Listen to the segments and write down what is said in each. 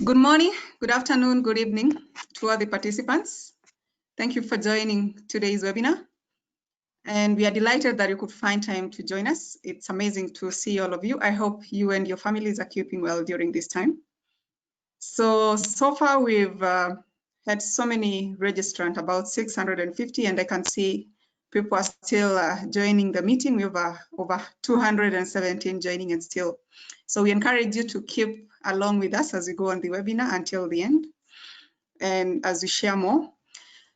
Good morning, good afternoon, good evening to all the participants. Thank you for joining today's webinar. And we are delighted that you could find time to join us. It's amazing to see all of you. I hope you and your families are keeping well during this time. So far we've had so many registrants, about 650, and I can see people are still joining the meeting. We have over 217 joining and still. So we encourage you to keep along with us as we go on the webinar until the end and as we share more.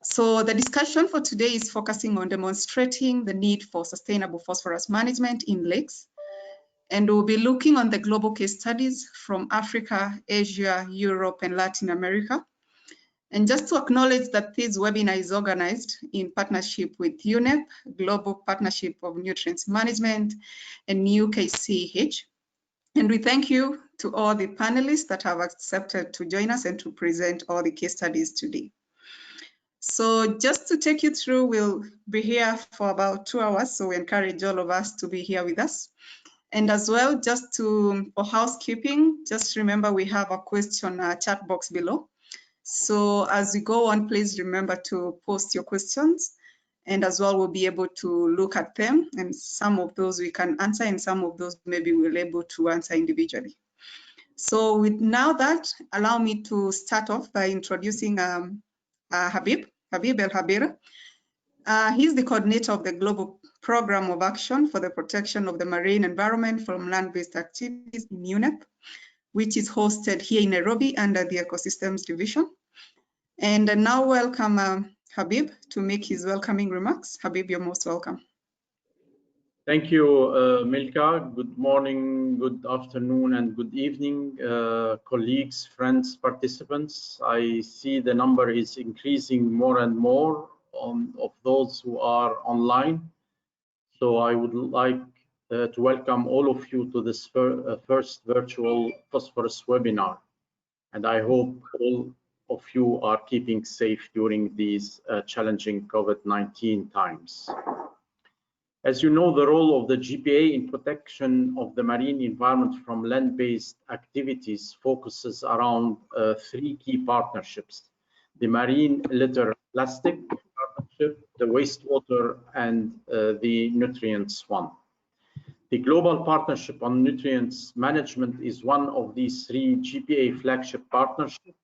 So the discussion for today is focusing on demonstrating the need for sustainable phosphorus management in lakes. And we'll be looking on the global case studies from Africa, Asia, Europe, and Latin America. And just to acknowledge that this webinar is organized in partnership with UNEP, Global Partnership of Nutrients Management, and UKCH. And we thank you to all the panelists that have accepted to join us and to present all the case studies today. So just to take you through, we'll be here for about 2 hours. So we encourage all of us to be here with us. And as well, just for housekeeping, just remember we have a question chat box below. So as we go on, please remember to post your questions. And as well, we'll be able to look at them. And some of those we can answer, and some of those maybe we'll be able to answer individually. So with now that, allow me to start off by introducing Habib El-Habir. He's the coordinator of the Global Program of Action for the Protection of the Marine Environment from Land-Based Activities in UNEP, which is hosted here in Nairobi under the Ecosystems Division. And now welcome Habib to make his welcoming remarks. Habib, you're most welcome. Thank you, Milka. Good morning, good afternoon, and good evening, colleagues, friends, participants. I see the number is increasing more and more of those who are online. So I would like to welcome all of you to this first virtual phosphorus webinar. And I hope all of you are keeping safe during these challenging COVID-19 times. As you know, the role of the GPA in protection of the marine environment from land-based activities focuses around 3 key partnerships: the marine litter plastic partnership, the wastewater, and the nutrients one. The Global Partnership on Nutrients Management is one of these 3 GPA flagship partnerships,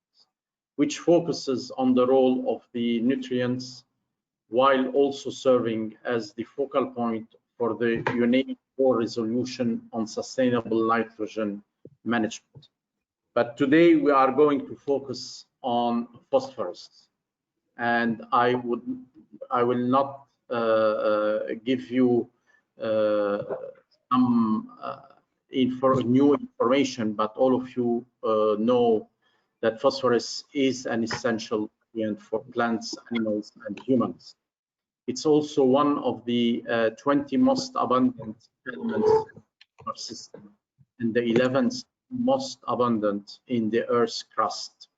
which focuses on the role of the nutrients while also serving as the focal point for the UNEP 4 resolution on sustainable nitrogen management. But today we are going to focus on phosphorus, and I will not give you some new information, but all of you know that phosphorus is an essential nutrient for plants, animals, and humans. It's also one of the 20 most abundant elements in our system and the 11th most abundant in the Earth's crust.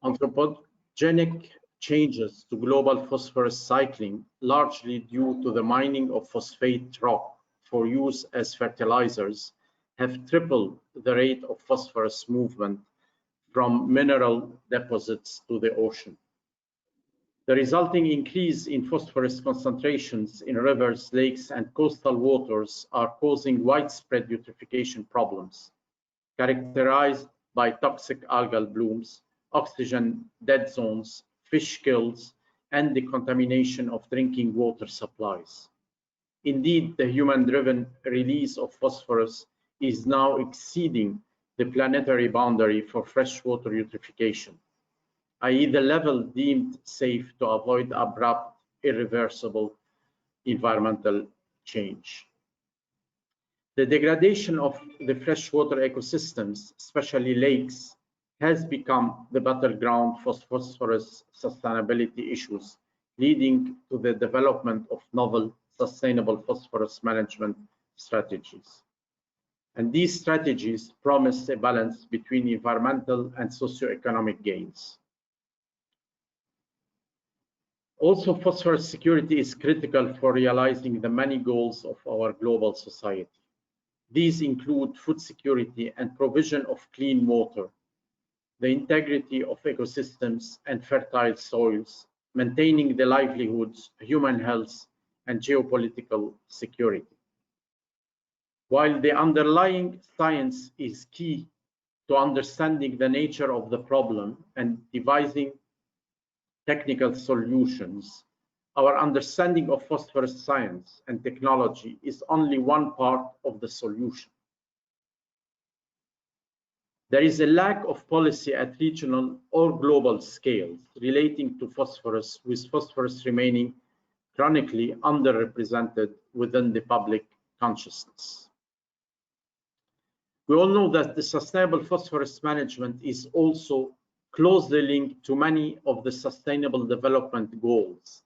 Anthropogenic changes to global phosphorus cycling, largely due to the mining of phosphate rock for use as fertilizers, have tripled the rate of phosphorus movement from mineral deposits to the ocean. The resulting increase in phosphorus concentrations in rivers, lakes, and coastal waters are causing widespread eutrophication problems, characterized by toxic algal blooms, oxygen dead zones, fish kills, and the contamination of drinking water supplies. Indeed, the human-driven release of phosphorus is now exceeding the planetary boundary for freshwater eutrophication, i.e. the level deemed safe to avoid abrupt, irreversible environmental change. The degradation of the freshwater ecosystems, especially lakes, has become the battleground for phosphorus sustainability issues, leading to the development of novel, sustainable phosphorus management strategies. And these strategies promise a balance between environmental and socioeconomic gains. Also, phosphorus security is critical for realizing the many goals of our global society. These include food security and provision of clean water, the integrity of ecosystems and fertile soils, maintaining the livelihoods, human health, and geopolitical security. While the underlying science is key to understanding the nature of the problem and devising technical solutions, our understanding of phosphorus science and technology is only one part of the solution. There is a lack of policy at regional or global scales relating to phosphorus, with phosphorus remaining chronically underrepresented within the public consciousness. We all know that the sustainable phosphorus management is also closely linked to many of the sustainable development goals,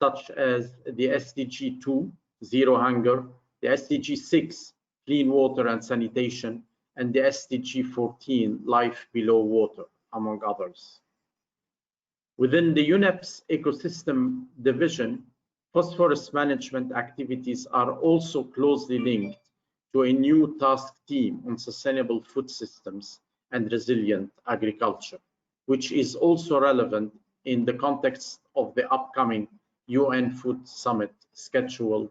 such as the SDG 2, zero hunger, the SDG 6, clean water and sanitation, and the SDG 14, life below water, among others. Within the UNEP's ecosystem division, phosphorus management activities are also closely linked to a new task team on sustainable food systems and resilient agriculture, which is also relevant in the context of the upcoming UN Food Summit scheduled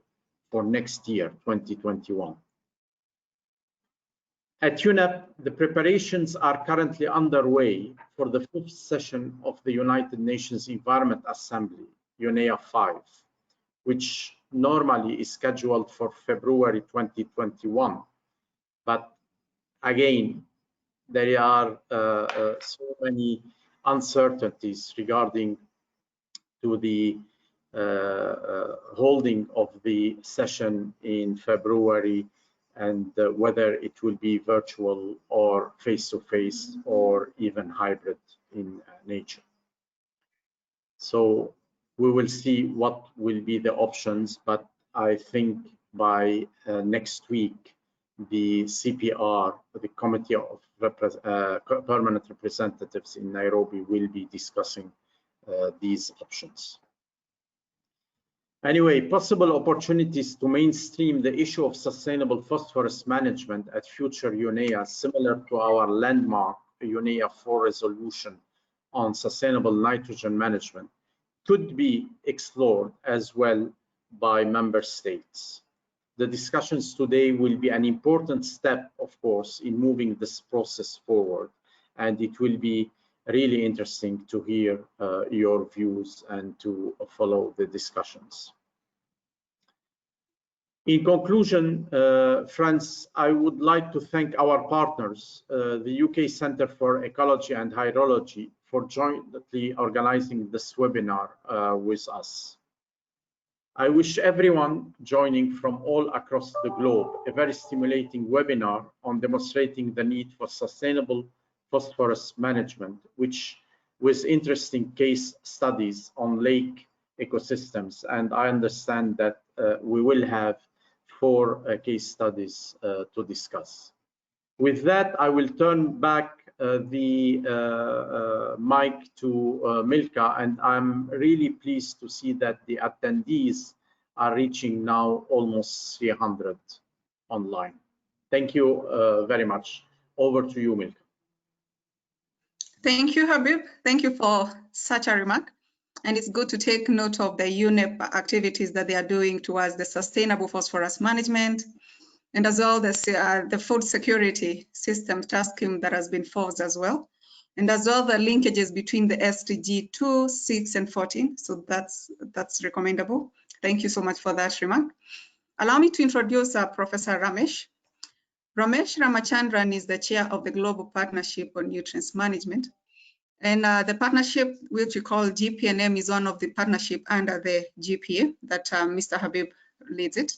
for next year, 2021. At UNEP, the preparations are currently underway for the 5th session of the United Nations Environment Assembly, UNEA 5, which normally is scheduled for February 2021. But again, there are so many uncertainties regarding to the holding of the session in February, and whether it will be virtual or face-to-face or even hybrid in nature. So we will see what will be the options, but I think by next week, the CPR, the Committee of Permanent Representatives in Nairobi, will be discussing these options. Anyway, possible opportunities to mainstream the issue of sustainable phosphorus management at future UNEA, similar to our landmark UNEA 4 resolution on sustainable nitrogen management, could be explored as well by member states. The discussions today will be an important step, of course, in moving this process forward, and it will be really interesting to hear your views and to follow the discussions. In conclusion, friends, I would like to thank our partners, the UK Centre for Ecology and Hydrology, for jointly organizing this webinar with us. I wish everyone joining from all across the globe a very stimulating webinar on demonstrating the need for sustainable phosphorus management, which with interesting case studies on lake ecosystems. And I understand that we will have 4 case studies to discuss. With that, I will turn back the mic to Milka, and I'm really pleased to see that the attendees are reaching now almost 300 online. Thank you very much. Over to you, Milka. Thank you, Habib. Thank you for such a remark. And it's good to take note of the UNEP activities that they are doing towards the sustainable phosphorus management, and as well the food security system task team that has been formed as well, and as well the linkages between the SDG 2, 6, and 14. So that's recommendable. Thank you so much for that remark. Allow me to introduce Professor Ramesh. Ramesh Ramachandran is the chair of the Global Partnership on Nutrients Management. And the partnership, which we call GPNM, is one of the partnership under the GPA that Mr. Habib leads it.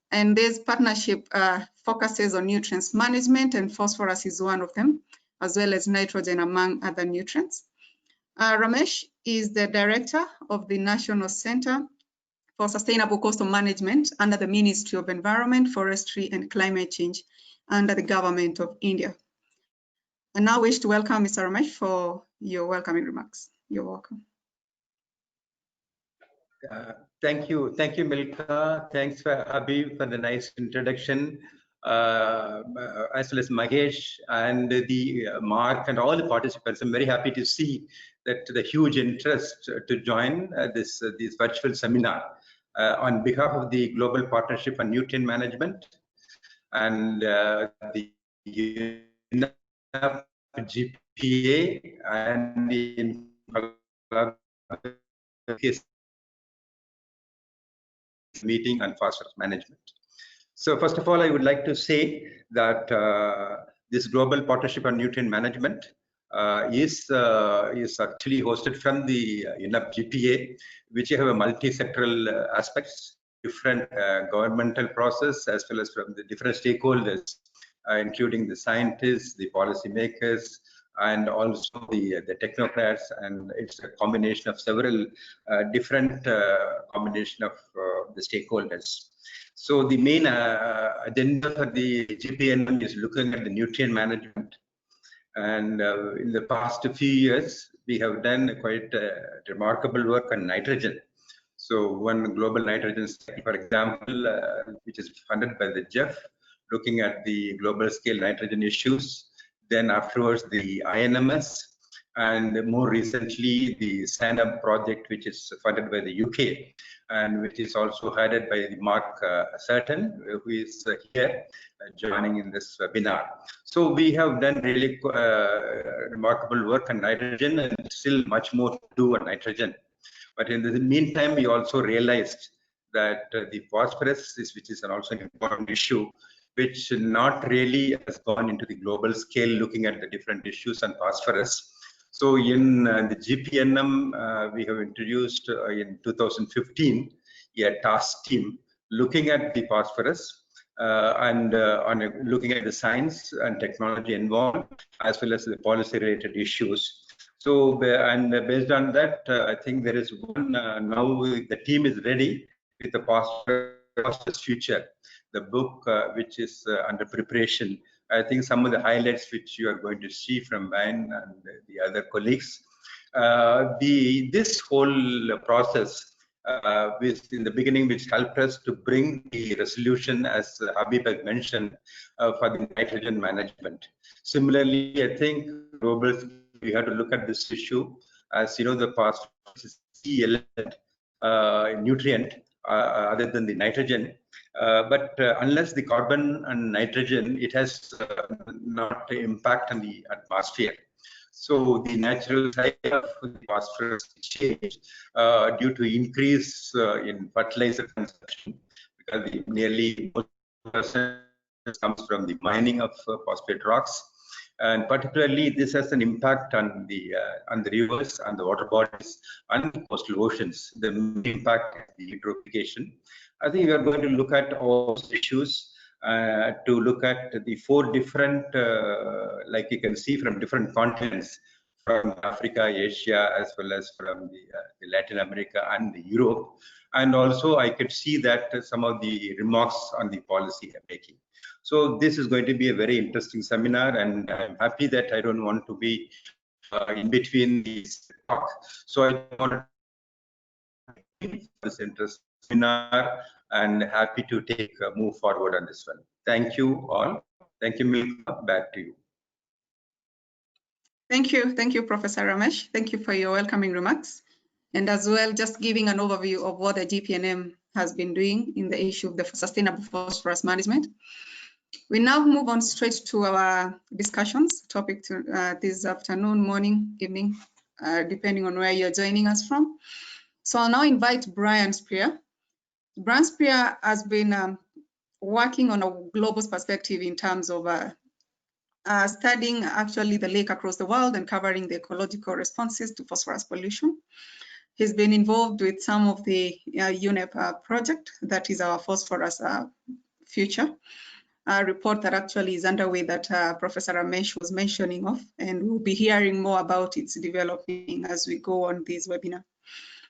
And this partnership focuses on nutrients management, and phosphorus is one of them, as well as nitrogen, among other nutrients. Ramesh is the director of the National Center for Sustainable Coastal Management under the Ministry of Environment, Forestry, and Climate Change under the Government of India. I now wish to welcome Mr. Ramesh for your welcoming remarks. You're welcome. Thank you, Milka. Thanks for Habib for the nice introduction. as well as Mahesh and the Mark and all the participants. I'm very happy to see that the huge interest to join this virtual seminar on behalf of the Global Partnership on Nutrient Management and the UNEP GPA and the meeting on phosphorus management. So first of all, I would like to say that this Global Partnership on Nutrient Management is actually hosted from the UNEP GPA, which have a multi-sectoral aspects, different governmental process, as well as from the different stakeholders, including the scientists, the policymakers, and also the technocrats, and it's a combination of several different combination of the stakeholders. So the main agenda for the GPNM is looking at the nutrient management, and in the past few years we have done quite remarkable work on nitrogen. So one global nitrogen study, for example, which is funded by the GEF, looking at the global scale nitrogen issues. Then afterwards the INMS, and more recently the Stand Up project, which is funded by the UK, and which is also headed by the Mark Certain, who is here joining in this webinar. So we have done really remarkable work on nitrogen, and still much more to do on nitrogen. But in the meantime, we also realized that the phosphorus, which is also an important issue, which not really has gone into the global scale, looking at the different issues on phosphorus. So in the GPNM, we have introduced in 2015 a task team looking at the phosphorus and looking at the science and technology involved, as well as the policy-related issues. So, and based on that, I think there is one, now the team is ready with the Phosphorus Future, the book which is under preparation. I think some of the highlights which you are going to see from Brian and the other colleagues. This whole process in the beginning, which helped us to bring the resolution, as Habib had mentioned, for the nitrogen management. Similarly, I think global, we have to look at this issue. As you know, the phosphorus is key element, nutrient other than the nitrogen. But unless the carbon and nitrogen, it has not impact on the atmosphere. So the natural cycle of the phosphorus changed due to increase in fertilizer consumption, because nearly 1% comes from the mining of phosphate rocks. And particularly, this has an impact on the rivers, and the water bodies, and the coastal oceans. The impact is the eutrophication. I think we are going to look at all those issues to look at the 4 different, like you can see, from different continents, from Africa, Asia, as well as from the Latin America and the Europe. And also, I could see that some of the remarks on the policy making. So this is going to be a very interesting seminar, and I'm happy that I don't want to be in between these talk. So I want to this interesting seminar, and happy to take move forward on this one. Thank you all. Thank you, Milka. Back to you. Thank you, Professor Ramesh. Thank you for your welcoming remarks, and as well just giving an overview of what the GPNM has been doing in the issue of the sustainable phosphorus management. We now move on straight to our discussions topic this afternoon, morning, evening, depending on where you're joining us from. So I'll now invite Brian Spear. Brian Spear has been working on a global perspective in terms of studying actually the lake across the world and covering the ecological responses to phosphorus pollution. He's been involved with some of the UNEP project, that is our Phosphorus Future. A report that actually is underway that Professor Ramesh was mentioning of, and we'll be hearing more about its developing as we go on this webinar.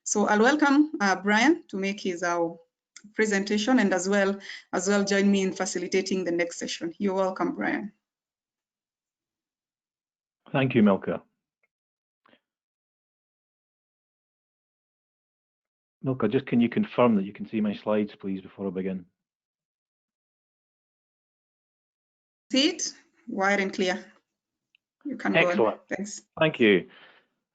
So I'll welcome Brian to make his presentation, and as well join me in facilitating the next session. You're welcome, Brian. Thank you, Milka. Milka, just can you confirm that you can see my slides, please, before I begin? proceed. Wide and clear. You can go Excellent. on. Thanks. Thank you.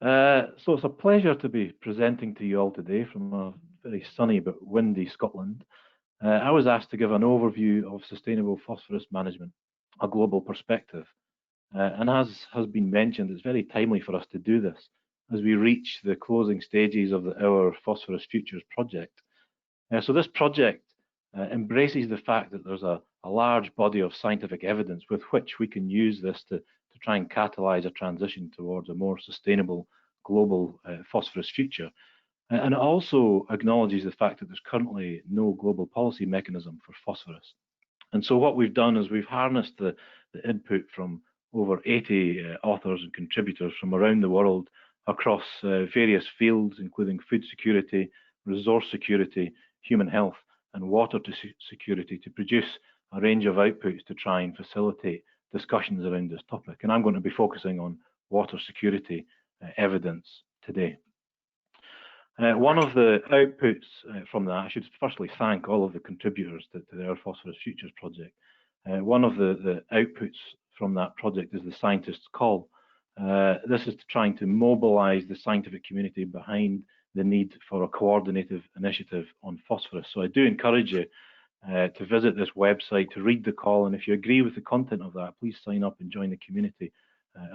So it's a pleasure to be presenting to you all today from a very sunny but windy Scotland. I was asked to give an overview of sustainable phosphorus management, a global perspective. And as has been mentioned, it's very timely for us to do this as we reach the closing stages of our Phosphorus Futures project. So this project embraces the fact that there's a large body of scientific evidence with which we can use this to try and catalyse a transition towards a more sustainable global phosphorus future. And it also acknowledges the fact that there's currently no global policy mechanism for phosphorus. And so what we've done is we've harnessed the input from over 80 authors and contributors from around the world across various fields, including food security, resource security, human health, and water security, to produce a range of outputs to try and facilitate discussions around this topic. And I'm going to be focusing on water security evidence today. One of the outputs from that, I should firstly thank all of the contributors to the Our Phosphorus Futures project. One of the outputs from that project is the Scientist's Call. This is trying to mobilise the scientific community behind the need for a coordinated initiative on phosphorus. So I do encourage you to visit this website, to read the call, and if you agree with the content of that, please sign up and join the community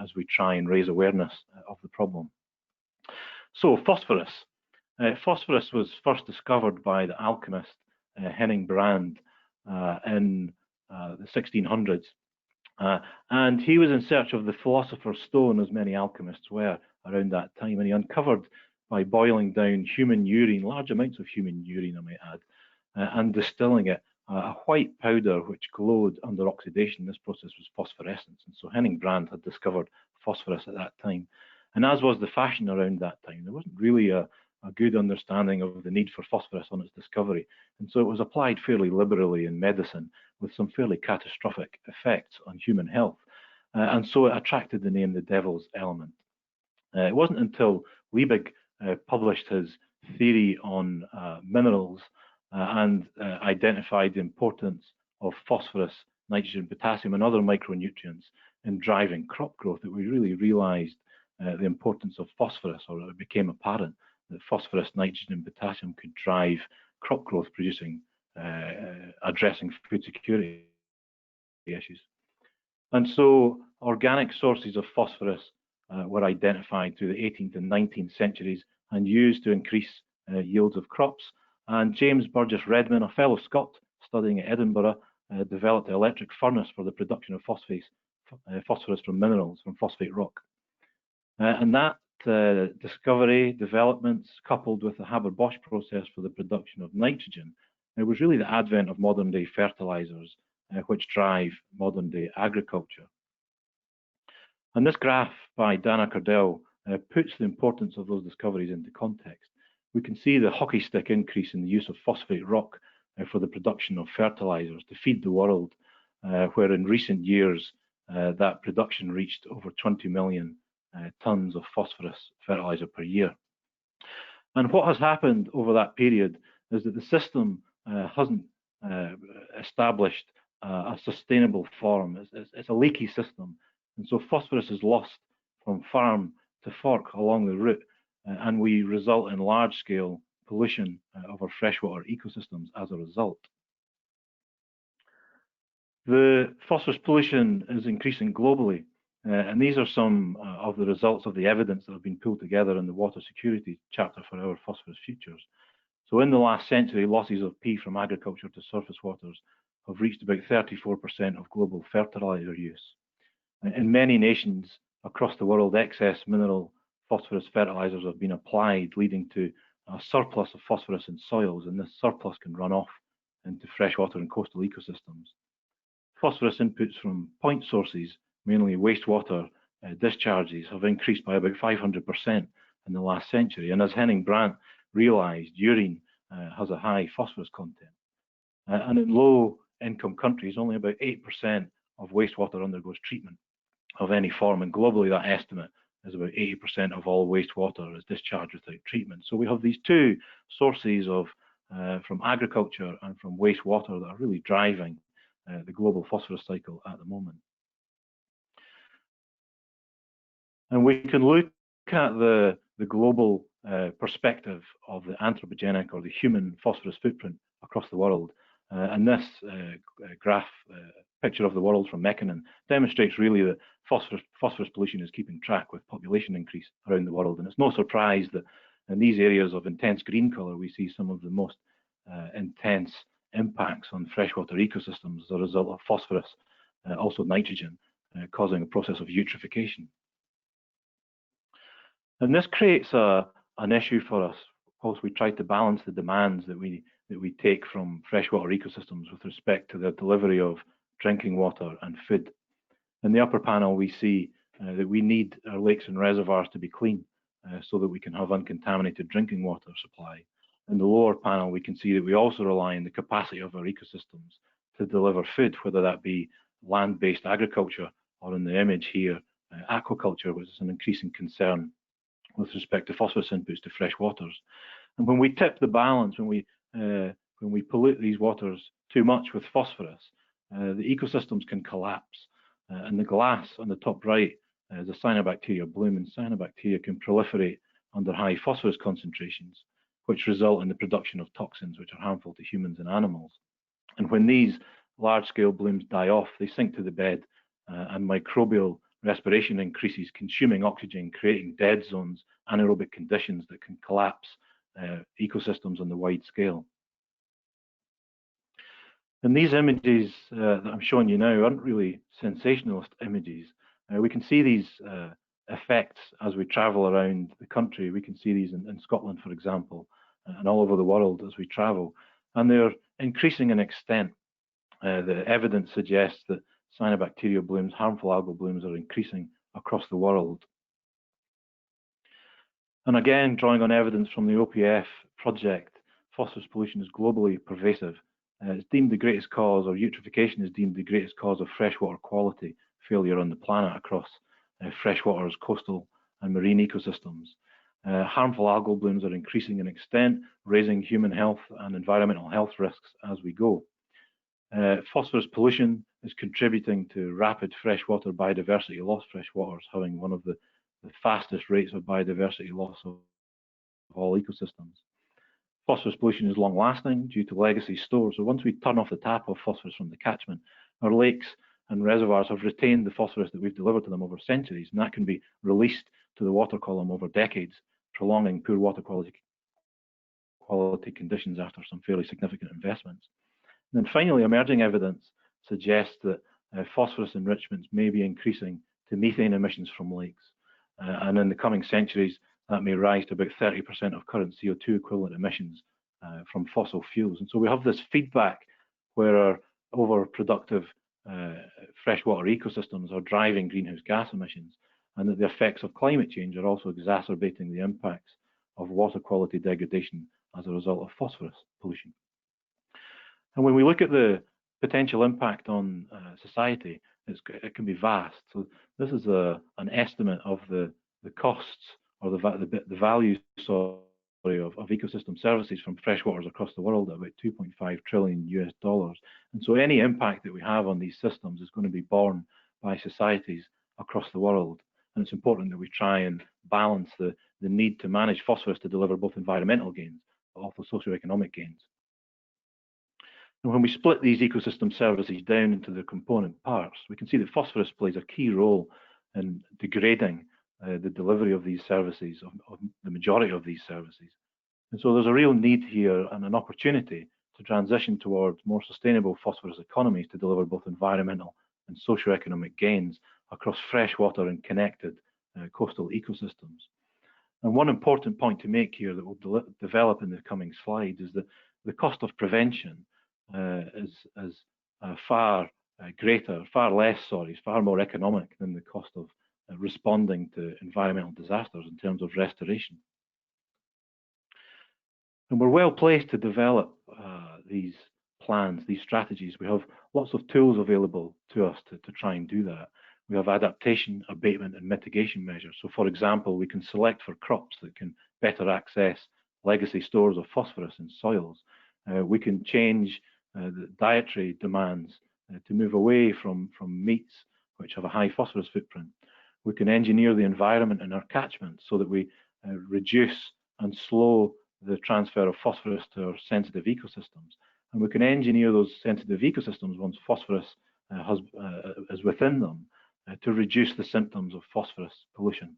as we try and raise awareness of the problem. So phosphorus. Phosphorus was first discovered by the alchemist Henning Brand in the 1600s. And he was in search of the philosopher's stone, as many alchemists were around that time, and he uncovered, by boiling down human urine, large amounts of human urine I might add, and distilling it, a white powder which glowed under oxidation. This process was phosphorescence, and so Henning Brand had discovered phosphorus at that time. And as was the fashion around that time, there wasn't really a good understanding of the need for phosphorus on its discovery, and so it was applied fairly liberally in medicine with some fairly catastrophic effects on human health, and so it attracted the name the devil's element. It wasn't until Liebig published his theory on minerals and identified the importance of phosphorus, nitrogen, potassium, and other micronutrients in driving crop growth that we really realised the importance of phosphorus, or it became apparent that phosphorus, nitrogen, and potassium could drive crop growth, addressing food security issues. And so organic sources of phosphorus were identified through the 18th and 19th centuries and used to increase yields of crops. And James Burgess Redman, a fellow Scot studying at Edinburgh, developed an electric furnace for the production of phosphorus from minerals, from phosphate rock. And that discovery, developments, coupled with the Haber-Bosch process for the production of nitrogen, it was really the advent of modern-day fertilizers which drive modern-day agriculture. And this graph by Dana Cardell puts the importance of those discoveries into context. We can see the hockey stick increase in the use of phosphate rock for the production of fertilizers to feed the world, where in recent years that production reached over 20 million tons of phosphorus fertilizer per year. And what has happened over that period is that the system hasn't established a sustainable form. It's a leaky system, and so phosphorus is lost from farm to fork along the route, and we result in large-scale pollution of our freshwater ecosystems as a result. The phosphorus pollution is increasing globally, and these are some of the results of the evidence that have been pulled together in the water security chapter for our Phosphorus Futures. So in the last century, losses of P from agriculture to surface waters have reached about 34% of global fertilizer use. In many nations across the world, excess mineral phosphorus fertilizers have been applied, leading to a surplus of phosphorus in soils, and this surplus can run off into freshwater and coastal ecosystems. Phosphorus inputs from point sources, mainly wastewater discharges, have increased by about 500% in the last century. And as Henning Brand realized, urine has a high phosphorus content. And in low-income countries, only about 8% of wastewater undergoes treatment of any form. And globally, that estimate is about 80% of all wastewater is discharged without treatment. So we have these two sources of from agriculture and from wastewater that are really driving the global phosphorus cycle at the moment. And we can look at the global perspective of the anthropogenic or the human phosphorus footprint across the world. And this graph picture of the world from Mekinen demonstrates really that phosphorus pollution is keeping track with population increase around the world. And it's no surprise that in these areas of intense green color, we see some of the most intense impacts on freshwater ecosystems as a result of phosphorus, also nitrogen, causing a process of eutrophication. And this creates an issue for us. Of course, we try to balance the demands that we take from freshwater ecosystems with respect to the delivery of drinking water and food. In the upper panel, we see that we need our lakes and reservoirs to be clean so that we can have uncontaminated drinking water supply. In the lower panel, we can see that we also rely on the capacity of our ecosystems to deliver food, whether that be land-based agriculture or in the image here, aquaculture, which is an increasing concern with respect to phosphorus inputs to fresh waters. And when we tip the balance, when we pollute these waters too much with phosphorus, the ecosystems can collapse. And the glass on the top right is a cyanobacteria bloom, and cyanobacteria can proliferate under high phosphorus concentrations, which result in the production of toxins which are harmful to humans and animals. And when these large-scale blooms die off, they sink to the bed, and microbial respiration increases, consuming oxygen, creating dead zones, anaerobic conditions that can collapse ecosystems on the wide scale. And these images that I'm showing you now aren't really sensationalist images. We can see these effects as we travel around the country. We can see these in Scotland, for example, and all over the world as we travel. And they're increasing in extent. The evidence suggests that cyanobacteria blooms, harmful algal blooms, are increasing across the world. And again, drawing on evidence from the OPF project, phosphorus pollution is globally pervasive. It's deemed the greatest cause, or eutrophication is deemed the greatest cause of freshwater quality failure on the planet across freshwaters, coastal and marine ecosystems. Harmful algal blooms are increasing in extent, raising human health and environmental health risks as we go. Phosphorus pollution is contributing to rapid freshwater biodiversity loss, freshwaters having one of the fastest rates of biodiversity loss of all ecosystems. Phosphorus pollution is long-lasting due to legacy stores. So once we turn off the tap of phosphorus from the catchment, our lakes and reservoirs have retained the phosphorus that we've delivered to them over centuries, and that can be released to the water column over decades, prolonging poor water quality conditions after some fairly significant investments. And then finally, emerging evidence suggests that phosphorus enrichments may be increasing to methane emissions from lakes. And in the coming centuries, that may rise to about 30% of current CO2 equivalent emissions from fossil fuels. And so we have this feedback where our overproductive freshwater ecosystems are driving greenhouse gas emissions, and that the effects of climate change are also exacerbating the impacts of water quality degradation as a result of phosphorus pollution. And when we look at the potential impact on society, it can be vast. So this is an estimate of the costs or the value of ecosystem services from freshwaters across the world at about $2.5 trillion US. And so any impact that we have on these systems is going to be borne by societies across the world. And it's important that we try and balance the need to manage phosphorus to deliver both environmental gains, but also socioeconomic gains. And when we split these ecosystem services down into the component parts, we can see that phosphorus plays a key role in degrading the delivery of these services, of the majority of these services. And so there's a real need here and an opportunity to transition towards more sustainable phosphorus economies to deliver both environmental and socioeconomic gains across freshwater and connected coastal ecosystems. And one important point to make here that we'll develop in the coming slides is that the cost of prevention is far more economic than the cost of responding to environmental disasters in terms of restoration. And we're well placed to develop these plans, these strategies. We have lots of tools available to us to try and do that. We have adaptation, abatement, and mitigation measures. So for example, we can select for crops that can better access legacy stores of phosphorus in soils. We can change the dietary demands to move away from meats which have a high phosphorus footprint. We can engineer the environment in our catchments so that we reduce and slow the transfer of phosphorus to our sensitive ecosystems. And we can engineer those sensitive ecosystems once phosphorus is within them to reduce the symptoms of phosphorus pollution.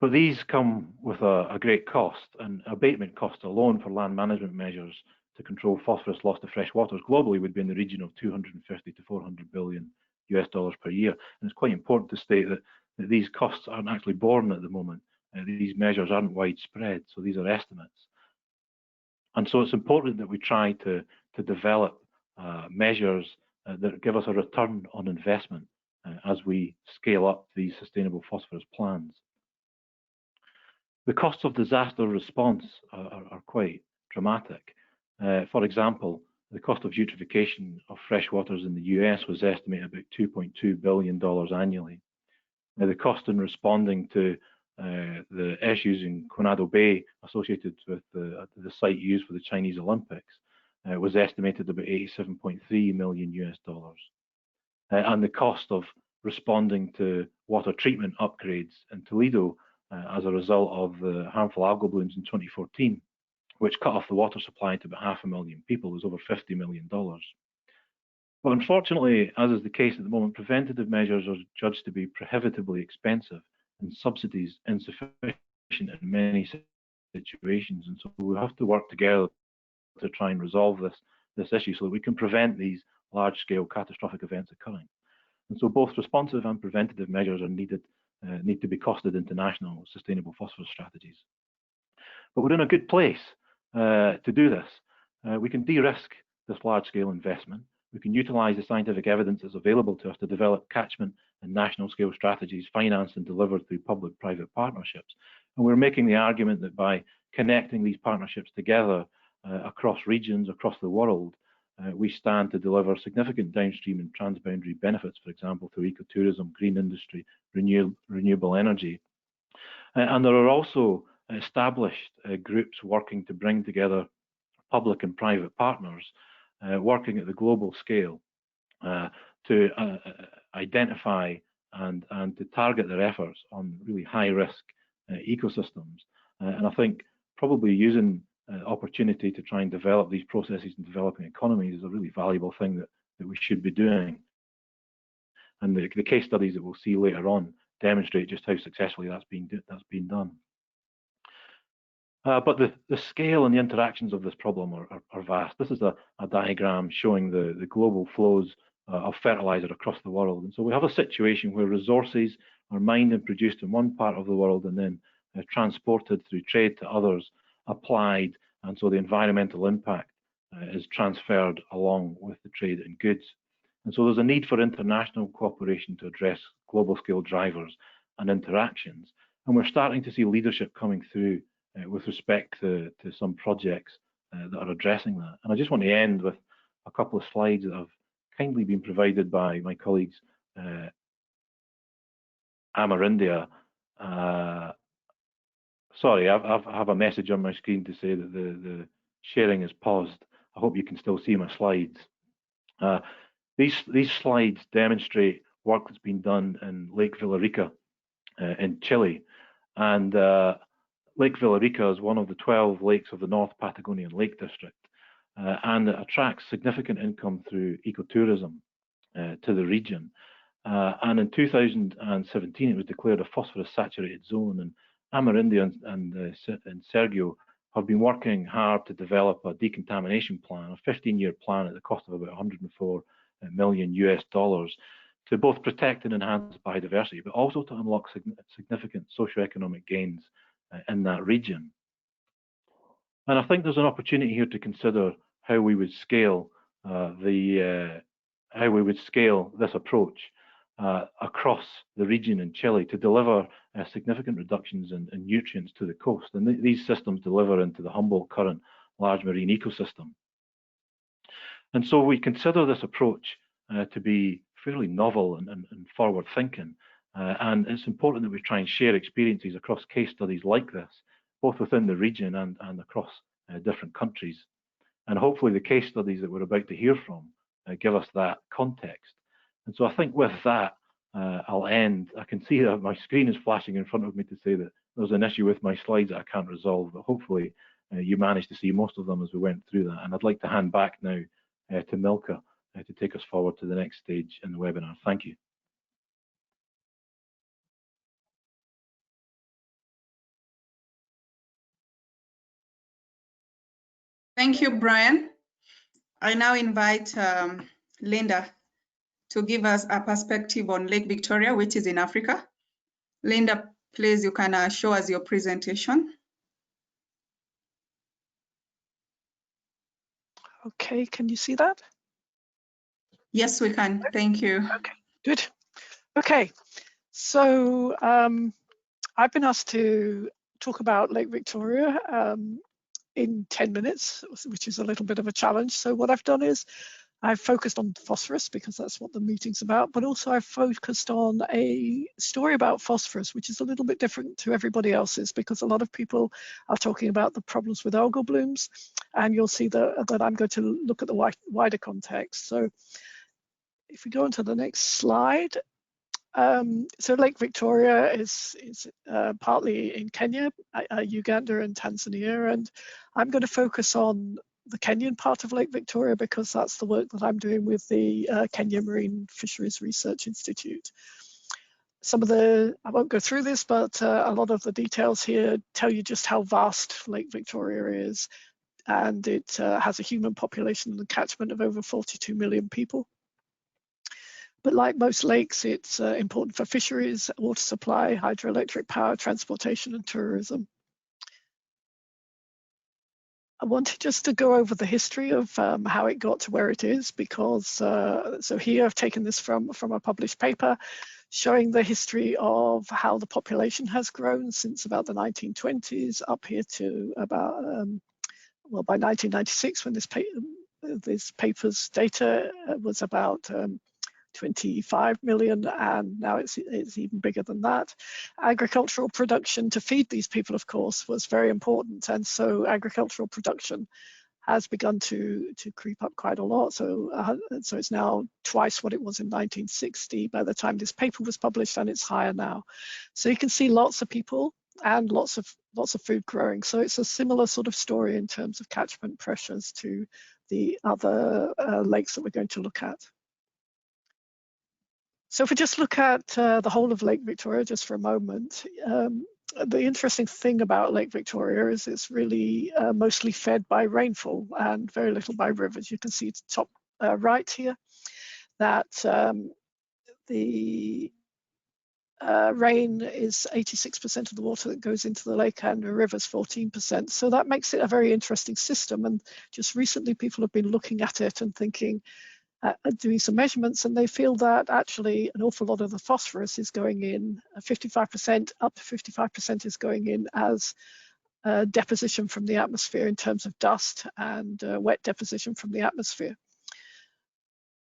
But these come with a great cost, and abatement costs alone for land management measures to control phosphorus loss to fresh waters globally would be in the region of 250 to 400 billion US dollars per year. And it's quite important to state that these costs aren't actually borne at the moment. These measures aren't widespread, so these are estimates. And so it's important that we try to develop measures that give us a return on investment as we scale up these sustainable phosphorus plans. The costs of disaster response are quite dramatic. For example, the cost of eutrophication of freshwaters in the US was estimated about $2.2 billion annually. Now, the cost in responding to the issues in Coronado Bay associated with the site used for the Chinese Olympics was estimated about $87.3 million US dollars. And the cost of responding to water treatment upgrades in Toledo as a result of the harmful algal blooms in 2014, which cut off the water supply to about 500,000 people, was over $50 million. But unfortunately, as is the case at the moment, preventative measures are judged to be prohibitively expensive and subsidies insufficient in many situations. And so we have to work together to try and resolve this issue so that we can prevent these large-scale catastrophic events occurring. And so both responsive and preventative measures are need to be costed into national sustainable phosphorus strategies. But we're in a good place to do this. We can de-risk this large-scale investment. We can utilize the scientific evidence that's available to us to develop catchment and national scale strategies financed and delivered through public-private partnerships. And we're making the argument that by connecting these partnerships together across regions, across the world, we stand to deliver significant downstream and transboundary benefits, for example, through ecotourism, green industry, renewable energy. And there are also established groups working to bring together public and private partners working at the global scale to identify and to target their efforts on really high-risk ecosystems. And I think probably using opportunity to try and develop these processes in developing economies is a really valuable thing that we should be doing. And the case studies that we'll see later on demonstrate just how successfully that's been done. But the scale and the interactions of this problem are vast. This is a diagram showing the global flows of fertilizer across the world. And so we have a situation where resources are mined and produced in one part of the world and then transported through trade to others, applied, and so the environmental impact is transferred along with the trade in goods. And so there's a need for international cooperation to address global scale drivers and interactions. And we're starting to see leadership coming through with respect to some projects that are addressing that. And I just want to end with a couple of slides that have kindly been provided by my colleagues, Amerindia. Sorry, I have a message on my screen to say that the sharing is paused. I hope you can still see my slides. These slides demonstrate work that's been done in Lake Villarrica in Chile. And Lake Villarrica is one of the 12 lakes of the North Patagonian Lake District. And it attracts significant income through ecotourism to the region. And in 2017, it was declared a phosphorus saturated zone. And Amerindia and Sergio have been working hard to develop a decontamination plan, a 15-year plan at the cost of about $104 million US dollars to both protect and enhance biodiversity, but also to unlock significant socioeconomic gains in that region. And I think there's an opportunity here to consider how we would scale this approach across the region in Chile to deliver significant reductions in nutrients to the coast. And these systems deliver into the Humboldt Current large marine ecosystem. And so we consider this approach to be fairly novel and forward thinking. And it's important that we try and share experiences across case studies like this, both within the region and across different countries. And hopefully the case studies that we're about to hear from give us that context. And so I think with that, I'll end. I can see that my screen is flashing in front of me to say that there's an issue with my slides that I can't resolve, but hopefully you managed to see most of them as we went through that. And I'd like to hand back now to Milka to take us forward to the next stage in the webinar. Thank you. Thank you, Brian. I now invite Linda to give us a perspective on Lake Victoria, which is in Africa. Linda, please, you can show us your presentation. Okay, can you see that? Yes, we can. Thank you. Okay, good. Okay, so I've been asked to talk about Lake Victoria in 10 minutes, which is a little bit of a challenge. So what I've done is I've focused on phosphorus because that's what the meeting's about, but also I've focused on a story about phosphorus, which is a little bit different to everybody else's because a lot of people are talking about the problems with algal blooms, and you'll see that I'm going to look at the wider context. So if we go on to the next slide. So Lake Victoria is partly in Kenya, Uganda and Tanzania, and I'm going to focus on the Kenyan part of Lake Victoria because that's the work that I'm doing with the Kenya Marine Fisheries Research Institute. I won't go through this, but a lot of the details here tell you just how vast Lake Victoria is, and it has a human population and a catchment of over 42 million people. But like most lakes, it's important for fisheries, water supply, hydroelectric power, transportation and tourism. I wanted just to go over the history of how it got to where it is because, so here I've taken this from a published paper showing the history of how the population has grown since about the 1920s up here to about, well, by 1996 when this paper's data was about 25 million, and now it's even bigger than that. Agricultural production to feed these people, of course, was very important, and so agricultural production has begun to creep up quite a lot. So it's now twice what it was in 1960 by the time this paper was published, and it's higher now. So you can see lots of people and lots of food growing. So it's a similar sort of story in terms of catchment pressures to the other lakes that we're going to look at. So if we just look at the whole of Lake Victoria just for a moment, the interesting thing about Lake Victoria is it's really mostly fed by rainfall and very little by rivers. You can see it's top right here that the rain is 86% of the water that goes into the lake, and the rivers 14%. So that makes it a very interesting system. And just recently people have been looking at it and thinking, doing some measurements, and they feel that actually an awful lot of the phosphorus is going in, 55%, up to 55% is going in as deposition from the atmosphere in terms of dust and wet deposition from the atmosphere.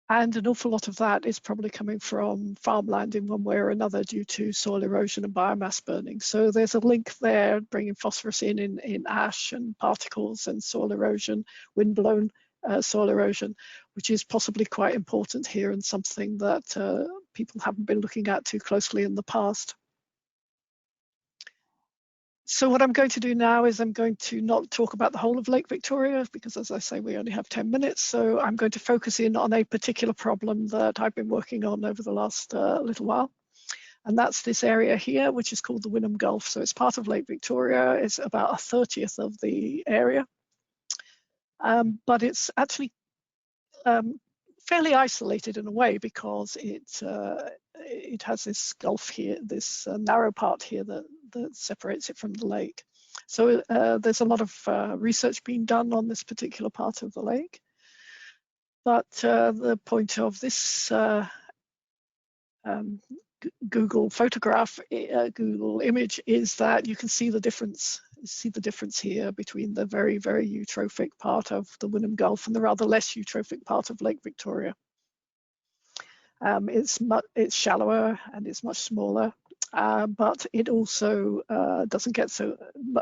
And an awful lot of that is probably coming from farmland in one way or another due to soil erosion and biomass burning. So there's a link there, bringing phosphorus in ash and particles and soil erosion, wind-blown soil erosion, which is possibly quite important here and something that people haven't been looking at too closely in the past. So what I'm going to do now is I'm going to not talk about the whole of Lake Victoria because, as I say, we only have 10 minutes. So I'm going to focus in on a particular problem that I've been working on over the last little while. And that's this area here, which is called the Wynnum Gulf. So it's part of Lake Victoria. It's about 1/30 of the area. But it's actually fairly isolated in a way because it has this gulf here, this narrow part here that separates it from the lake. So there's a lot of research being done on this particular part of the lake. But the point of this Google photograph, Google image, is that you can see the difference. You see the difference here between the very, very eutrophic part of the Wynnum Gulf and the rather less eutrophic part of Lake Victoria. It's shallower and it's much smaller. but it also doesn't get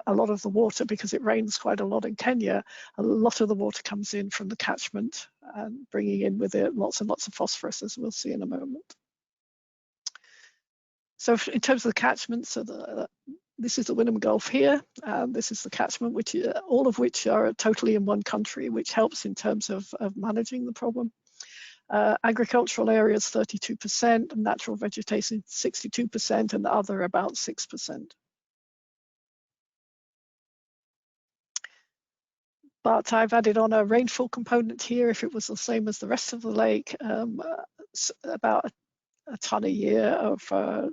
a lot of the water because it rains quite a lot in Kenya. A lot of the water comes in from the catchment and bringing in with it lots and lots of phosphorus, as we'll see in a moment. So in terms of the catchment, so this is the Wynnum Gulf here, and this is the catchment, all of which are totally in one country, which helps in terms of managing the problem. Agricultural areas 32%, natural vegetation 62%, and other about 6%. But I've added on a rainfall component here. If it was the same as the rest of the lake, about a ton a year of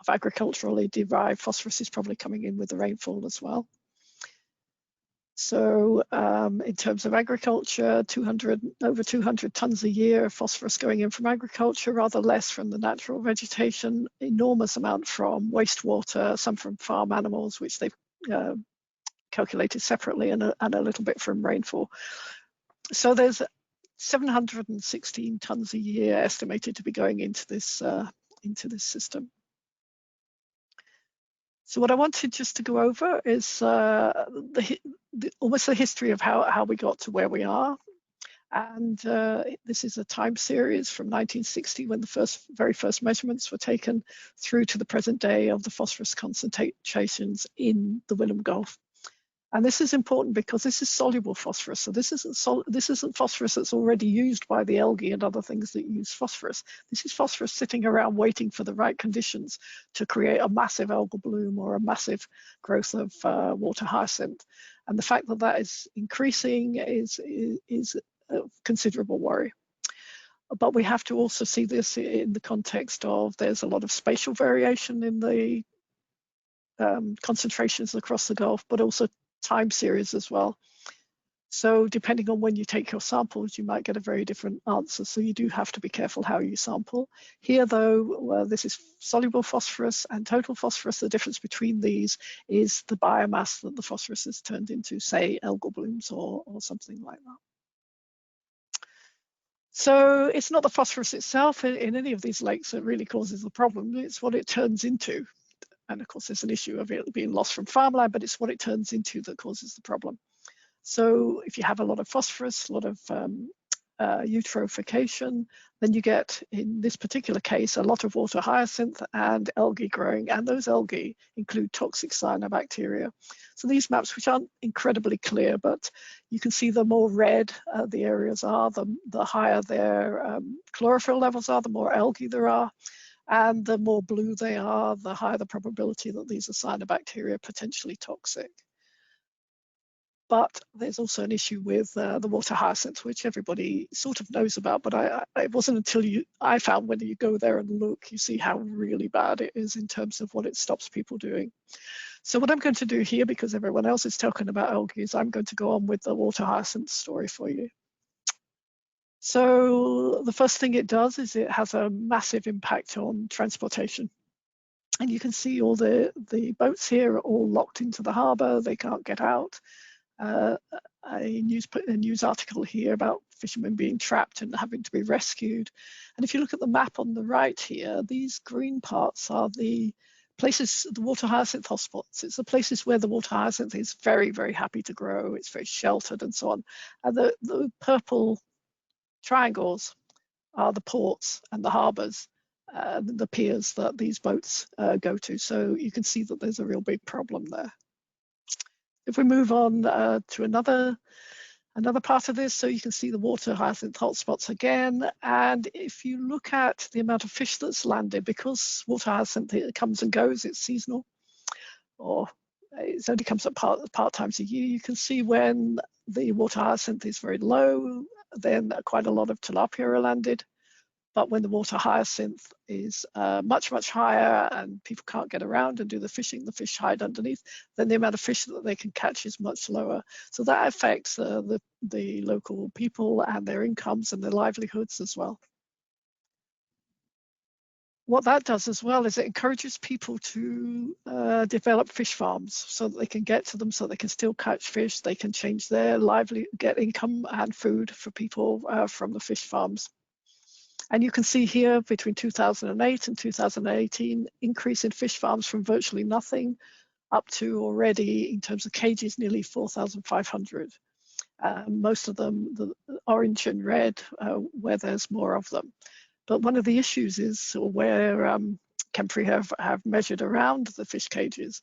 agriculturally derived phosphorus is probably coming in with the rainfall as well. So in terms of agriculture, over 200 tons a year of phosphorus going in from agriculture, rather less from the natural vegetation, enormous amount from wastewater, some from farm animals, which they've calculated separately, and a little bit from rainfall. So there's 716 tons a year estimated to be going into this system. So what I wanted just to go over is almost the history of how we got to where we are. And this is a time series from 1960 when the very first measurements were taken through to the present day of the phosphorus concentrations in the Wynnum Gulf. And this is important because this is soluble phosphorus. So this isn't phosphorus that's already used by the algae and other things that use phosphorus. This is phosphorus sitting around waiting for the right conditions to create a massive algal bloom or a massive growth of water hyacinth. And the fact that that is increasing is a considerable worry. But we have to also see this in the context of there's a lot of spatial variation in the concentrations across the Gulf, but also time series as well. So depending on when you take your samples, you might get a very different answer. So you do have to be careful how you sample. Here though, this is soluble phosphorus and total phosphorus. The difference between these is the biomass that the phosphorus is turned into, say algal blooms or something like that. So it's not the phosphorus itself in any of these lakes that really causes the problem. It's what it turns into. And of course, there's an issue of it being lost from farmland, but it's what it turns into that causes the problem. So if you have a lot of phosphorus, a lot of eutrophication, then you get, in this particular case, a lot of water hyacinth and algae growing, and those algae include toxic cyanobacteria. So these maps, which aren't incredibly clear, but you can see the more red the areas are, the higher their chlorophyll levels are, the more algae there are. And the more blue they are, the higher the probability that these are cyanobacteria, potentially toxic. But there's also an issue with the water hyacinth, which everybody sort of knows about, but it wasn't until I found when you go there and look, you see how really bad it is in terms of what it stops people doing. So what I'm going to do here, because everyone else is talking about algae, is I'm going to go on with the water hyacinth story for you. So the first thing it does is it has a massive impact on transportation. And you can see all the boats here are all locked into the harbour, they can't get out. A news article here about fishermen being trapped and having to be rescued. And if you look at the map on the right here, these green parts are the places, the water hyacinth hotspots. It's the places where the water hyacinth is very, very happy to grow. It's very sheltered and so on. And the purple triangles are the ports and the harbours, the piers that these boats go to. So you can see that there's a real big problem there. If we move on to another part of this, so you can see the water hyacinth hotspots again. And if you look at the amount of fish that's landed, because water hyacinth it comes and goes, it's seasonal, or it only comes at part times a year, you can see when the water hyacinth is very low, then quite a lot of tilapia are landed. But when the water hyacinth is much, much higher and people can't get around and do the fishing, the fish hide underneath, then the amount of fish that they can catch is much lower. So that affects the local people and their incomes and their livelihoods as well. What that does as well is it encourages people to develop fish farms so that they can get to them, so they can still catch fish, they can change their livelihood, get income and food for people from the fish farms. And you can see here between 2008 and 2018, increase in fish farms from virtually nothing up to already, in terms of cages, nearly 4,500. Most of them, the orange and red, where there's more of them. But one of the issues is where Kemprey have measured around the fish cages,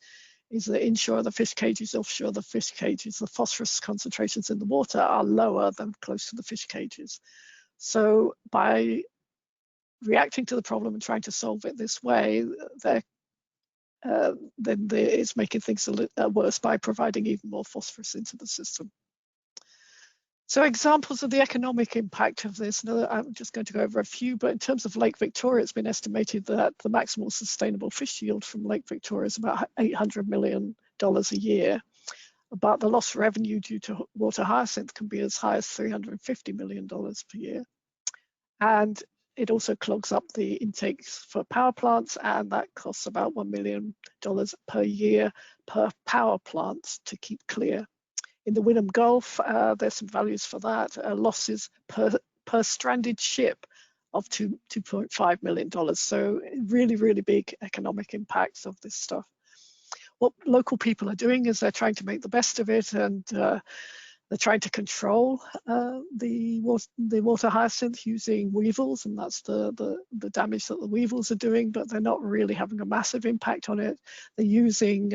is that inshore the fish cages, offshore the fish cages, the phosphorus concentrations in the water are lower than close to the fish cages. So by reacting to the problem and trying to solve it this way, it's making things a little worse by providing even more phosphorus into the system. So examples of the economic impact of this, I'm just going to go over a few, but in terms of Lake Victoria, it's been estimated that the maximal sustainable fish yield from Lake Victoria is about $800 million a year. But the lost revenue due to water hyacinth can be as high as $350 million per year. And it also clogs up the intakes for power plants, and that costs about $1 million per year per power plant to keep clear. In the Wynnum Gulf, there's some values for that. Losses per stranded ship of $2.5 million. So really, really big economic impacts of this stuff. What local people are doing is they're trying to make the best of it, and they're trying to control the water hyacinth using weevils, and that's the damage that the weevils are doing, but they're not really having a massive impact on it. They're using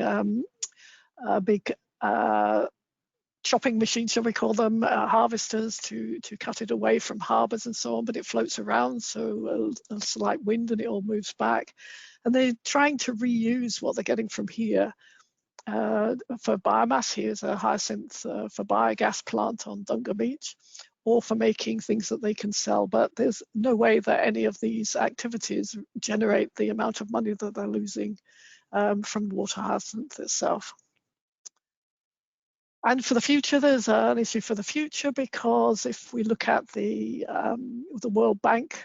big chopping machines, shall we call them, harvesters to cut it away from harbors and so on, but it floats around, so a slight wind and it all moves back. And they're trying to reuse what they're getting from here for biomass. Here's a hyacinth for biogas plant on Dunga Beach, or for making things that they can sell, but there's no way that any of these activities generate the amount of money that they're losing from water hyacinth itself. And for the future, there's an issue for the future, because if we look at the World Bank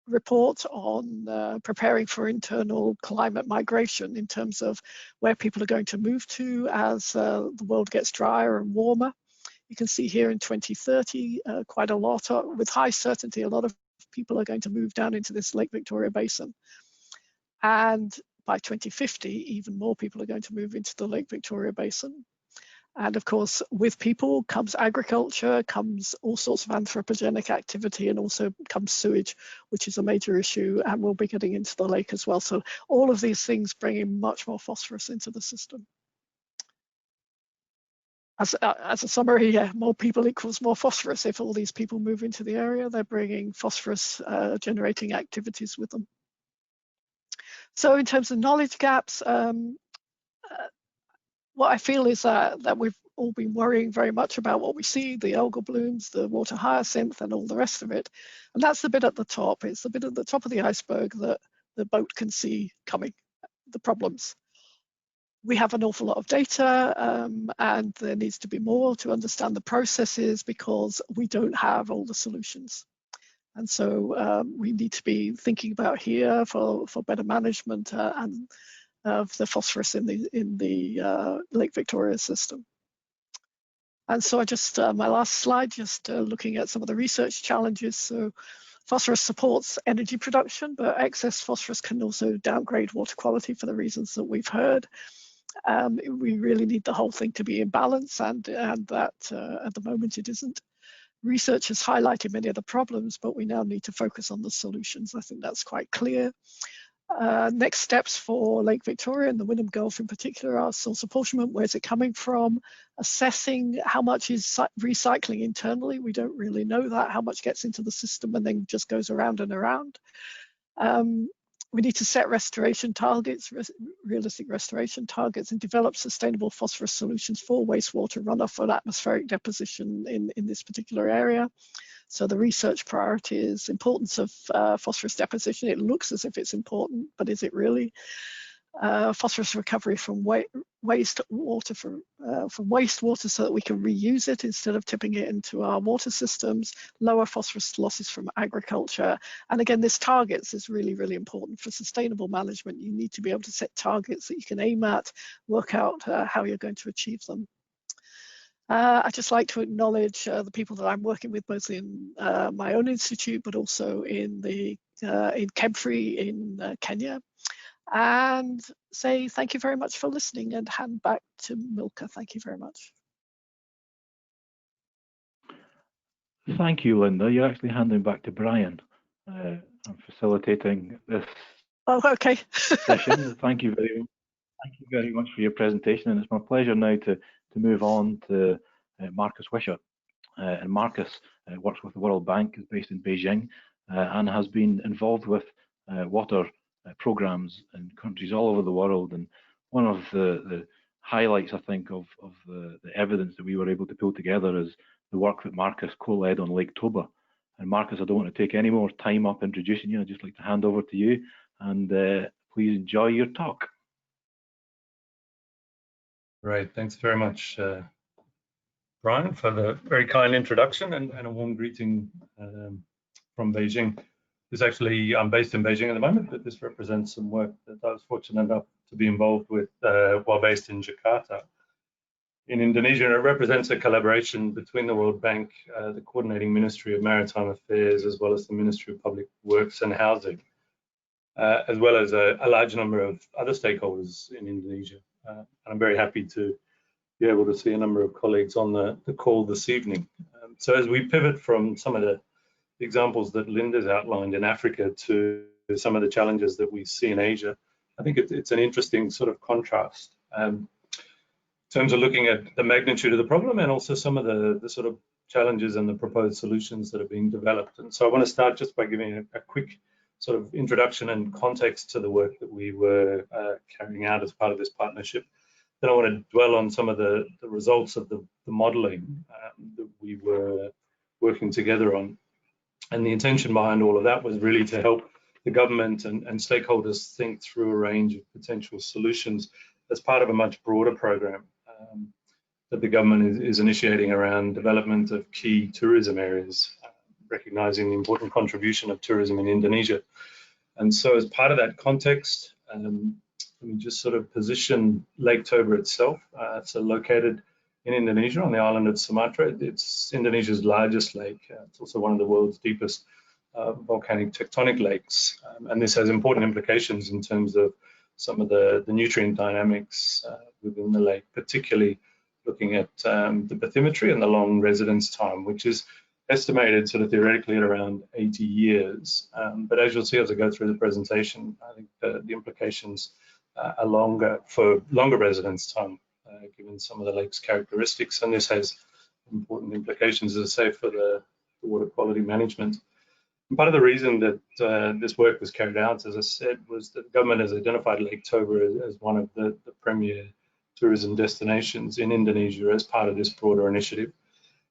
report on preparing for internal climate migration in terms of where people are going to move to as the world gets drier and warmer, you can see here in 2030, quite a lot, with high certainty, a lot of people are going to move down into this Lake Victoria Basin. And by 2050, even more people are going to move into the Lake Victoria Basin. And of course, with people comes agriculture, comes all sorts of anthropogenic activity, and also comes sewage, which is a major issue, and we'll be getting into the lake as well. So all of these things bring in much more phosphorus into the system. As a summary, yeah, more people equals more phosphorus. If all these people move into the area, they're bringing phosphorus generating activities with them. So in terms of knowledge gaps, what I feel is that we've all been worrying very much about what we see, the algal blooms, the water hyacinth, and all the rest of it. And that's the bit at the top. It's the bit at the top of the iceberg that the boat can see coming, the problems. We have an awful lot of data, and there needs to be more to understand the processes, because we don't have all the solutions. And so we need to be thinking about here for better management and of the phosphorus in the Lake Victoria system. And so I just, my last slide, just looking at some of the research challenges. So phosphorus supports energy production, but excess phosphorus can also downgrade water quality for the reasons that we've heard. We really need the whole thing to be in balance, and that at the moment it isn't. Research has highlighted many of the problems, but we now need to focus on the solutions. I think that's quite clear. Next steps for Lake Victoria and the Wynnum Gulf in particular are source apportionment. Where's it coming from? Assessing how much is recycling internally. We don't really know that, how much gets into the system and then just goes around and around. We need to set restoration targets, realistic restoration targets, and develop sustainable phosphorus solutions for wastewater runoff and atmospheric deposition in this particular area. So the research priority is importance of phosphorus deposition. It looks as if it's important, but is it really? Phosphorus recovery from wastewater so that we can reuse it instead of tipping it into our water systems. Lower phosphorus losses from agriculture. And again, this targets is really, really important for sustainable management. You need to be able to set targets that you can aim at, work out how you're going to achieve them. I'd just like to acknowledge the people that I'm working with, both in my own institute, but also in Kemfree in Kenya, and say thank you very much for listening, and hand back to Milka. Thank you very much. Thank you, Linda. You're actually handing back to Brian. I'm facilitating this okay. session. Thank you very much for your presentation, and it's my pleasure now to move on to Marcus Wisher. And Marcus works with the World Bank, is based in Beijing, and has been involved with water programs in countries all over the world. And one of the highlights, I think, of the evidence that we were able to pull together is the work that Marcus co-led on Lake Toba. And Marcus, I don't want to take any more time up introducing you. I'd just like to hand over to you, and please enjoy your talk. Right, thanks very much, Brian, for the very kind introduction, and a warm greeting from Beijing. I'm based in Beijing at the moment, but this represents some work that I was fortunate enough to be involved with while based in Jakarta in Indonesia. And it represents a collaboration between the World Bank, the Coordinating Ministry of Maritime Affairs, as well as the Ministry of Public Works and Housing, as well as a large number of other stakeholders in Indonesia. And I'm very happy to be able to see a number of colleagues on the call this evening. So as we pivot from some of the examples that Linda's outlined in Africa to some of the challenges that we see in Asia, I think it's an interesting sort of contrast in terms of looking at the magnitude of the problem, and also some of the sort of challenges and the proposed solutions that are being developed. And so I want to start just by giving a quick sort of introduction and context to the work that we were carrying out as part of this partnership. Then I want to dwell on some of the results of the modeling that we were working together on. And the intention behind all of that was really to help the government and stakeholders think through a range of potential solutions as part of a much broader program that the government is initiating around development of key tourism areas, recognizing the important contribution of tourism in Indonesia. And so as part of that context, let me just sort of position Lake Toba itself. It's located in Indonesia on the island of Sumatra. It's Indonesia's largest lake. It's also one of the world's deepest volcanic tectonic lakes. And this has important implications in terms of some of the nutrient dynamics within the lake, particularly looking at the bathymetry and the long residence time, which is estimated sort of theoretically at around 80 years. But as you'll see as I go through the presentation, I think the implications are longer for longer residence time, given some of the lake's characteristics. And this has important implications, as I say, for the water quality management. And part of the reason that this work was carried out, as I said, was that the government has identified Lake Toba as one of the premier tourism destinations in Indonesia as part of this broader initiative.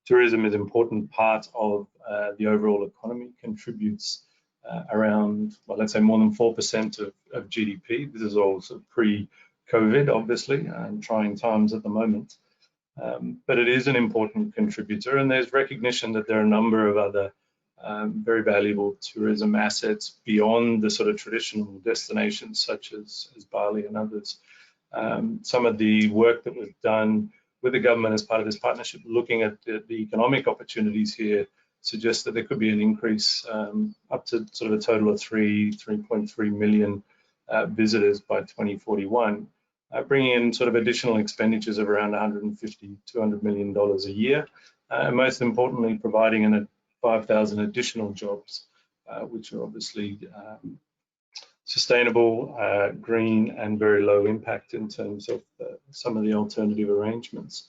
Tourism is an important part of the overall economy, contributes around, well, let's say more than 4% of GDP. This is also pre-COVID, obviously, and trying times at the moment. But it is an important contributor, and there's recognition that there are a number of other very valuable tourism assets beyond the sort of traditional destinations such as Bali and others. Some of the work that was done with the government as part of this partnership, looking at the economic opportunities here, suggests that there could be an increase up to sort of a total of 3.3 million visitors by 2041, bringing in sort of additional expenditures of around $150–200 million a year, and most importantly, providing 5,000 additional jobs, which are obviously sustainable, green, and very low impact in terms of some of the alternative arrangements.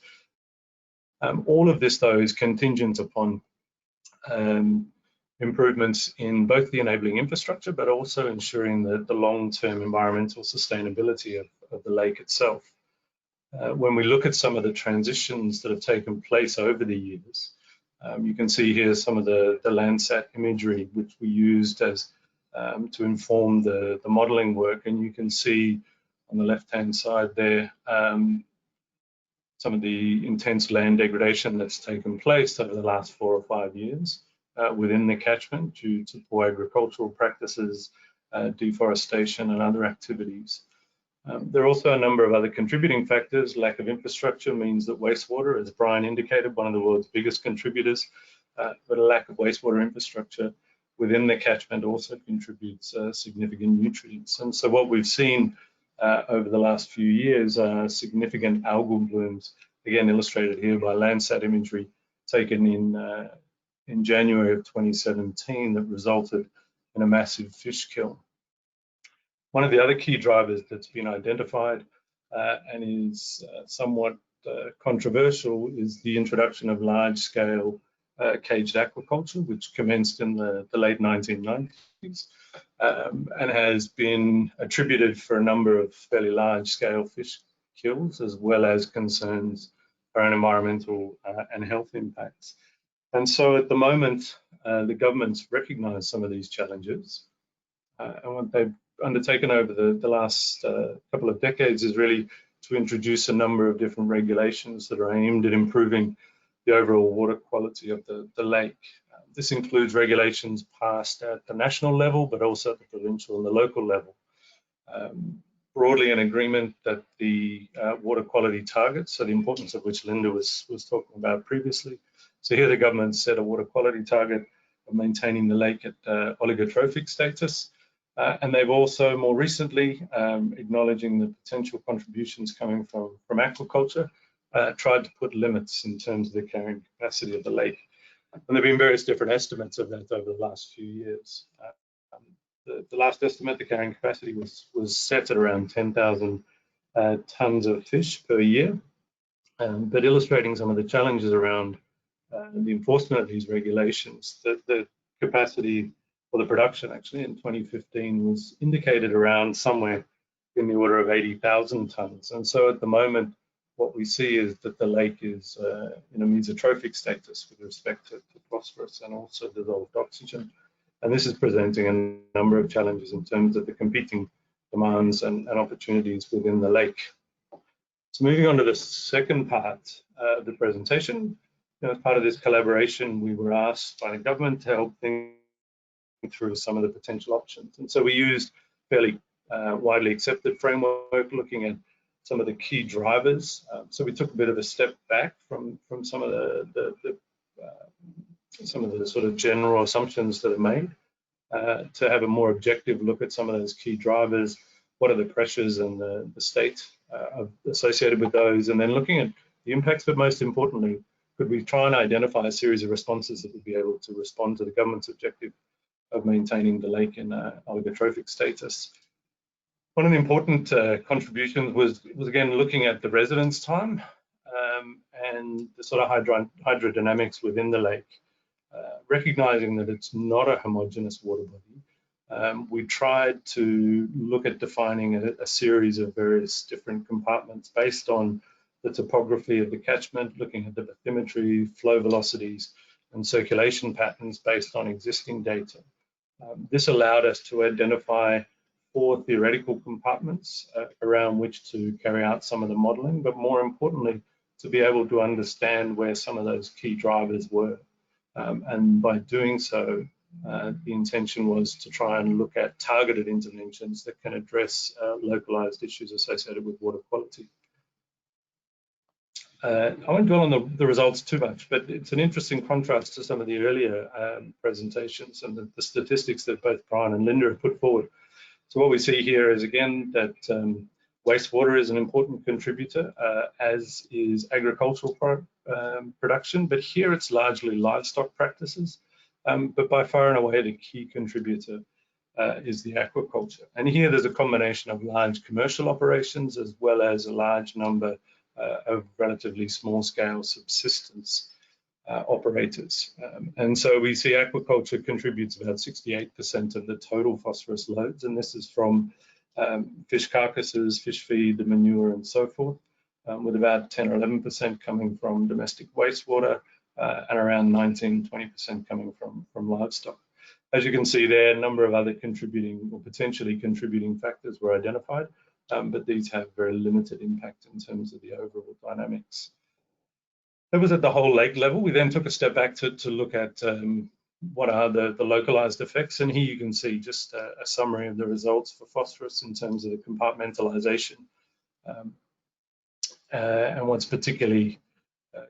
All of this, though, is contingent upon improvements in both the enabling infrastructure, but also ensuring that the long-term environmental sustainability of the lake itself. When we look at some of the transitions that have taken place over the years, you can see here some of the Landsat imagery which we used as to inform the modeling work, and you can see on the left-hand side there some of the intense land degradation that's taken place over the last 4 or 5 years within the catchment due to poor agricultural practices, deforestation and other activities. There are also a number of other contributing factors. Lack of infrastructure means that wastewater, as Brian indicated, one of the world's biggest contributors, but a lack of wastewater infrastructure within the catchment also contributes significant nutrients. And so what we've seen over the last few years are significant algal blooms, again illustrated here by Landsat imagery taken in January of 2017 that resulted in a massive fish kill. One of the other key drivers that's been identified and is somewhat controversial is the introduction of large-scale caged aquaculture, which commenced in the late 1990s and has been attributed for a number of fairly large-scale fish kills, as well as concerns around environmental and health impacts. And so at the moment, the government's recognised some of these challenges, and what they've undertaken over the last couple of decades is really to introduce a number of different regulations that are aimed at improving the overall water quality of the lake. This includes regulations passed at the national level, but also at the provincial and the local level. Broadly in agreement that the water quality targets, so the importance of which Linda was talking about previously. So here the government set a water quality target of maintaining the lake at oligotrophic status. And they've also more recently, acknowledging the potential contributions coming from aquaculture, tried to put limits in terms of the carrying capacity of the lake. And there have been various different estimates of that over the last few years. The last estimate, the carrying capacity was set at around 10,000 tonnes of fish per year. But illustrating some of the challenges around the enforcement of these regulations, the capacity or the production actually in 2015 was indicated around somewhere in the order of 80,000 tonnes. And so at the moment, what we see is that the lake is in a mesotrophic status with respect to phosphorus and also dissolved oxygen. And this is presenting a number of challenges in terms of the competing demands and opportunities within the lake. So moving on to the second part of the presentation, as part of this collaboration, we were asked by the government to help think through some of the potential options. And so we used fairly widely accepted framework looking at some of the key drivers. So we took a bit of a step back from some of the sort of general assumptions that are made to have a more objective look at some of those key drivers. What are the pressures and the state associated with those, and then looking at the impacts, but most importantly, could we try and identify a series of responses that would be able to respond to the government's objective of maintaining the lake in oligotrophic status. One of the important contributions was again looking at the residence time and the sort of hydrodynamics within the lake, recognizing that it's not a homogeneous water body. We tried to look at defining a series of various different compartments based on the topography of the catchment, looking at the bathymetry, flow velocities, and circulation patterns based on existing data. This allowed us to identify 4 theoretical compartments around which to carry out some of the modeling, but more importantly, to be able to understand where some of those key drivers were. And by doing so, the intention was to try and look at targeted interventions that can address localized issues associated with water quality. I won't dwell on the results too much, but it's an interesting contrast to some of the earlier presentations and the statistics that both Brian and Linda have put forward. So what we see here is again that wastewater is an important contributor, as is agricultural production, but here it's largely livestock practices. But by far and away the key contributor is the aquaculture. And here there's a combination of large commercial operations as well as a large number of relatively small-scale subsistence operators. And so we see aquaculture contributes about 68% of the total phosphorus loads, and this is from fish carcasses, fish feed, the manure, and so forth, with about 10 or 11% coming from domestic wastewater and around 19-20% coming from livestock. As you can see there, a number of other contributing or potentially contributing factors were identified, but these have very limited impact in terms of the overall dynamics. That was at the whole lake level. We then took a step back to look at what are the localized effects. And here you can see just a summary of the results for phosphorus in terms of the compartmentalization. And what's particularly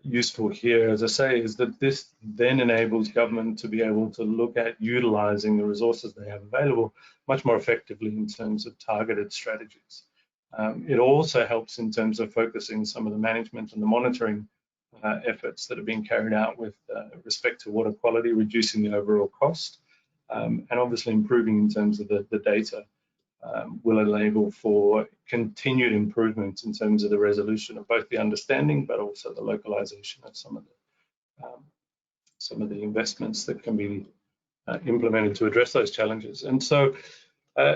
useful here, as I say, is that this then enables government to be able to look at utilizing the resources they have available much more effectively in terms of targeted strategies. It also helps in terms of focusing some of the management and the monitoring efforts that are being carried out with respect to water quality, reducing the overall cost, and obviously improving in terms of the data. Will enable for continued improvements in terms of the resolution of both the understanding, but also the localization of some of the investments that can be implemented to address those challenges. And so,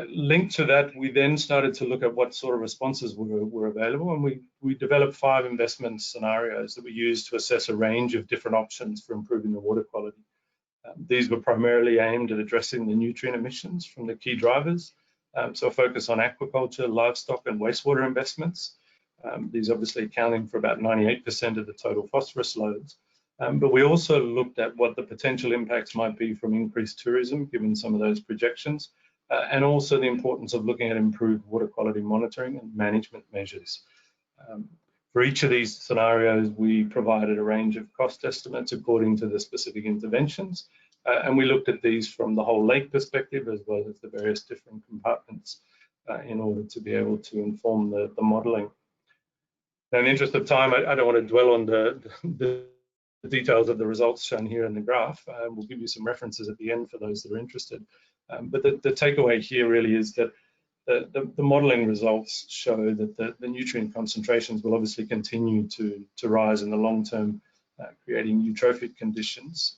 linked to that, we then started to look at what sort of responses were available, and we developed 5 investment scenarios that we used to assess a range of different options for improving the water quality. These were primarily aimed at addressing the nutrient emissions from the key drivers. So a focus on aquaculture, livestock, and wastewater investments. These obviously accounting for about 98% of the total phosphorus loads. But we also looked at what the potential impacts might be from increased tourism, given some of those projections, and also the importance of looking at improved water quality monitoring and management measures. For each of these scenarios, we provided a range of cost estimates according to the specific interventions. And we looked at these from the whole lake perspective, as well as the various different compartments in order to be able to inform the modeling. Now, in the interest of time, I don't want to dwell on the details of the results shown here in the graph. We'll give you some references at the end for those that are interested. But the takeaway here really is that the modeling results show that the nutrient concentrations will obviously continue to rise in the long term, creating eutrophic conditions.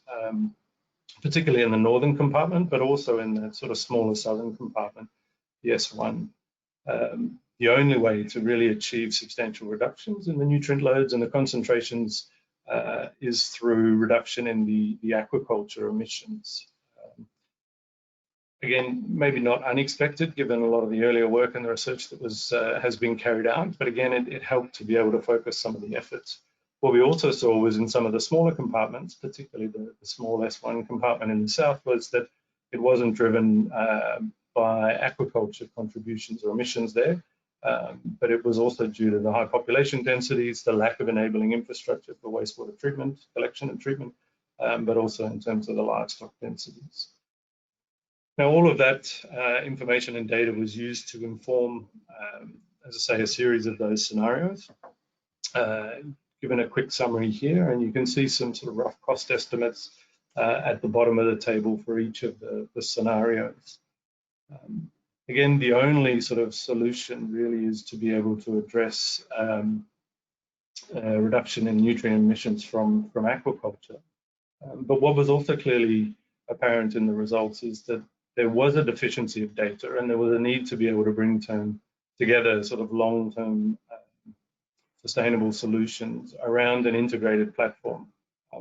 Particularly in the northern compartment, but also in the sort of smaller southern compartment, the S1. The only way to really achieve substantial reductions in the nutrient loads and the concentrations is through reduction in the aquaculture emissions. Again, maybe not unexpected, given a lot of the earlier work and the research that has been carried out, but again, it helped to be able to focus some of the efforts. What we also saw was in some of the smaller compartments, particularly the small S1 compartment in the south, was that it wasn't driven by aquaculture contributions or emissions there, but it was also due to the high population densities, the lack of enabling infrastructure for wastewater treatment, collection and treatment, but also in terms of the livestock densities. Now, all of that information and data was used to inform, as I say, a series of those scenarios. Given a quick summary here, and you can see some sort of rough cost estimates at the bottom of the table for each of the scenarios. Again, the only sort of solution really is to be able to address reduction in nutrient emissions from aquaculture. But what was also clearly apparent in the results is that there was a deficiency of data, and there was a need to be able to bring together sort of long-term sustainable solutions around an integrated platform,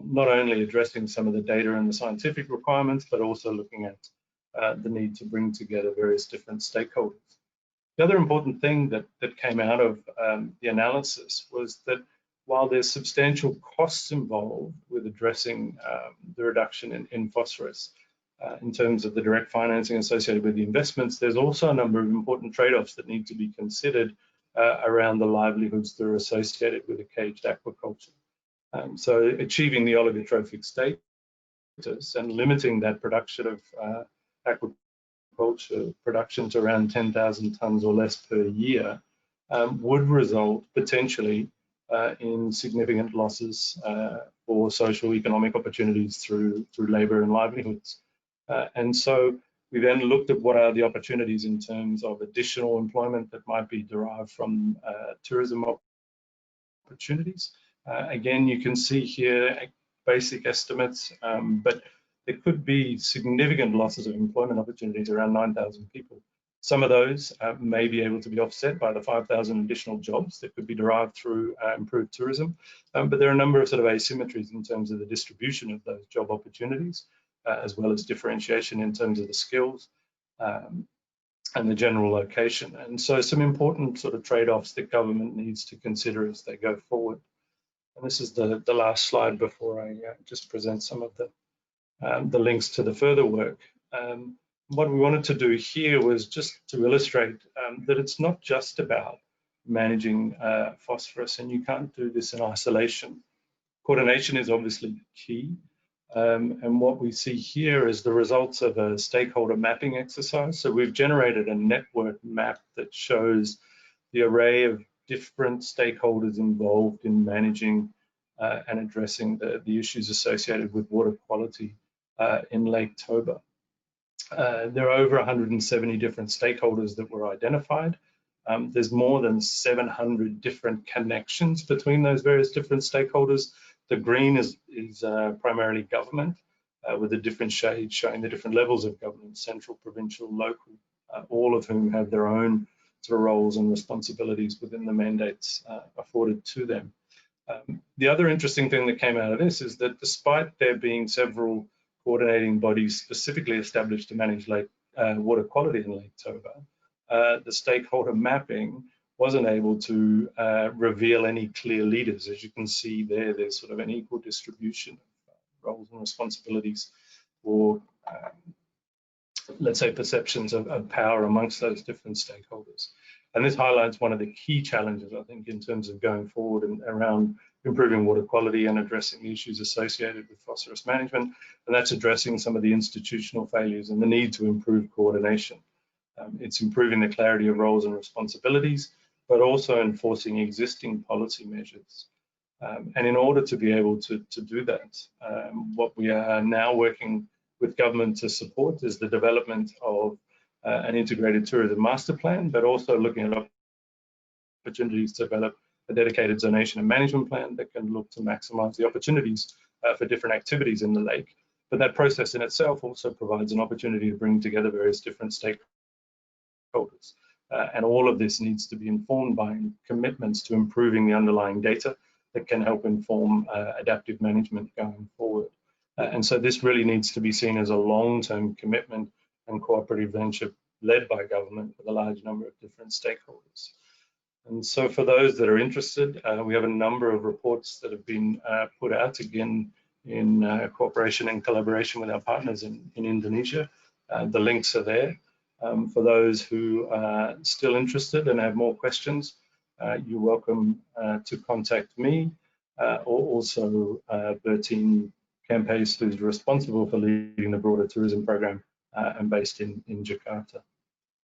not only addressing some of the data and the scientific requirements, but also looking at the need to bring together various different stakeholders. The other important thing that came out of the analysis was that while there's substantial costs involved with addressing the reduction in phosphorus, in terms of the direct financing associated with the investments, there's also a number of important trade-offs that need to be considered around the livelihoods that are associated with a caged aquaculture. So achieving the oligotrophic status and limiting that production of aquaculture production to around 10,000 tonnes or less per year would result potentially in significant losses for social economic opportunities through labour and livelihoods. And so we then looked at what are the opportunities in terms of additional employment that might be derived from tourism opportunities. Again, you can see here basic estimates, but there could be significant losses of employment opportunities, around 9,000 people. Some of those may be able to be offset by the 5,000 additional jobs that could be derived through improved tourism. But there are a number of sort of asymmetries in terms of the distribution of those job opportunities, as well as differentiation in terms of the skills and the general location. And so some important sort of trade-offs that government needs to consider as they go forward. And this is the last slide before I just present some of the the links to the further work. What we wanted to do here was just to illustrate that it's not just about managing phosphorus, and you can't do this in isolation. Coordination is obviously key, and what we see here is the results of a stakeholder mapping exercise. So we've generated a network map that shows the array of different stakeholders involved in managing and addressing the issues associated with water quality in Lake Toba. There are over 170 different stakeholders that were identified. There's more than 700 different connections between those various different stakeholders. The green is primarily government, with the different shades showing the different levels of government, central, provincial, local, all of whom have their own sort of roles and responsibilities within the mandates afforded to them. The other interesting thing that came out of this is that despite there being several coordinating bodies specifically established to manage water quality in Lake Toba, the stakeholder mapping wasn't able to reveal any clear leaders. As you can see there, there's sort of an equal distribution of roles and responsibilities for, let's say, perceptions of power amongst those different stakeholders. And this highlights one of the key challenges, I think, in terms of going forward and around improving water quality and addressing the issues associated with phosphorus management, and that's addressing some of the institutional failures and the need to improve coordination. It's improving the clarity of roles and responsibilities, but also enforcing existing policy measures. And in order to be able to do that, what we are now working with government to support is the development of an integrated tourism master plan, but also looking at opportunities to develop a dedicated zonation and management plan that can look to maximize the opportunities for different activities in the lake. But that process in itself also provides an opportunity to bring together various different stakeholders. And all of this needs to be informed by commitments to improving the underlying data that can help inform adaptive management going forward. And so this really needs to be seen as a long-term commitment and cooperative venture led by government with a large number of different stakeholders. And so for those that are interested, we have a number of reports that have been put out, again, in cooperation and collaboration with our partners in Indonesia. The links are there. For those who are still interested and have more questions, you're welcome to contact me or also Bertine Campes, who's responsible for leading the broader tourism program and based in Jakarta.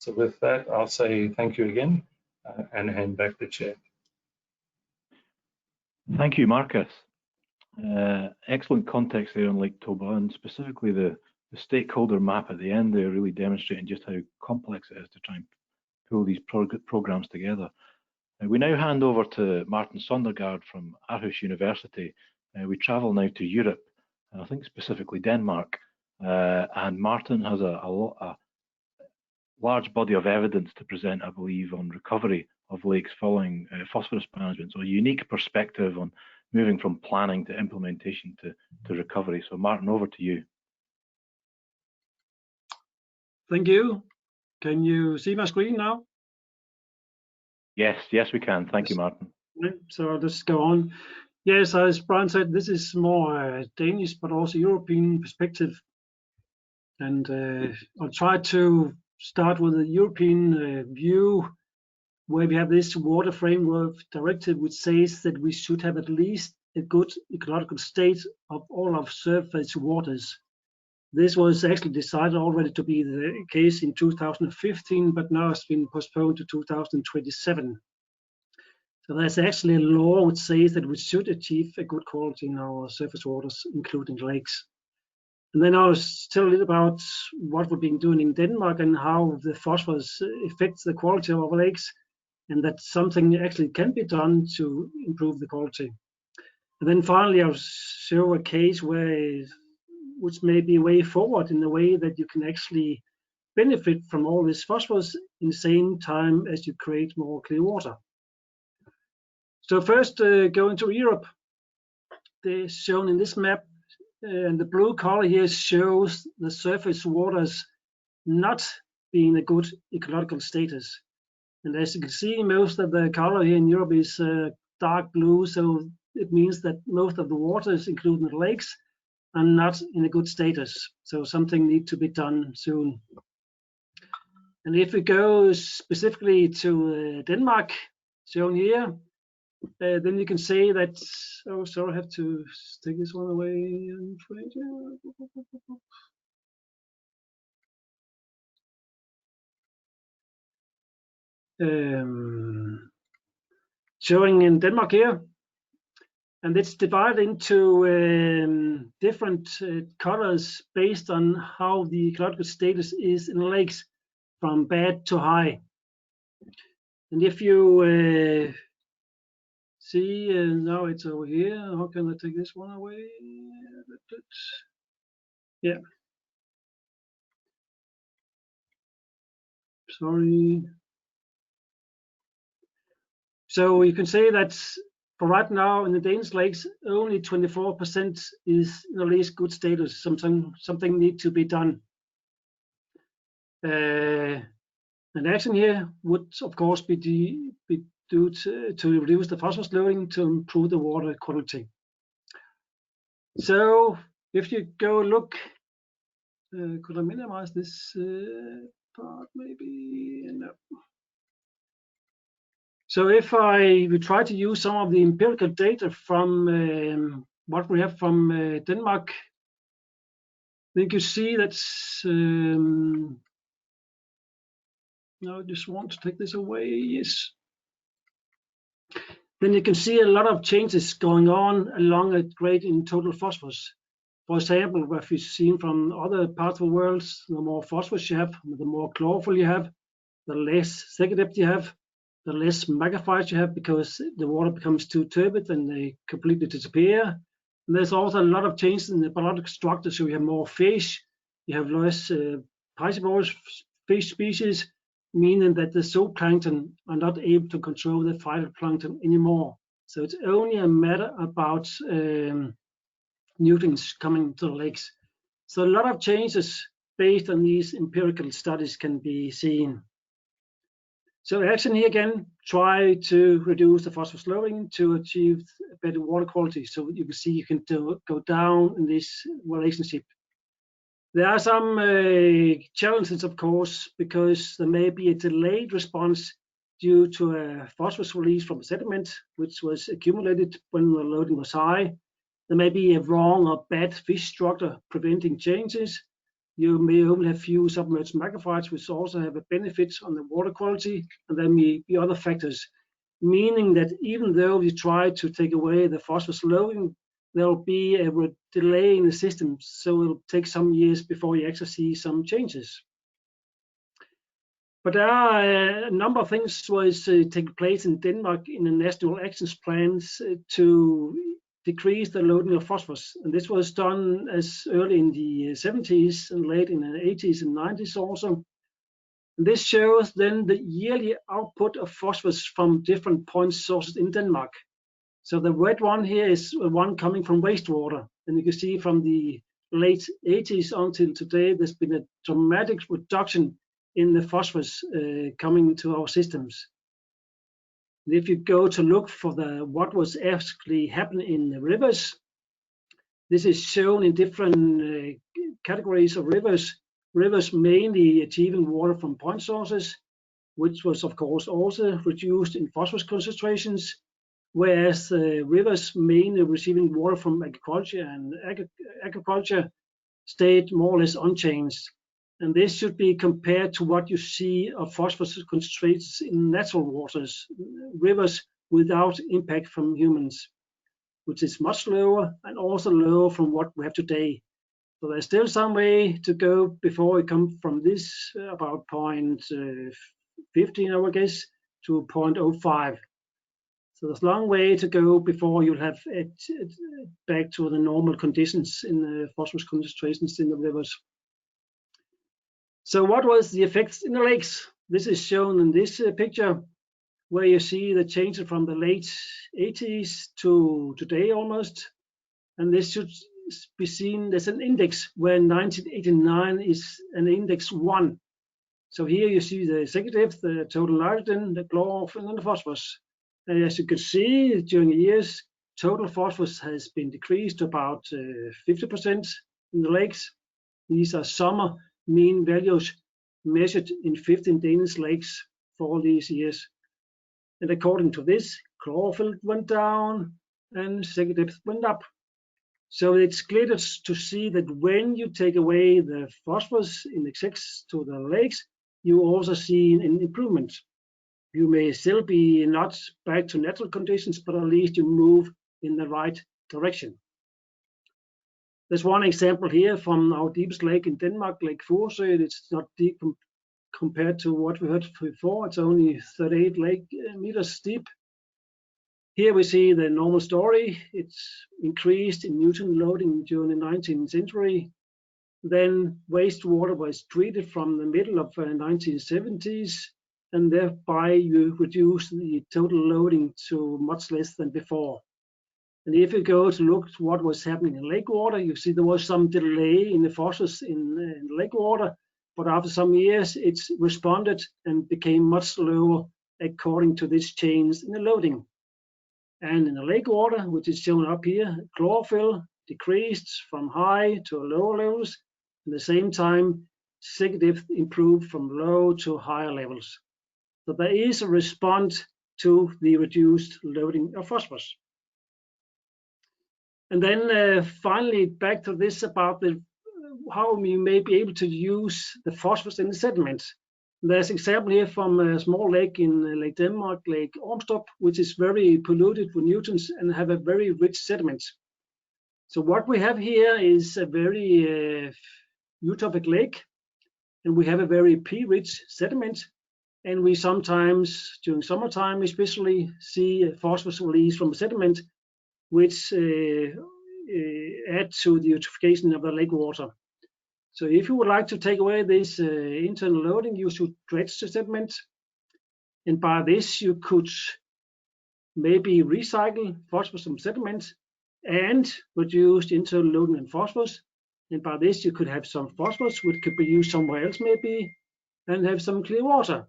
So with that, I'll say thank you again and hand back the chair. Thank you, Marcus. Excellent context there on Lake Toba, and specifically the stakeholder map at the end there, really demonstrating just how complex it is to try and pull these programs together. We now hand over to Martin Sondergaard from Aarhus University. We travel now to Europe, and I think specifically Denmark, and Martin has a large body of evidence to present, I believe, on recovery of lakes following phosphorus management. So a unique perspective on moving from planning to implementation to recovery. So Martin, over to you. Thank you. Can you see my screen now? Yes, we can. Thank you, Martin. So I'll just go on. Yes, as Brian said, this is more Danish, but also European perspective. And I'll try to start with a European view, where we have this water framework directive, which says that we should have at least a good ecological state of all of surface waters. This was actually decided already to be the case in 2015, but now it's been postponed to 2027. So there's actually a law which says that we should achieve a good quality in our surface waters, including lakes. And then I'll tell a little about what we've been doing in Denmark and how the phosphorus affects the quality of our lakes, and that something actually can be done to improve the quality. And then finally, I'll show a case which may be a way forward in the way that you can actually benefit from all this phosphorus in the same time as you create more clear water. So first, going to Europe, they're shown in this map. And the blue color here shows the surface waters not being a good ecological status. And as you can see, most of the color here in Europe is dark blue, so it means that most of the waters, including the lakes, are not in a good status. So something needs to be done soon. And if we go specifically to Denmark, shown here, then you can say that, oh, sorry, I have to take this one away. Showing in Denmark here, and it's divided into different colors based on how the ecological status is in the lakes, from bad to high. And if you see, now it's over here. How can I take this one away? Yeah. Sorry. So you can say that for right now in the Danish lakes, only 24% is in at least good status. Something needs to be done. And action here would, of course, be due to reduce the phosphorus loading to improve the water quality. So if you go look, could I minimize this part maybe? No. So if we try to use some of the empirical data from what we have from Denmark, then you see that, no, I just want to take this away, yes. Then you can see a lot of changes going on along a grade in total phosphorus. For example, what we've seen from other parts of the world, the more phosphorus you have, the more chlorophyll you have, the less second depth you have, the less magnifiers you have, because the water becomes too turbid and they completely disappear. And there's also a lot of changes in the biological structure, so you have more fish, you have less piscivorous fish species, meaning that the zooplankton are not able to control the phytoplankton anymore. So it's only a matter about nutrients coming to the lakes. So a lot of changes based on these empirical studies can be seen. So action here again, try to reduce the phosphorus loading to achieve better water quality. So you can see you can go down in this relationship. There are some challenges, of course, because there may be a delayed response due to a phosphorus release from a sediment, which was accumulated when the loading was high. There may be a wrong or bad fish structure preventing changes. You may only have few submerged macrophytes, which also have a benefit on the water quality, and there may be other factors, meaning that even though you try to take away the phosphorus loading, there will be a delay in the system, so it will take some years before you actually see some changes. But there are a number of things was taking place in Denmark in the national action plans to decrease the loading of phosphorus, and this was done as early in the 70s and late in the 80s and 90s also. And this shows then the yearly output of phosphorus from different point sources in Denmark. So the red one here is one coming from wastewater, and you can see from the late 80s until today, there's been a dramatic reduction in the phosphorus coming into our systems. And if you go to look for what was actually happening in the rivers, this is shown in different categories of rivers. Rivers mainly achieving water from point sources, which was of course also reduced in phosphorus concentrations, whereas rivers mainly receiving water from agriculture and agriculture stayed more or less unchanged. And this should be compared to what you see of phosphorus concentrations in natural waters, rivers without impact from humans, which is much lower and also lower from what we have today. So there's still some way to go before we come from this about 0.15, I would guess, to 0.05. So there's a long way to go before you'll have it back to the normal conditions in the phosphorus concentrations in the rivers. So what was the effects in the lakes? This is shown in this picture, where you see the changes from the late 80s to today almost. And this should be seen as an index, where 1989 is an index 1. So here you see the second depth, the total nitrogen, the chlorophyll, and the phosphorus. And as you can see, during the years, total phosphorus has been decreased to about 50% in the lakes. These are summer mean values measured in 15 Danish lakes for all these years. And according to this, chlorophyll went down and second depth went up. So it's clear to see that when you take away the phosphorus in excess to the lakes, you also see an improvement. You may still be not back to natural conditions, but at least you move in the right direction. There's one example here from our deepest lake in Denmark, Lake Furesø. It's not deep compared to what we heard before. It's only 38 meters deep. Here we see the normal story. It's increased in Newton loading during the 19th century. Then wastewater was treated from the middle of the 1970s, and thereby you reduce the total loading to much less than before. And if you go to look at what was happening in lake water, you see there was some delay in the phosphorus in lake water, but after some years it's responded and became much lower according to this change in the loading. And in the lake water, which is shown up here, chlorophyll decreased from high to lower levels. At the same time, second depth improved from low to higher levels. So there is a response to the reduced loading of phosphorus. And then finally, back to this about how you may be able to use the phosphorus in the sediment. There's an example here from a small lake in Lake Denmark, Lake Ormstrup, which is very polluted with nutrients and have a very rich sediment. So what we have here is a very eutrophic lake, and we have a very P-rich sediment. And we sometimes, during summertime especially, see phosphorus release from the sediment, which add to the eutrophication of the lake water. So if you would like to take away this internal loading, you should dredge the sediment. And by this, you could maybe recycle phosphorus from sediment and reduce the internal loading in phosphorus. And by this, you could have some phosphorus, which could be used somewhere else maybe, and have some clear water.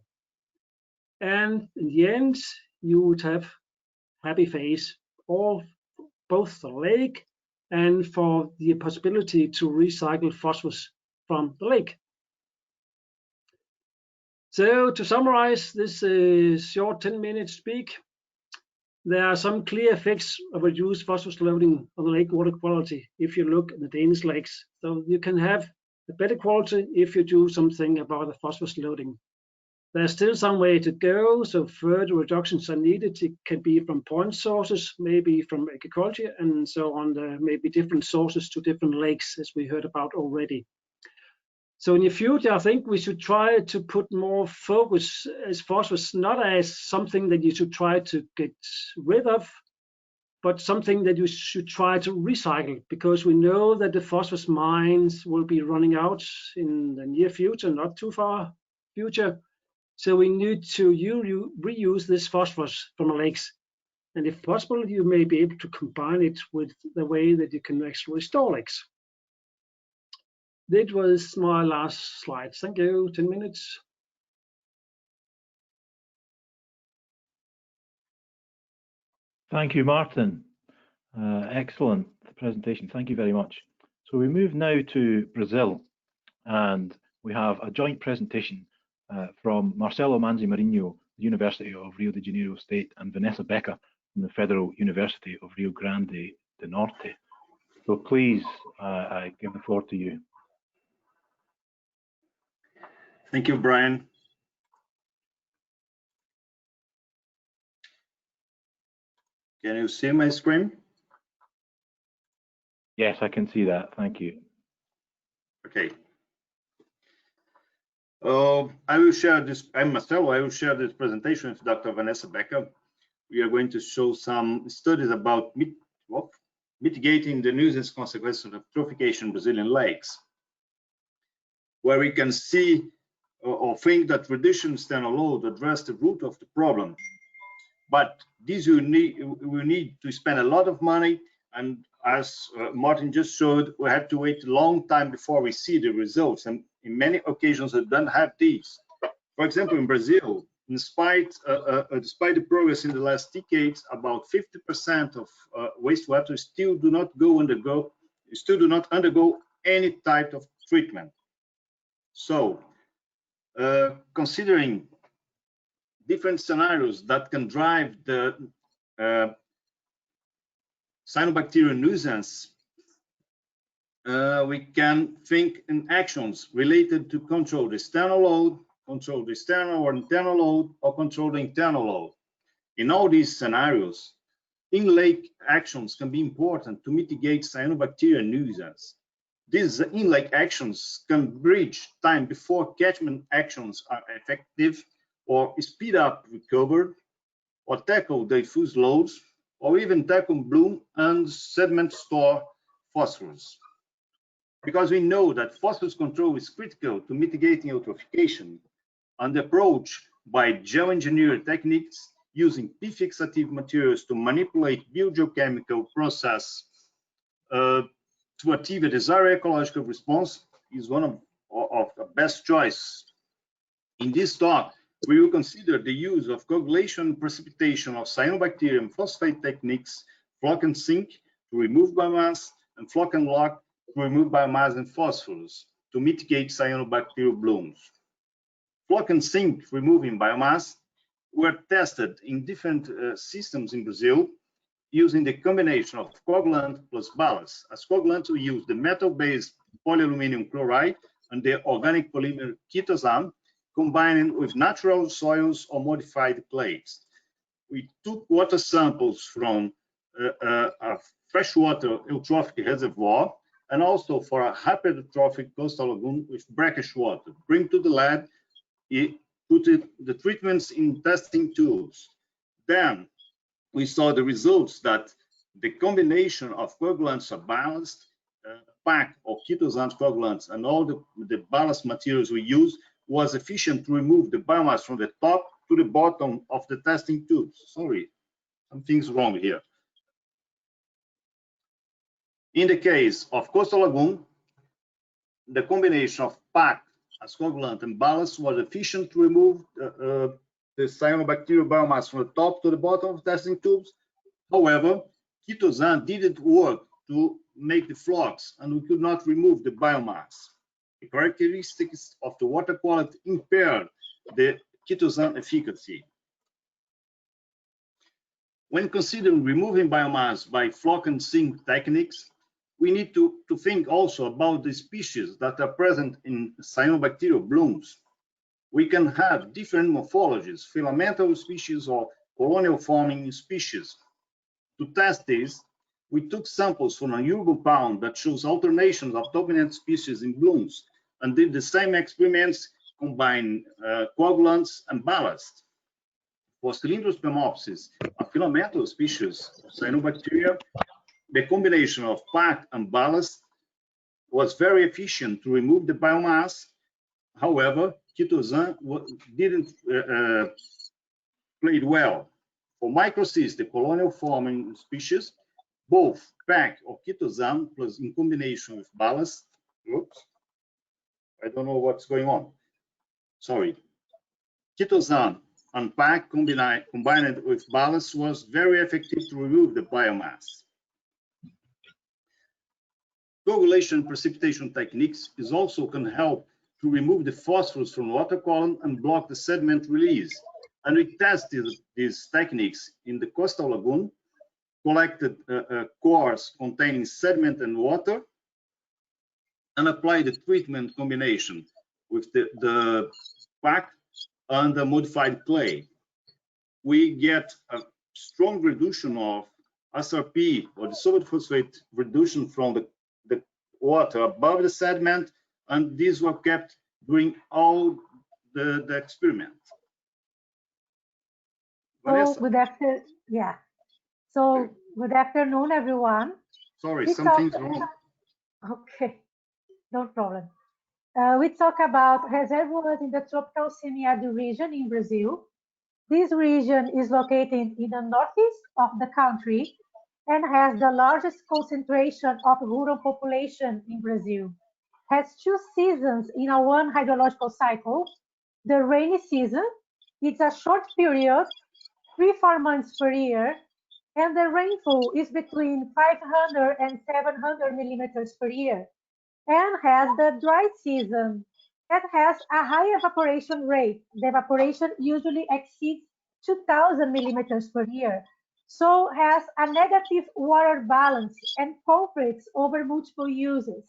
And in the end, you would have happy face, both the lake and for the possibility to recycle phosphorus from the lake. So to summarize this short 10-minute speak, there are some clear effects of reduced phosphorus loading on the lake water quality if you look at the Danish lakes. So you can have a better quality if you do something about the phosphorus loading. There's still some way to go, so further reductions are needed. It can be from point sources, maybe from ecology, and so on. There may be different sources to different lakes, as we heard about already. So in the future, I think we should try to put more focus as phosphorus, not as something that you should try to get rid of, but something that you should try to recycle, because we know that the phosphorus mines will be running out in the near future, not too far future. So we need to reuse this phosphorus from the lakes. And if possible, you may be able to combine it with the way that you can actually store lakes. That was my last slide. Thank you. 10 minutes. Thank you, Martin. Excellent presentation. Thank you very much. So we move now to Brazil, and we have a joint presentation from Marcelo Manzi Marinho, the University of Rio de Janeiro State, and Vanessa Becker from the Federal University of Rio Grande do Norte. So please, I give the floor to you. Thank you, Brian. Can you see my screen? Yes, I can see that. Thank you. Okay. I will share this. I'm Marcelo. I will share this presentation with Dr. Vanessa Becker. We are going to show some studies about mitigating the nuisance consequences of eutrophication in Brazilian lakes, where we can see or think that reduction stand alone address the root of the problem. But this we need to spend a lot of money, and as Martin just showed, we have to wait a long time before we see the results, and in many occasions we don't have these. For example, in Brazil, despite the progress in the last decades, about 50% of wastewater still do not undergo any type of treatment. So, considering different scenarios that can drive the cyanobacterial nuisance, we can think in actions related to control the external load, control the external or internal load, or control the internal load. In all these scenarios, in-lake actions can be important to mitigate cyanobacterial nuisance. These in-lake actions can bridge time before catchment actions are effective, or speed up recovery, or tackle diffuse loads, or even tackle bloom and sediment store phosphorus. Because we know that phosphorus control is critical to mitigating eutrophication, and the approach by geoengineering techniques using p-fixative materials to manipulate biogeochemical process to achieve a desired ecological response is one of the best choice. In this talk, we will consider the use of coagulation and precipitation of cyanobacteria and phosphate techniques, flock and sink to remove biomass, and flock and lock to remove biomass and phosphorus to mitigate cyanobacterial blooms. Flock and sink removing biomass were tested in different systems in Brazil using the combination of coagulant plus ballast. As coagulant, we use the metal-based polyaluminium chloride and the organic polymer chitosan, combining with natural soils or modified clays. We took water samples from a freshwater eutrophic reservoir and also for a hypertrophic coastal lagoon with brackish water. Bring to the lab, put the treatments in testing tubes. Then we saw the results that the combination of coagulants or ballast, PAC or chitosan coagulants, and all the ballast materials we use was efficient to remove the biomass from the top to the bottom of the testing tubes. Sorry, something's wrong here. In the case of coastal lagoon, the combination of PAC as coagulant and ballast was efficient to remove the cyanobacterial biomass from the top to the bottom of testing tubes. However, chitosan didn't work to make the flocks, and we could not remove the biomass. The characteristics of the water quality impaired the chitosan efficacy. When considering removing biomass by flock and sink techniques, we need to think also about the species that are present in cyanobacterial blooms. We can have different morphologies, filamental species or colonial forming species. To test this, we took samples from a urban pound that shows alternations of dominant species in blooms and did the same experiments combining coagulants and ballast. For Cylindrospermopsis, a filamental species of cyanobacteria, the combination of PAC and ballast was very efficient to remove the biomass. However, chitosan didn't play well. For microcyst, the colonial forming species, both PAC or chitosan plus in combination with ballast. Oops, I don't know what's going on. Sorry. Chitosan and PAC combined with ballast was very effective to remove the biomass. Coagulation precipitation techniques also can help to remove the phosphorus from water column and block the sediment release. And we tested these techniques in the coastal lagoon, collected cores containing sediment and water, and applied the treatment combination with the PAC and the modified clay. We get a strong reduction of SRP, or the solid phosphate reduction from the water above the sediment, and these were kept during all the experiment. So good afternoon. Yeah. So good afternoon, everyone. Sorry, something's wrong. Okay, no problem. We talk about reservoirs in the tropical semi-arid region in Brazil. This region is located in the northeast of the country and has the largest concentration of rural population in Brazil. Has 2 seasons in one hydrological cycle, the rainy season, It's a short period, 3-4 months per year, and the rainfall is between 500 and 700 millimeters per year, and has the dry season that has a high evaporation rate. The evaporation usually exceeds 2,000 millimeters per year, so has a negative water balance and conflicts over multiple uses.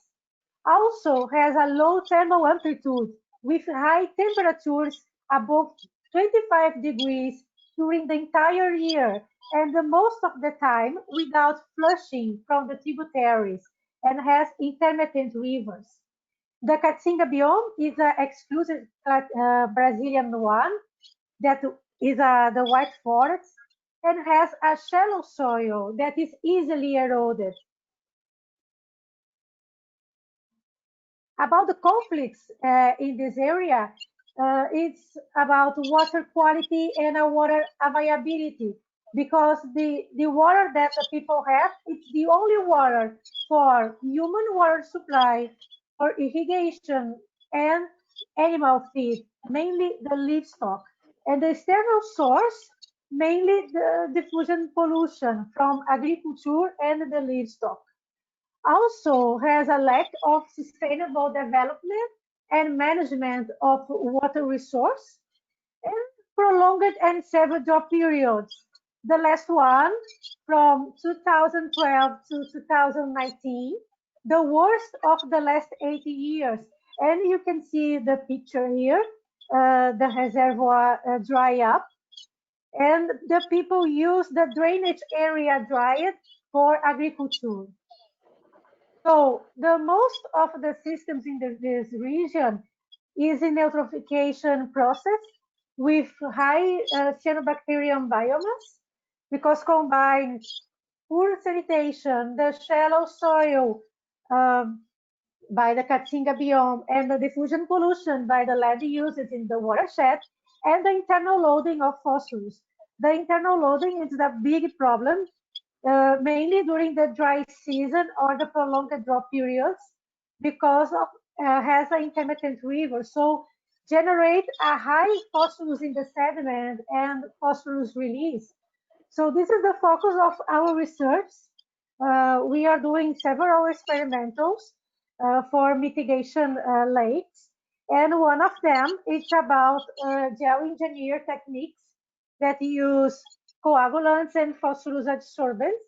Also has a low thermal amplitude with high temperatures above 25 degrees during the entire year, and the most of the time without flushing from the tributaries, and has intermittent rivers. The Caatinga biome is an exclusive Brazilian one that is the white forest and has a shallow soil that is easily eroded. About the conflicts in this area, it's about water quality and water availability, because the water that the people have, it's the only water for human water supply, for irrigation and animal feed, mainly the livestock. And the external source, mainly the diffusion pollution from agriculture and the livestock. Also has a lack of sustainable development and management of water resource, and prolonged and severe drought periods. The last one from 2012 to 2019, the worst of the last 80 years. And you can see the picture here, the reservoir dry up, and the people use the drainage area dried for agriculture. So the most of the systems in this region is in eutrophication process with high cyanobacterium biomass, because combined poor sanitation, the shallow soil by the Caatinga biome, and the diffusion pollution by the land uses in the watershed, and the internal loading of phosphorus. The internal loading is a big problem, mainly during the dry season or the prolonged drought periods, because of has an intermittent river, so generate a high phosphorus in the sediment and phosphorus release. So this is the focus of our research. We are doing several experimentals for mitigation lakes, and one of them is about geoengineer techniques that use coagulants and phosphorus adsorbents.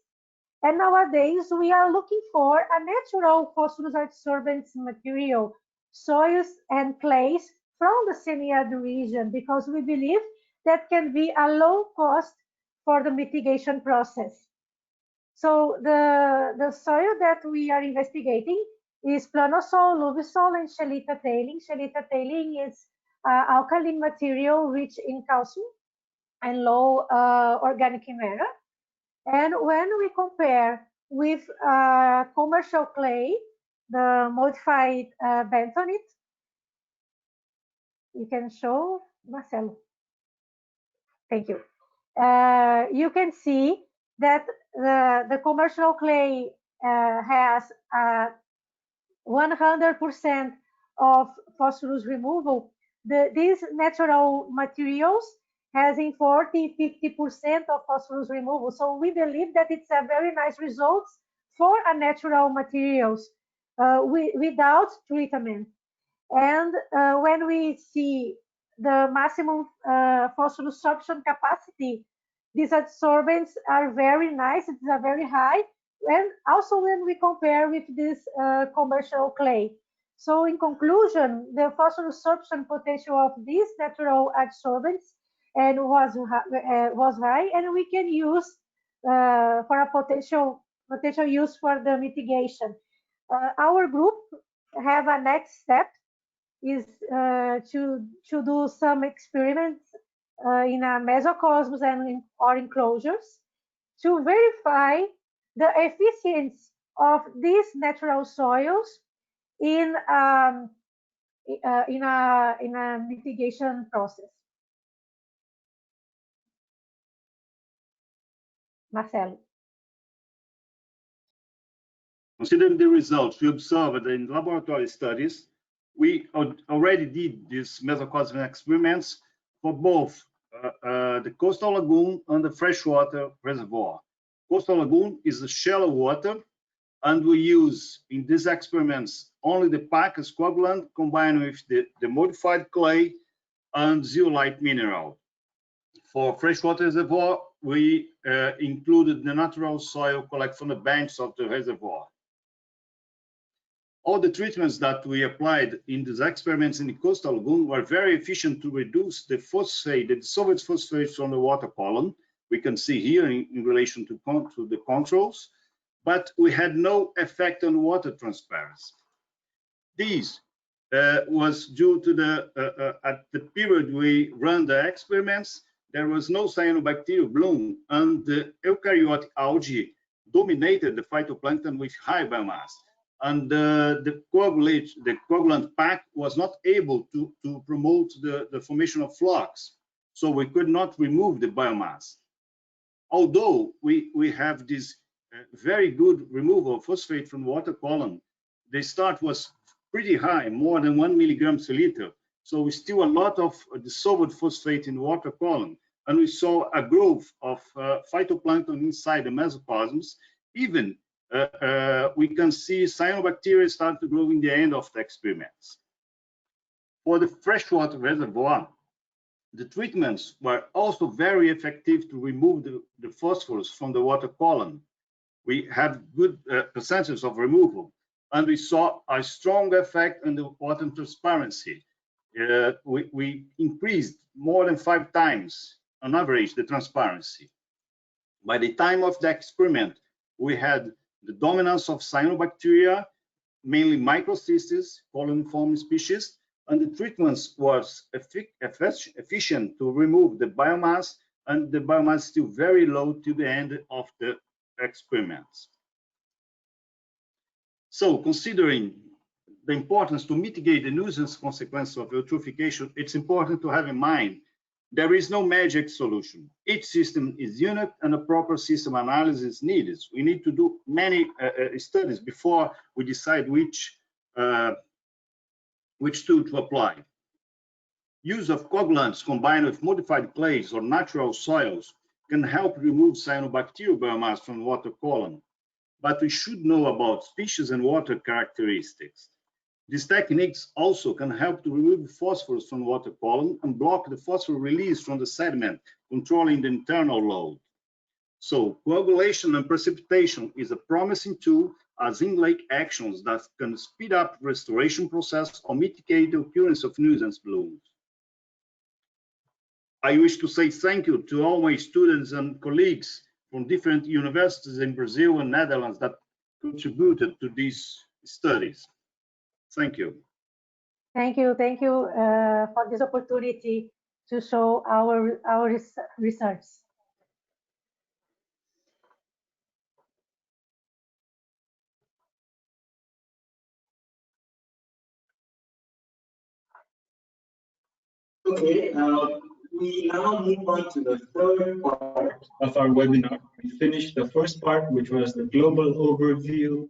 And nowadays, we are looking for a natural phosphorus adsorbent material, soils and clays from the semi-arid region, because we believe that can be a low cost for the mitigation process. So the soil that we are investigating is planosol, luvisol, and scheelita tailing. Scheelita tailing is alkaline material rich in calcium and low organic matter. And when we compare with commercial clay, the modified bentonite, you can show, Marcelo. Thank you. You can see that the commercial clay has 100% of phosphorus removal. These natural materials has in 40–50% of phosphorus removal. So we believe that it's a very nice results for a natural materials without treatment. And when we see the maximum phosphorus absorption capacity, these adsorbents are very nice. It's a very high. And also when we compare with this commercial clay. So in conclusion, the phosphorus absorption potential of these natural adsorbents and was high, and we can use for a potential use for the mitigation. Our group have a next step is to do some experiments in a mesocosmos and or enclosures to verify the efficiency of these natural soils in a mitigation process. Marcelo. Considering the results we observed in laboratory studies, we already did these mesocosmic experiments for both the coastal lagoon and the freshwater reservoir. Coastal lagoon is the shallow water, and we use in these experiments only the PAC as coagulant combined with the modified clay and zeolite mineral. For freshwater reservoir, we included the natural soil collected from the banks of the reservoir. All the treatments that we applied in these experiments in the coastal lagoon were very efficient to reduce the phosphate, the dissolved phosphate from the water column. We can see here in relation to the controls, but we had no effect on water transparency. This was due to at the period we ran the experiments, there was no cyanobacterial bloom, and the eukaryotic algae dominated the phytoplankton with high biomass. And the coagulant PAC was not able to promote the formation of flocks, so we could not remove the biomass. Although we have this very good removal of phosphate from water column, the start was pretty high, more than 1 milligram per liter. So we still a lot of dissolved phosphate in the water column, and we saw a growth of phytoplankton inside the mesoplasms. Even we can see cyanobacteria start to grow in the end of the experiments. For the freshwater reservoir, the treatments were also very effective to remove the phosphorus from the water column. We have good percentages of removal, and we saw a strong effect on the water transparency. We increased more than 5 times on average the transparency. By the time of the experiment, we had the dominance of cyanobacteria, mainly microcystis, coloniform species, and the treatments was efficient to remove the biomass, and the biomass is still very low to the end of the experiments. So, considering the importance to mitigate the nuisance consequences of eutrophication, it's important to have in mind there is no magic solution. Each system is unique, and a proper system analysis is needed. We need to do many studies before we decide which tool to apply. Use of coagulants combined with modified clays or natural soils can help remove cyanobacterial biomass from water column, but we should know about species and water characteristics. These techniques also can help to remove phosphorus from water column and block the phosphorus release from the sediment, controlling the internal load. So coagulation and precipitation is a promising tool as in-lake actions that can speed up the restoration process or mitigate the occurrence of nuisance blooms. I wish to say thank you to all my students and colleagues from different universities in Brazil and Netherlands that contributed to these studies. Thank you. Thank you for this opportunity to show our research. Okay, we now move on to the third part of our webinar. We finished the first part, which was the global overview.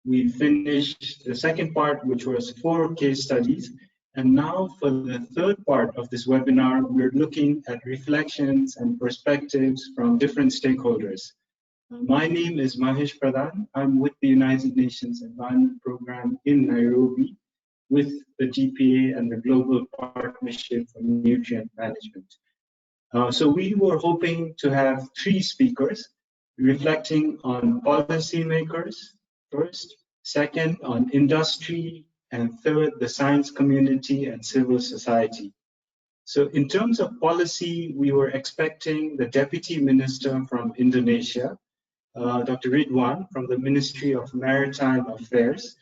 We finished the second part, which was 4 case studies. And now for the third part of this webinar, we're looking at reflections and perspectives from different stakeholders. My name is Mahesh Pradhan. I'm with the United Nations Environment Program in Nairobi with the GPA and the Global Partnership for Nutrient Management. So we were hoping to have 3 speakers reflecting on policymakers, first, second on industry, and third, the science community and civil society. So in terms of policy, we were expecting the Deputy Minister from Indonesia, Dr. Ridwan from the Ministry of Maritime Affairs.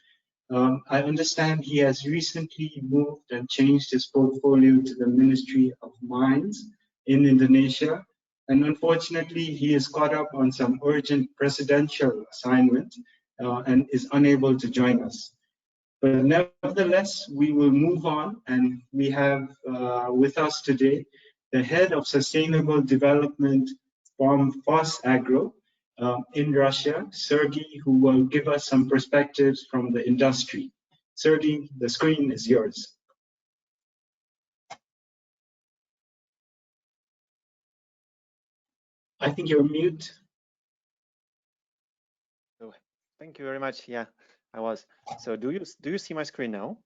I understand he has recently moved and changed his portfolio to the Ministry of Mines in Indonesia. And unfortunately, he is caught up on some urgent presidential assignment and is unable to join us. But nevertheless, we will move on, and we have with us today the Head of Sustainable Development from Phosagro in Russia, Sergey, who will give us some perspectives from the industry. Sergey, the screen is yours. I think you're mute. Oh, thank you very much. Yeah, I was. So do you see my screen now?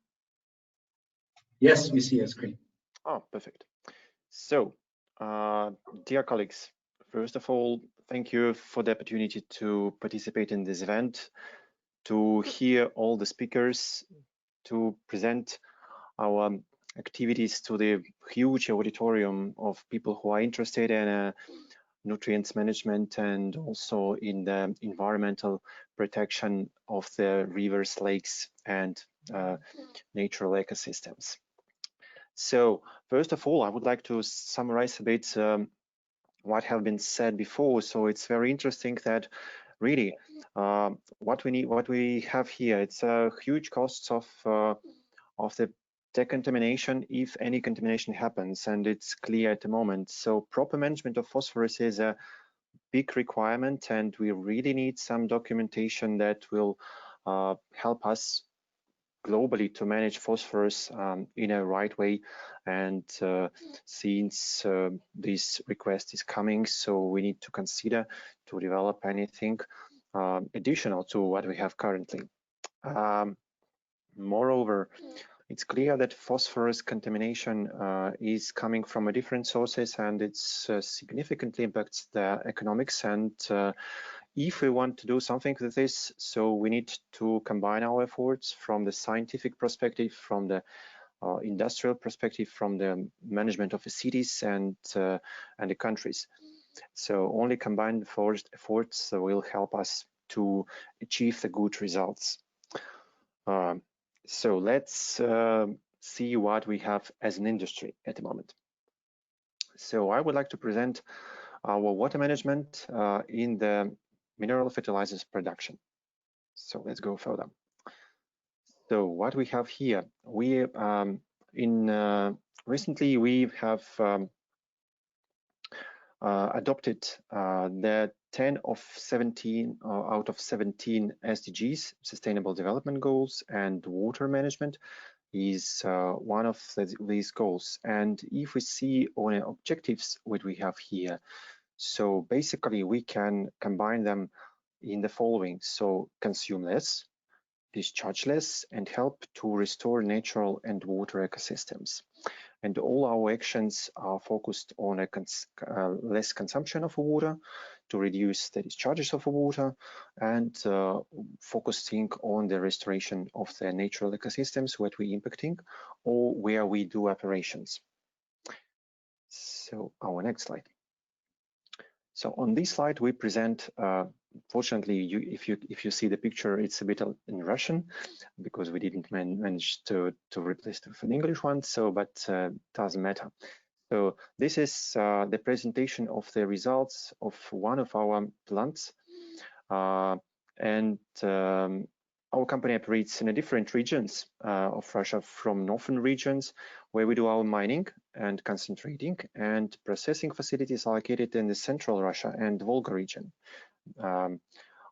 Yes, we see your screen. Oh, perfect. So, dear colleagues, first of all, thank you for the opportunity to participate in this event, to hear all the speakers, to present our activities to the huge auditorium of people who are interested in nutrients management and also in the environmental protection of the rivers, lakes, and natural ecosystems. So first of all, I would like to summarize a bit what have been said before. So it's very interesting that really what we have here, it's huge costs of the decontamination if any contamination happens, and it's clear at the moment. So proper management of phosphorus is a big requirement, and we really need some documentation that will help us globally to manage phosphorus in a right way. And since this request is coming, so we need to consider to develop anything additional to what we have currently. Moreover, it's clear that phosphorus contamination is coming from different sources, and it significantly impacts the economics. And if we want to do something with this, so we need to combine our efforts from the scientific perspective, from the industrial perspective, from the management of the cities and the countries. So only combined efforts will help us to achieve the good results. So let's see what we have as an industry at the moment. So I would like to present our water management in the mineral fertilizers production. So let's go further. So what we have here, we recently we have adopted the 10 of 17 out of 17 SDGs, Sustainable Development Goals, and water management is one of these goals. And if we see on objectives what we have here, so basically we can combine them in the following. So consume less, discharge less, and help to restore natural and water ecosystems. And all our actions are focused on less consumption of water, to reduce the discharges of water, and focusing on the restoration of the natural ecosystems what we're impacting or where we do operations. So our next slide. So on this slide we present, fortunately, if you see the picture, it's a bit in Russian because we didn't manage to replace it with an English one. So, but doesn't matter. So this is the presentation of the results of one of our plants, and our company operates in different regions of Russia, from northern regions where we do our mining and concentrating, and processing facilities are located in the central Russia and Volga region.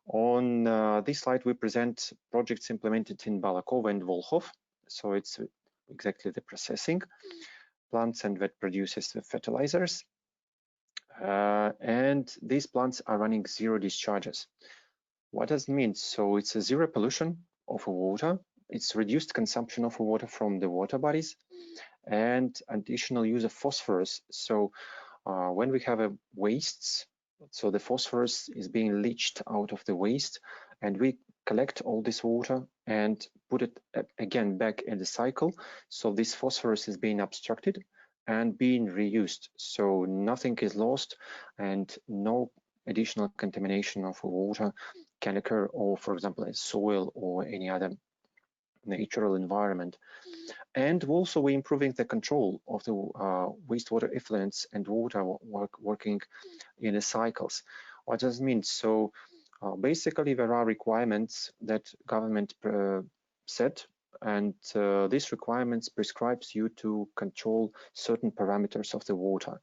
On this slide, we present projects implemented in Balakova and Volkhov. So it's exactly the processing plants and that produces the fertilizers. And these plants are running zero discharges. What does it mean? So it's a zero pollution of water. It's reduced consumption of water from the water bodies and additional use of phosphorus. So when we have wastes, so the phosphorus is being leached out of the waste, and we collect all this water and put it again back in the cycle. So this phosphorus is being abstracted and being reused. So nothing is lost and no additional contamination of water can occur, or for example, in soil or any other natural environment. And also we're improving the control of the wastewater effluents and water working in the cycles. What does it mean? So basically there are requirements that government set, and these requirements prescribes you to control certain parameters of the water,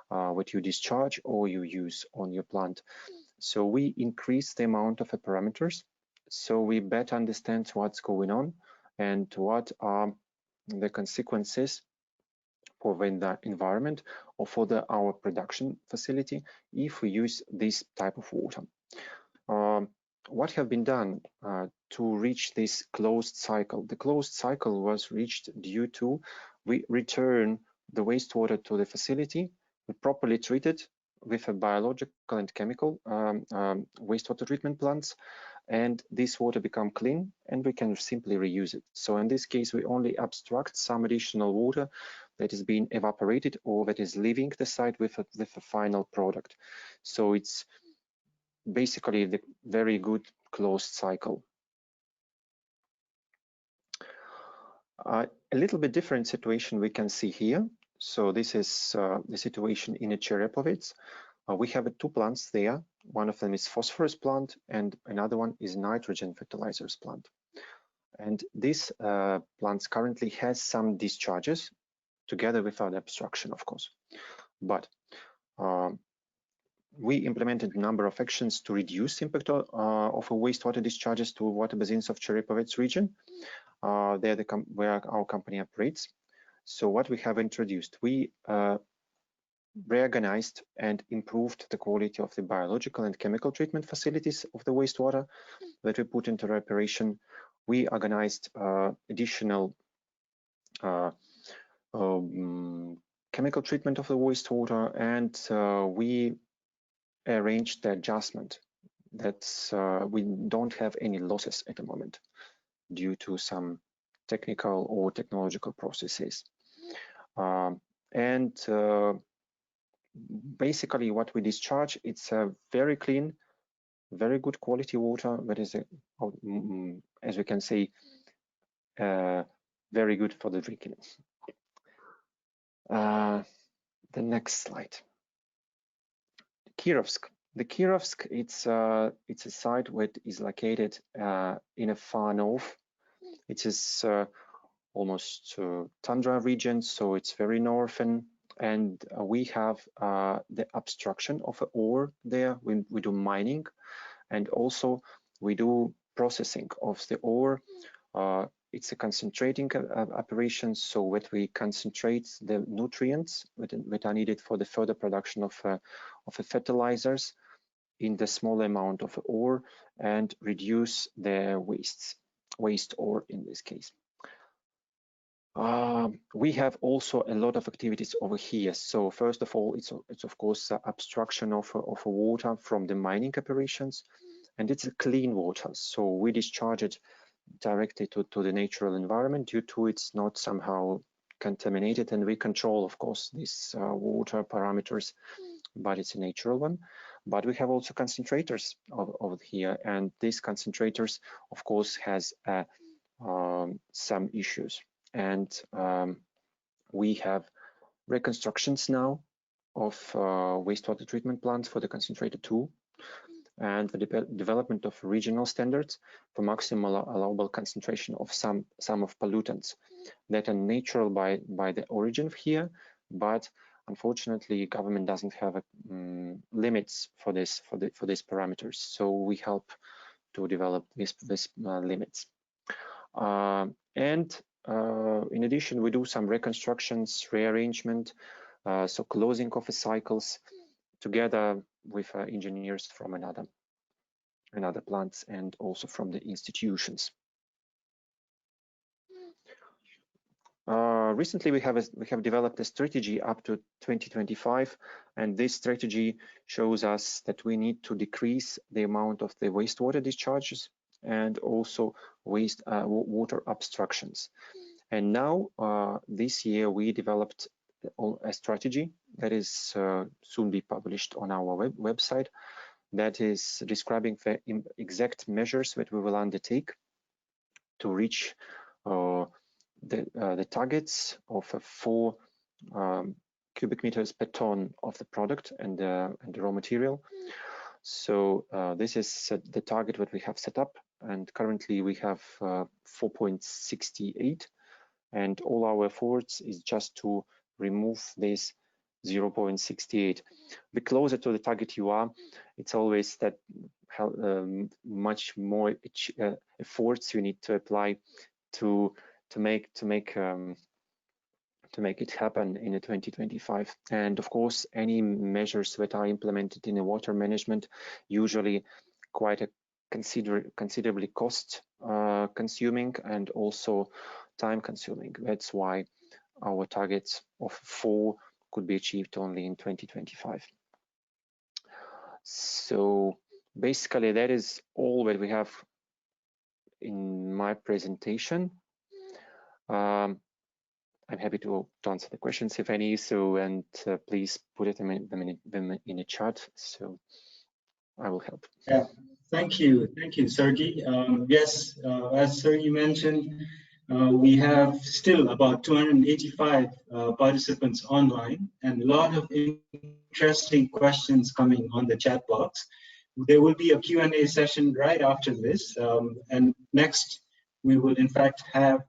what you discharge or you use on your plant. So we increase the amount of parameters, so we better understand what's going on and what are the consequences for the environment or for our production facility if we use this type of water. What have been done to reach this closed cycle? The closed cycle was reached due to we return the wastewater to the facility, we properly treat it with a biological and chemical wastewater treatment plants, and this water become clean and we can simply reuse it. So in this case, we only abstract some additional water that is being evaporated or that is leaving the site with a final product. So it's basically the very good closed cycle. A little bit different situation we can see here. So this is the situation in a Cherepovets. We have two plants there. One of them is phosphorus plant and another one is nitrogen fertilizers plant. And this plants currently has some discharges together without obstruction, of course. But we implemented a number of actions to reduce impact of wastewater discharges to water basins of Cherepovets region. They're where our company operates. So what we have introduced, we reorganized and improved the quality of the biological and chemical treatment facilities of the wastewater that we put into operation. We organized additional chemical treatment of the wastewater, and we arranged the adjustment that we don't have any losses at the moment due to some technical or technological processes. Basically what we discharge, it's a very clean, very good quality water that is, as we can say, very good for the drinking. The next slide. Kirovsk. The Kirovsk, it's a site which is located in a far north. It is almost tundra region, so it's very northern, and we have the obstruction of ore there. We do mining, and also we do processing of the ore. It's a concentrating operation, so that we concentrate the nutrients that are needed for the further production of fertilizers in the small amount of ore and reduce the waste ore in this case. We have also a lot of activities over here. So first of all, it's of course abstraction of water from the mining operations, and it's a clean water. So we discharge it directly to the natural environment due to it's not somehow contaminated, and we control, of course, these water parameters, but it's a natural one. But we have also concentrators over here, and these concentrators, of course, has some issues. And we have reconstructions now of wastewater treatment plants for the concentrator 2, and the development of regional standards for maximal allowable concentration of some of pollutants that are natural by the origin of here, but unfortunately government doesn't have limits for these parameters, so we help to develop these limits. In addition, we do some reconstructions, rearrangement, so closing of the cycles together with engineers from another plants and also from the institutions. Recently, we have developed a strategy up to 2025, and this strategy shows us that we need to decrease the amount of the wastewater discharges and also water obstructions. And now, this year, we developed a strategy that is soon be published on our website that is describing the exact measures that we will undertake to reach the targets of 4 cubic meters per ton of the product and the raw material. So this is the target that we have set up, and currently we have 4.68, and all our efforts is just to remove this 0.68. The closer to the target you are, it's always that much more to make it happen in 2025. And of course, any measures that are implemented in the water management usually quite a considerably cost consuming and also time consuming. That's why our targets of 4 could be achieved only in 2025. So basically that is all that we have in my presentation. I'm happy to answer the questions if any, so, and please put it in the chat, so I will help. Yeah, thank you, Sergey. Yes, as Sergey mentioned, we have still about 285 participants online and a lot of interesting questions coming on the chat box. There will be a Q&A session right after this, and next we will in fact have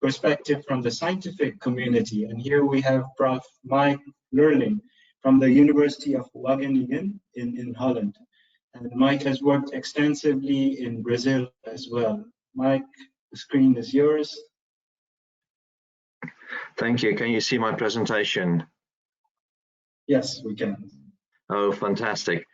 perspective from the scientific community. And here we have Prof. Mike Lerling from the University of Wageningen in Holland. And Mike has worked extensively in Brazil as well. Mike, the screen is yours. Thank you. Can you see my presentation? Yes, we can. Oh, fantastic.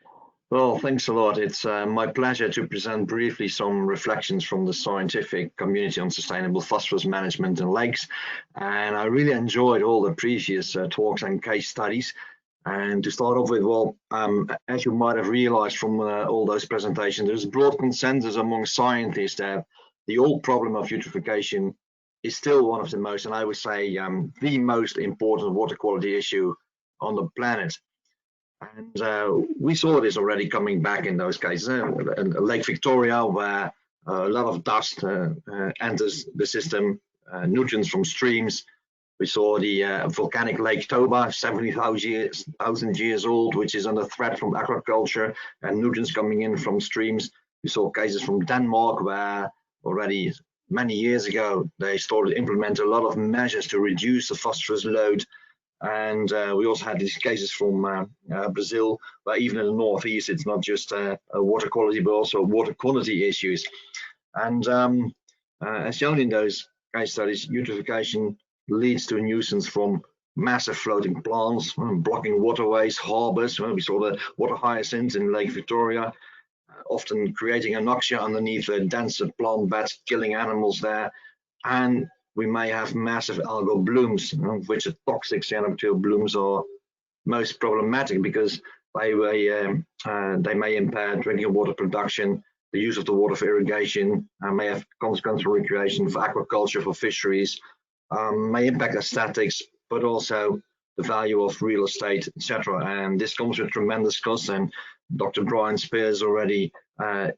Well, thanks a lot. It's my pleasure to present briefly some reflections from the scientific community on sustainable phosphorus management in lakes. And I really enjoyed all the previous talks and case studies. And to start off with, well, as you might have realized from all those presentations, there's a broad consensus among scientists that the old problem of eutrophication is still one of the most, and I would say the most important water quality issue on the planet. And we saw this already coming back in those cases. Lake Victoria, where a lot of dust enters the system, nutrients from streams. We saw the volcanic Lake Toba, 70,000 years old, which is under threat from agriculture and nutrients coming in from streams. We saw cases from Denmark, where already many years ago they started to implement a lot of measures to reduce the phosphorus load. And we also had these cases from Brazil, where even in the northeast, it's not just water quality, but also water quantity issues. And as shown in those case studies, eutrophication leads to a nuisance from massive floating plants, blocking waterways, harbors. We saw the water hyacinths in Lake Victoria, often creating anoxia underneath the denser plant beds, killing animals there. And we may have massive algal blooms, which the toxic cyanobacterial blooms are most problematic because they may impair drinking water production, the use of the water for irrigation, may have consequences for recreation, for aquaculture, for fisheries, may impact aesthetics, but also the value of real estate, etc. And this comes with tremendous costs, and Dr. Brian Spears already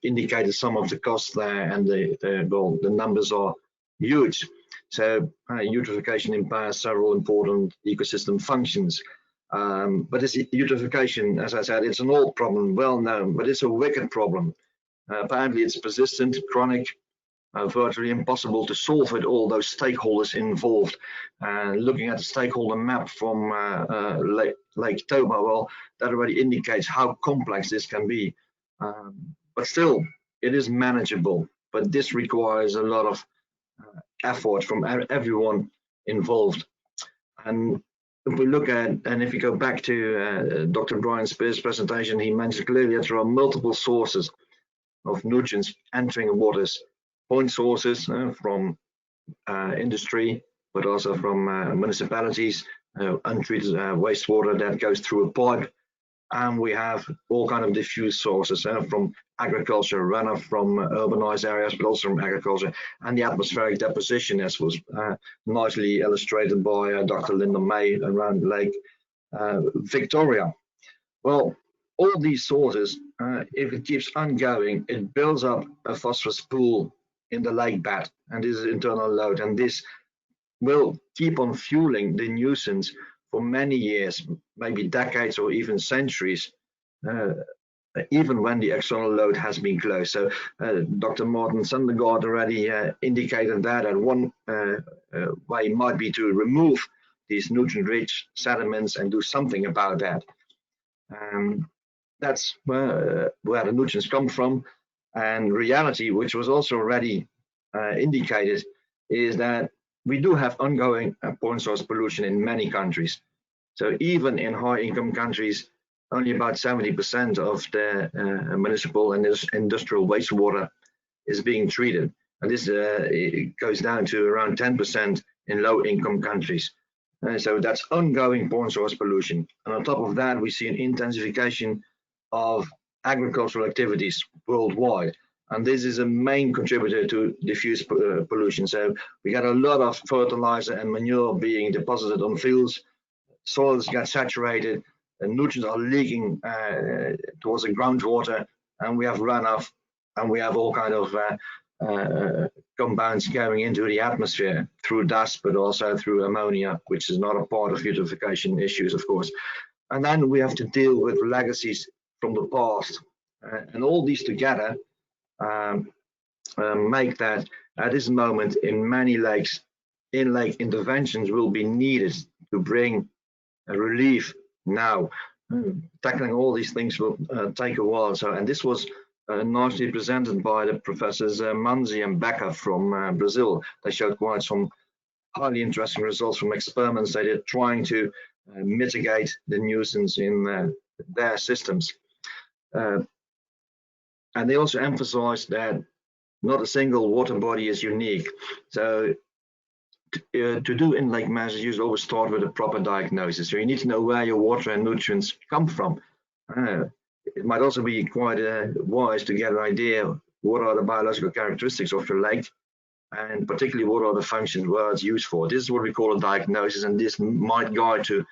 indicated some of the costs there, and the numbers are huge. So eutrophication impairs several important ecosystem functions. But this eutrophication, as I said, it's an old problem, well known, but it's a wicked problem. Apparently it's persistent, chronic, virtually impossible to solve with all those stakeholders involved. Looking at the stakeholder map from Lake Toba, well, that already indicates how complex this can be. But still, it is manageable, but this requires a lot of effort from everyone involved. And if we look at, and if you go back to Dr. Brian Spears' presentation, he mentioned clearly that there are multiple sources of nutrients entering waters, point sources from industry, but also from municipalities, untreated wastewater that goes through a pipe. And we have all kind of diffuse sources from agriculture, runoff from urbanized areas, but also from agriculture, and the atmospheric deposition, as was nicely illustrated by Dr. Linda May around Lake Victoria. Well, all these sources, if it keeps ongoing, it builds up a phosphorus pool in the lake bed, and this is internal load, and this will keep on fueling the nuisance for many years, maybe decades or even centuries, even when the external load has been closed. So Dr. Martin Sundergaard already indicated that one way might be to remove these nutrient-rich sediments and do something about that. That's where the nutrients come from. And reality, which was also already indicated, is that we do have ongoing point source pollution in many countries. So even in high income countries, only about 70% of the municipal and industrial wastewater is being treated. And this it goes down to around 10% in low income countries. So that's ongoing point source pollution. And on top of that, we see an intensification of agricultural activities worldwide. And this is a main contributor to diffuse pollution. So we got a lot of fertilizer and manure being deposited on fields, soils get saturated, and nutrients are leaking towards the groundwater, and we have runoff, and we have all kind of compounds going into the atmosphere through dust, but also through ammonia, which is not a part of eutrophication issues, of course. And then we have to deal with legacies from the past. And all these together make that at this moment in many lakes, in-lake interventions will be needed to bring a relief now. Tackling all these things will take a while. So, and this was nicely presented by the professors Manzi and Becker from Brazil. They showed quite some highly interesting results from experiments they did trying to mitigate the nuisance in their systems. And they also emphasized that not a single water body is unique. So to do in-lake measures, you always start with a proper diagnosis. So you need to know where your water and nutrients come from. It might also be quite wise to get an idea what are the biological characteristics of your lake, and particularly what are the functions where it's used for. This is what we call a diagnosis, and this might guide to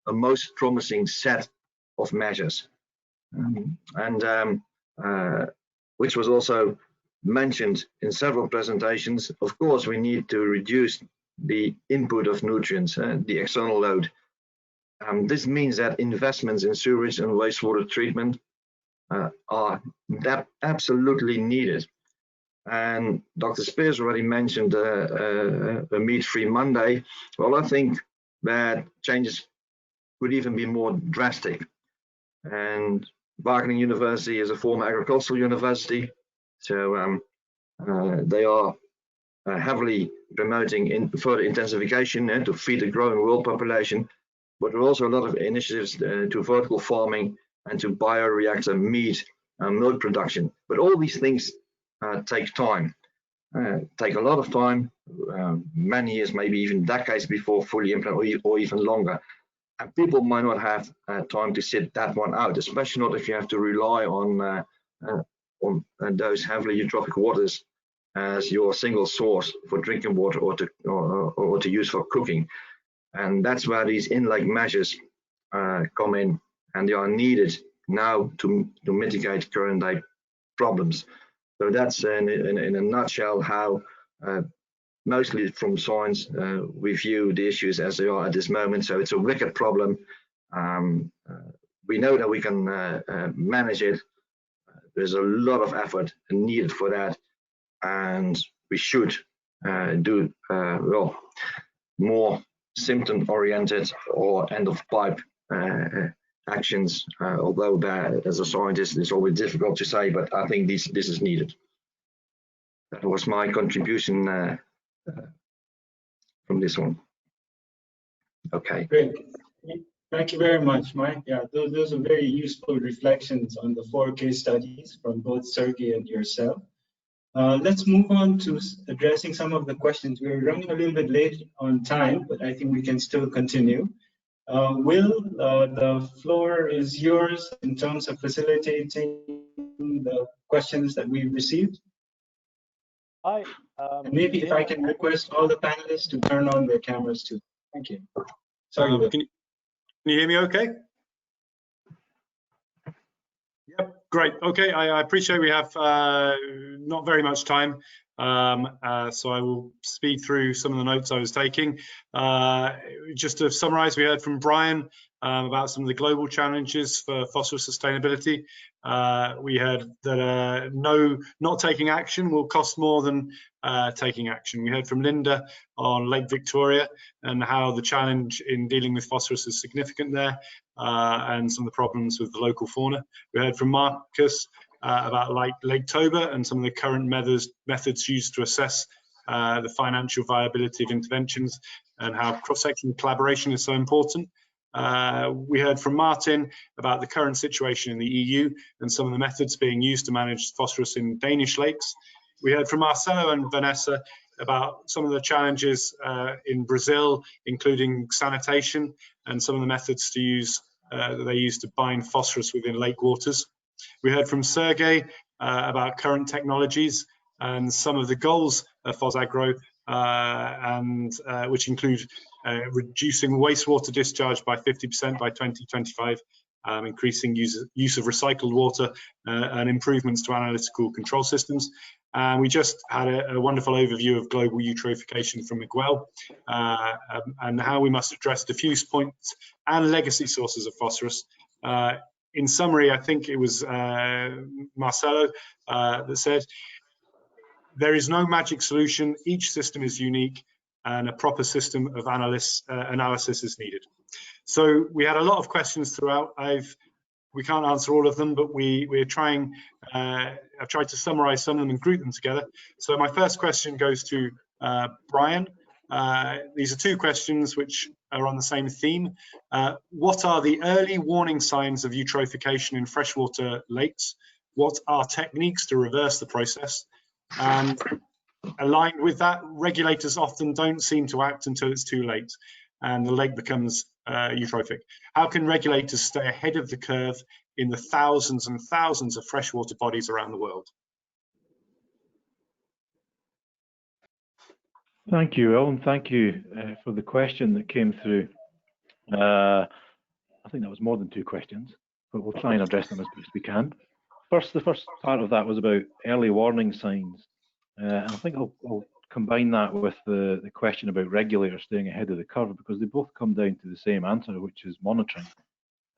a most promising set of measures. Which was also mentioned in several presentations. Of course, we need to reduce the input of nutrients, the external load. This means that investments in sewage and wastewater treatment are absolutely needed. And Dr. Spears already mentioned a meat-free Monday. Well, I think that changes could even be more drastic. And Wageningen University is a former agricultural university, so they are heavily promoting further intensification to feed the growing world population, but there are also a lot of initiatives to vertical farming and to bioreactor meat and milk production. But all these things take time, take a lot of time, many years, maybe even decades before fully implemented, or even longer. And people might not have time to sit that one out, especially not if you have to rely on those heavily eutrophic waters as your single source for drinking water or to use for cooking. And that's where these in-lake measures come in, and they are needed now to mitigate current day problems. So that's in a nutshell how mostly from science, we view the issues as they are at this moment. So it's a wicked problem. We know that we can manage it. There's a lot of effort needed for that, and we should do well, more symptom-oriented or end-of-pipe actions. Although that, as a scientist, it's always difficult to say, but I think this is needed. That was my contribution from this one. Okay. Great. Thank you very much, Mike. Yeah, those are very useful reflections on the 4 case studies from both Sergey and yourself. Let's move on to addressing some of the questions. We're running a little bit late on time, but I think we can still continue. Will, the floor is yours in terms of facilitating the questions that we've received. Hi. And maybe if I can request all the panelists to turn on their cameras too. Thank you. Sorry, Will. Can you hear me okay? Yep, great. Okay, I appreciate we have not very much time, so I will speed through some of the notes I was taking. Just to summarize, we heard from Brian about some of the global challenges for phosphorus sustainability. We heard that not taking action will cost more than taking action. We heard from Linda on Lake Victoria and how the challenge in dealing with phosphorus is significant there, and some of the problems with the local fauna. We heard from Marcus about Lake Toba and some of the current methods used to assess the financial viability of interventions, and how cross-sectional collaboration is so important. We heard from Martin about the current situation in the EU and some of the methods being used to manage phosphorus in Danish lakes. We heard from Marcelo and Vanessa about some of the challenges in Brazil, including sanitation and some of the methods to use that they use to bind phosphorus within lake waters. We heard from Sergey about current technologies and some of the goals of Phosagro, which include reducing wastewater discharge by 50% by 2025, increasing use of recycled water, and improvements to analytical control systems. And we just had a wonderful overview of global eutrophication from Miguel, and how we must address diffuse points and legacy sources of phosphorus. In summary, I think it was Marcelo that said, there is no magic solution, each system is unique, and a proper system of analysis is needed. So we had a lot of questions throughout. We can't answer all of them, but we're trying. I've tried to summarize some of them and group them together. So my first question goes to Brian. These are two questions which are on the same theme. What are the early warning signs of eutrophication in freshwater lakes? What are techniques to reverse the process? And aligned with that, regulators often don't seem to act until it's too late and the lake becomes eutrophic. How can regulators stay ahead of the curve in the thousands and thousands of freshwater bodies around the world? Thank you, Will, and thank you for the question that came through. I think that was more than two questions, but we'll try and address them as best we can. The first part of that was about early warning signs. And I think I'll combine that with the question about regulators staying ahead of the curve, because they both come down to the same answer, which is monitoring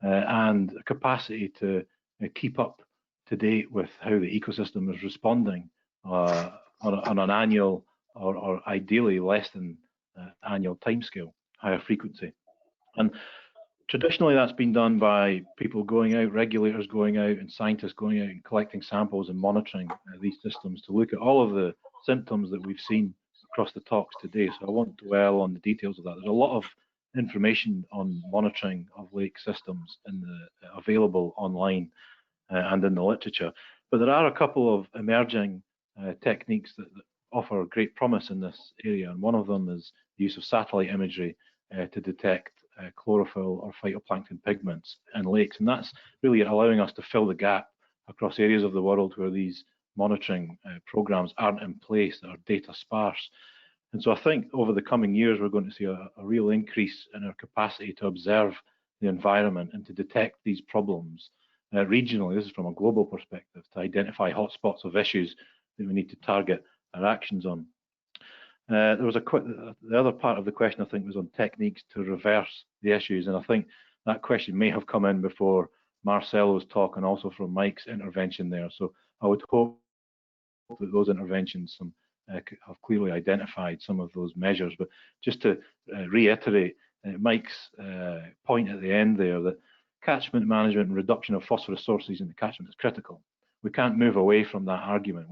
and a capacity to keep up to date with how the ecosystem is responding on an annual or ideally less than annual timescale, higher frequency. And traditionally that's been done by people going out, regulators going out, and scientists going out and collecting samples and monitoring these systems to look at all of the symptoms that we've seen across the talks today. So I won't dwell on the details of that. There's a lot of information on monitoring of lake systems available online and in the literature. But there are a couple of emerging techniques that offer great promise in this area. And one of them is the use of satellite imagery to detect chlorophyll or phytoplankton pigments in lakes. And that's really allowing us to fill the gap across areas of the world where these monitoring programs aren't in place, that are data sparse. And so I think over the coming years, we're going to see a real increase in our capacity to observe the environment and to detect these problems regionally. This is from a global perspective, to identify hotspots of issues that we need to target our actions on. There was the other part of the question, I think, was on techniques to reverse the issues. And I think that question may have come in before Marcelo's talk and also from Mike's intervention there. So I would hope that those interventions have clearly identified some of those measures. But just to reiterate Mike's point at the end there, that catchment management and reduction of phosphorus sources in the catchment is critical. We can't move away from that argument.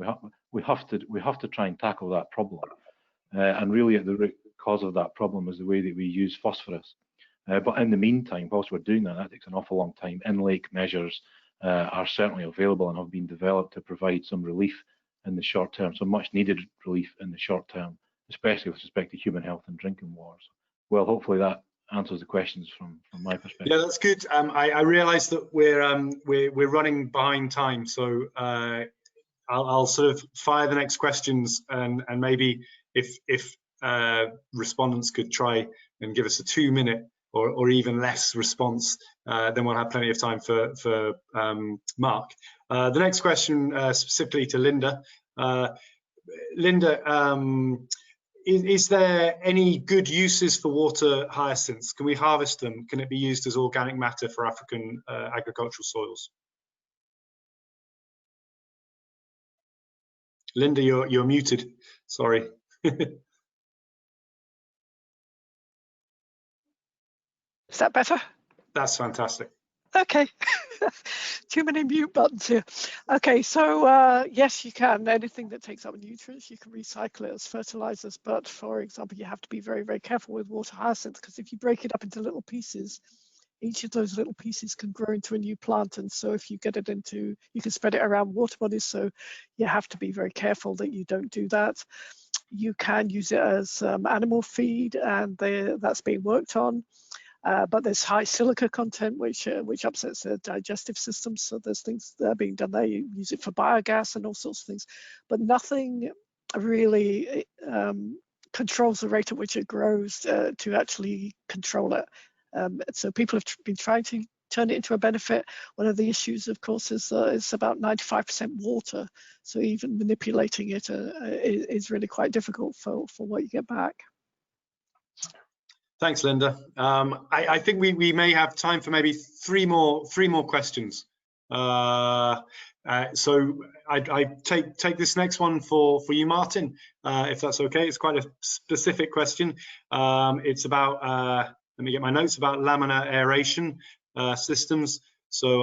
We have to try and tackle that problem. And really at the root cause of that problem is the way that we use phosphorus. But in the meantime, whilst we're doing that takes an awful long time. In-lake measures are certainly available and have been developed to provide some relief in the short term, so much needed relief in the short term, especially with respect to human health and drinking water. So, well, hopefully that answers the questions from my perspective. Yeah, that's good. I realise that we're running behind time, so I'll sort of fire the next questions, and maybe if respondents could try and give us a 2-minute or even less response, then we'll have plenty of time for Mark. The next question specifically to Linda. Linda, is there any good uses for water hyacinths? Can we harvest them? Can it be used as organic matter for African agricultural soils? Linda, you're muted. Sorry. Is that better? That's fantastic. Okay, too many mute buttons here. Okay, so yes, you can. Anything that takes up nutrients, you can recycle it as fertilizers. But for example, you have to be very, very careful with water hyacinths, because if you break it up into little pieces, each of those little pieces can grow into a new plant. And so if you get it into, you can spread it around water bodies. So you have to be very careful that you don't do that. You can use it as animal feed, and that's being worked on. But there's high silica content, which upsets the digestive system. So there's things that are being done there. You use it for biogas and all sorts of things, but nothing really controls the rate at which it grows to actually control it. So people have been trying to turn it into a benefit. One of the issues, of course, is it's about 95% water. So even manipulating it is really quite difficult for what you get back. Thanks, Linda. I think we may have time for maybe three more questions. So I take this next one for you, Martin, if that's okay. It's quite a specific question. It's about, let me get my notes, about laminar aeration systems. So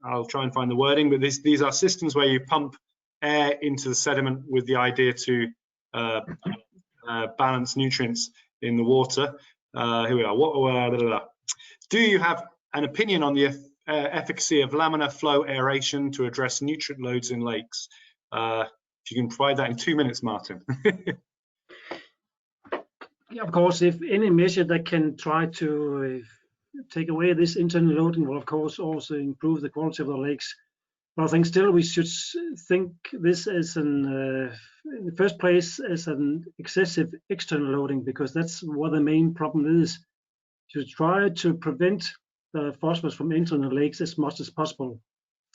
I'll try and find the wording, but these are systems where you pump air into the sediment with the idea to balance nutrients in the water. Here we are. Do you have an opinion on the efficacy of laminar flow aeration to address nutrient loads in lakes? If you can provide that in 2 minutes, Martin. Yeah, of course, if any measure that can try to take away this internal loading will, of course, also improve the quality of the lakes. But I think still we should think this as in the first place as an excessive external loading, because that's what the main problem is. To try to prevent the phosphorus from entering the lakes as much as possible.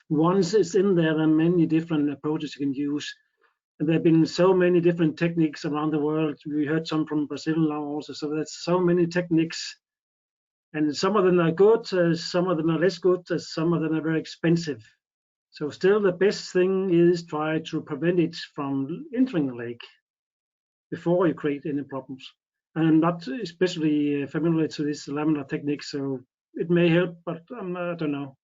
Once it's in there are many different approaches you can use. And there have been so many different techniques around the world. We heard some from Brazil now also. So there's so many techniques. And some of them are good, some of them are less good, some of them are very expensive. So still the best thing is try to prevent it from entering the lake before you create any problems. I'm not especially familiar to this laminar technique, so it may help, but I don't know.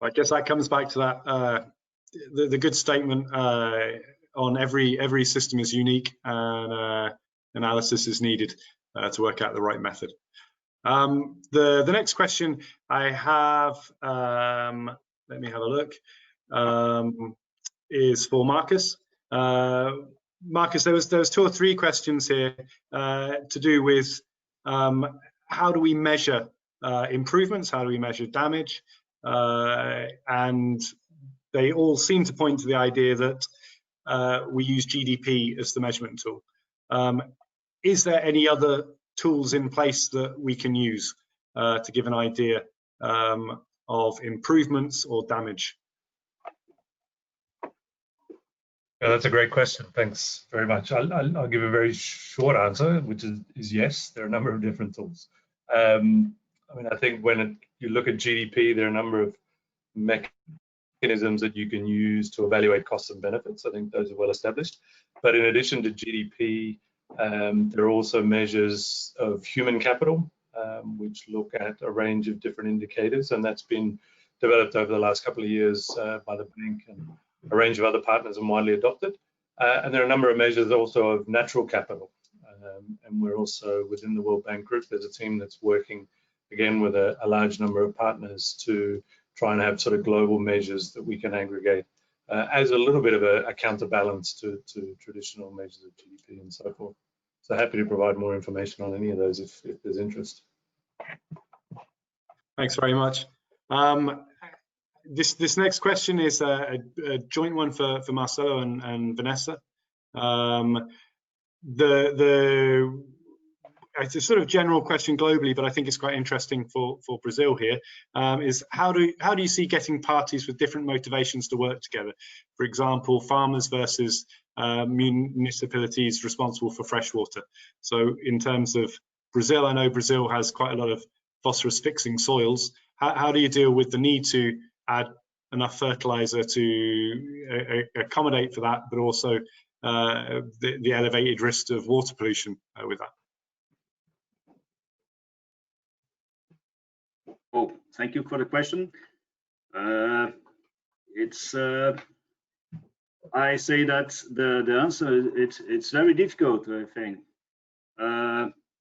I guess that comes back to that the good statement on every system is unique, and analysis is needed to work out the right method. The next question I have, let me have a look, is for Marcus. Marcus, there was 2 or 3 questions here to do with how do we measure improvements, how do we measure damage, and they all seem to point to the idea that we use GDP as the measurement tool. Is there any other tools in place that we can use to give an idea of improvements or damage? Yeah, that's a great question. Thanks very much. I'll give a very short answer, which is yes, there are a number of different tools. I mean, I think when you look at GDP, there are a number of mechanisms that you can use to evaluate costs and benefits. I think those are well established. But in addition to GDP, there are also measures of human capital, which look at a range of different indicators, and that's been developed over the last couple of years by the bank and a range of other partners and widely adopted. And there are a number of measures also of natural capital. And we're also within the World Bank Group, there's a team that's working again with a large number of partners to try and have sort of global measures that we can aggregate as a little bit of a counterbalance to traditional measures of GDP and so forth. So happy to provide more information on any of those if there's interest. Thanks very much. This next question is a joint one for Marcelo and Vanessa. It's a sort of general question globally, but I think it's quite interesting for Brazil here, is how do you see getting parties with different motivations to work together? For example, farmers versus municipalities responsible for fresh water. So in terms of Brazil, I know Brazil has quite a lot of phosphorus fixing soils. How do you deal with the need to add enough fertilizer to accommodate for that, but also the elevated risk of water pollution with that? thank you for the question. I say that the answer, it's very difficult, I think.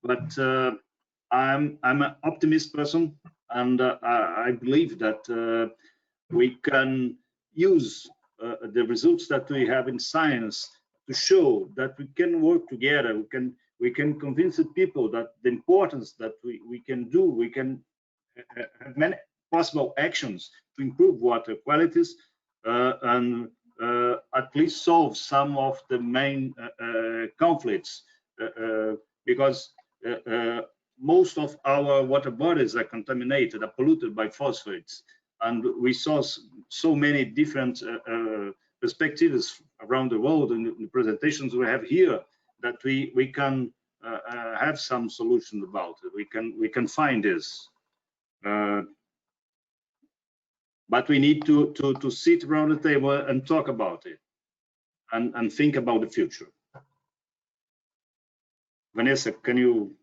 But I'm an optimist person, and I believe that we can use the results that we have in science to show that we can work together. We can convince the people that the importance that we can do. We can have many possible actions to improve water qualities and at least solve some of the main conflicts, because most of our water bodies are contaminated, are polluted by phosphates, and we saw so many different perspectives around the world in the presentations we have here that we can have some solutions about it. We can find this. But we need to sit around the table and talk about it and think about the future. Vanessa, can you?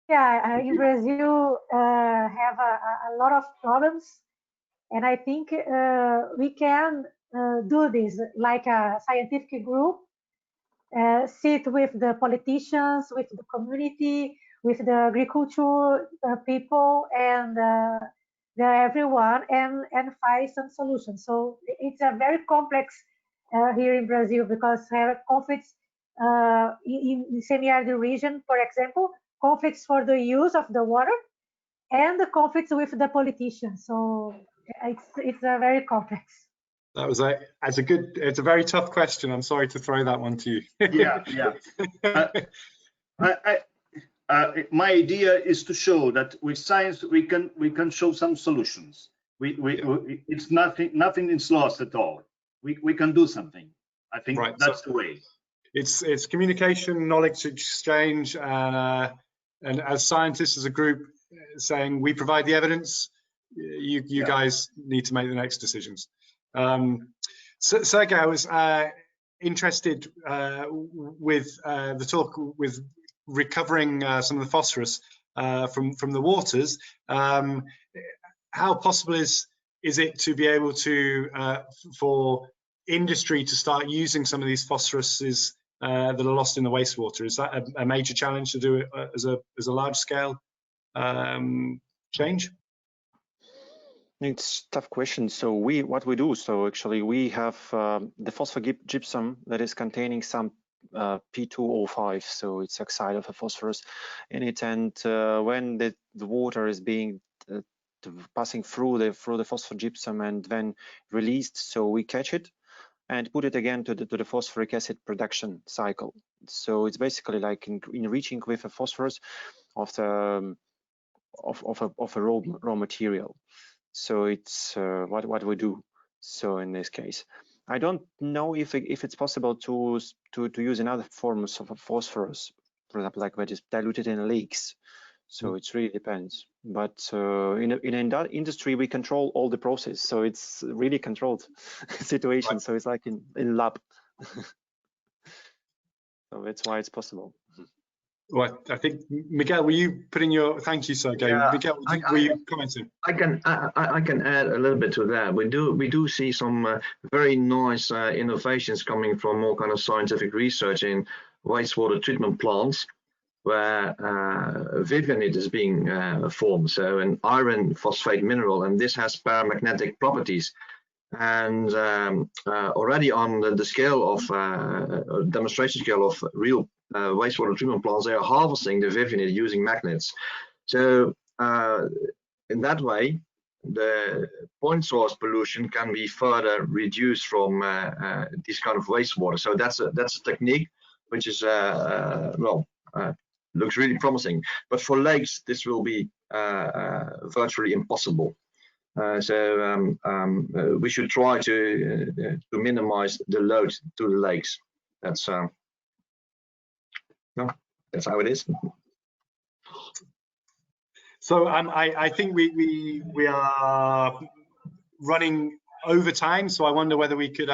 Yeah, in Brazil have a lot of problems, and I think we can do this like a scientific group, sit with the politicians, with the community, with the agriculture people, and everyone, and find some solutions. So it's a very complex here in Brazil, because have conflicts in the semi-arid region, for example, conflicts for the use of the water, and the conflicts with the politicians. So it's a very complex. That was it's a very tough question. I'm sorry to throw that one to you. Yeah. My idea is to show that with science we can show some solutions. It's nothing is lost at all. We can do something. I think that's the way. It's communication, knowledge exchange, and as scientists as a group saying we provide the evidence. You guys need to make the next decisions. Sergey, I was interested with the talk with recovering some of the phosphorus from the waters. How possible is it to be able to for industry to start using some of these phosphoruses that are lost in the wastewater? Is that a major challenge to do it as a large scale change? It's a tough question. So what we do, so actually we have the phosphogypsum that is containing some P2O5, so it's oxide of a phosphorus in it, and when the water is being passing through the phosphogypsum and then released, so we catch it and put it again to the phosphoric acid production cycle. So it's basically like enriching with a phosphorus of the of a raw material. So it's what we do. So in this case, I don't know if it's possible to use another forms of phosphorus, for example, like that is diluted in lakes. So it really depends. But in industry, we control all the process, so it's really controlled situation. Right. So it's like in lab. So that's why it's possible. Well, I think Miguel, were you putting your? Thank you, Sergey. Yeah, Miguel, were you commenting? I can add a little bit to that. We do see some very nice innovations coming from more kind of scientific research in wastewater treatment plants, where vivinite is being formed. So an iron phosphate mineral, and this has paramagnetic properties. And already on the scale of demonstration scale of real wastewater treatment plants, they are harvesting the vivinite using magnets. So in that way, the point source pollution can be further reduced from this kind of wastewater. So that's a technique which is looks really promising. But for lakes, this will be virtually impossible. So we should try to minimize the load to the lakes. That's that's how it is. So I think we are running over time. So I wonder whether we could.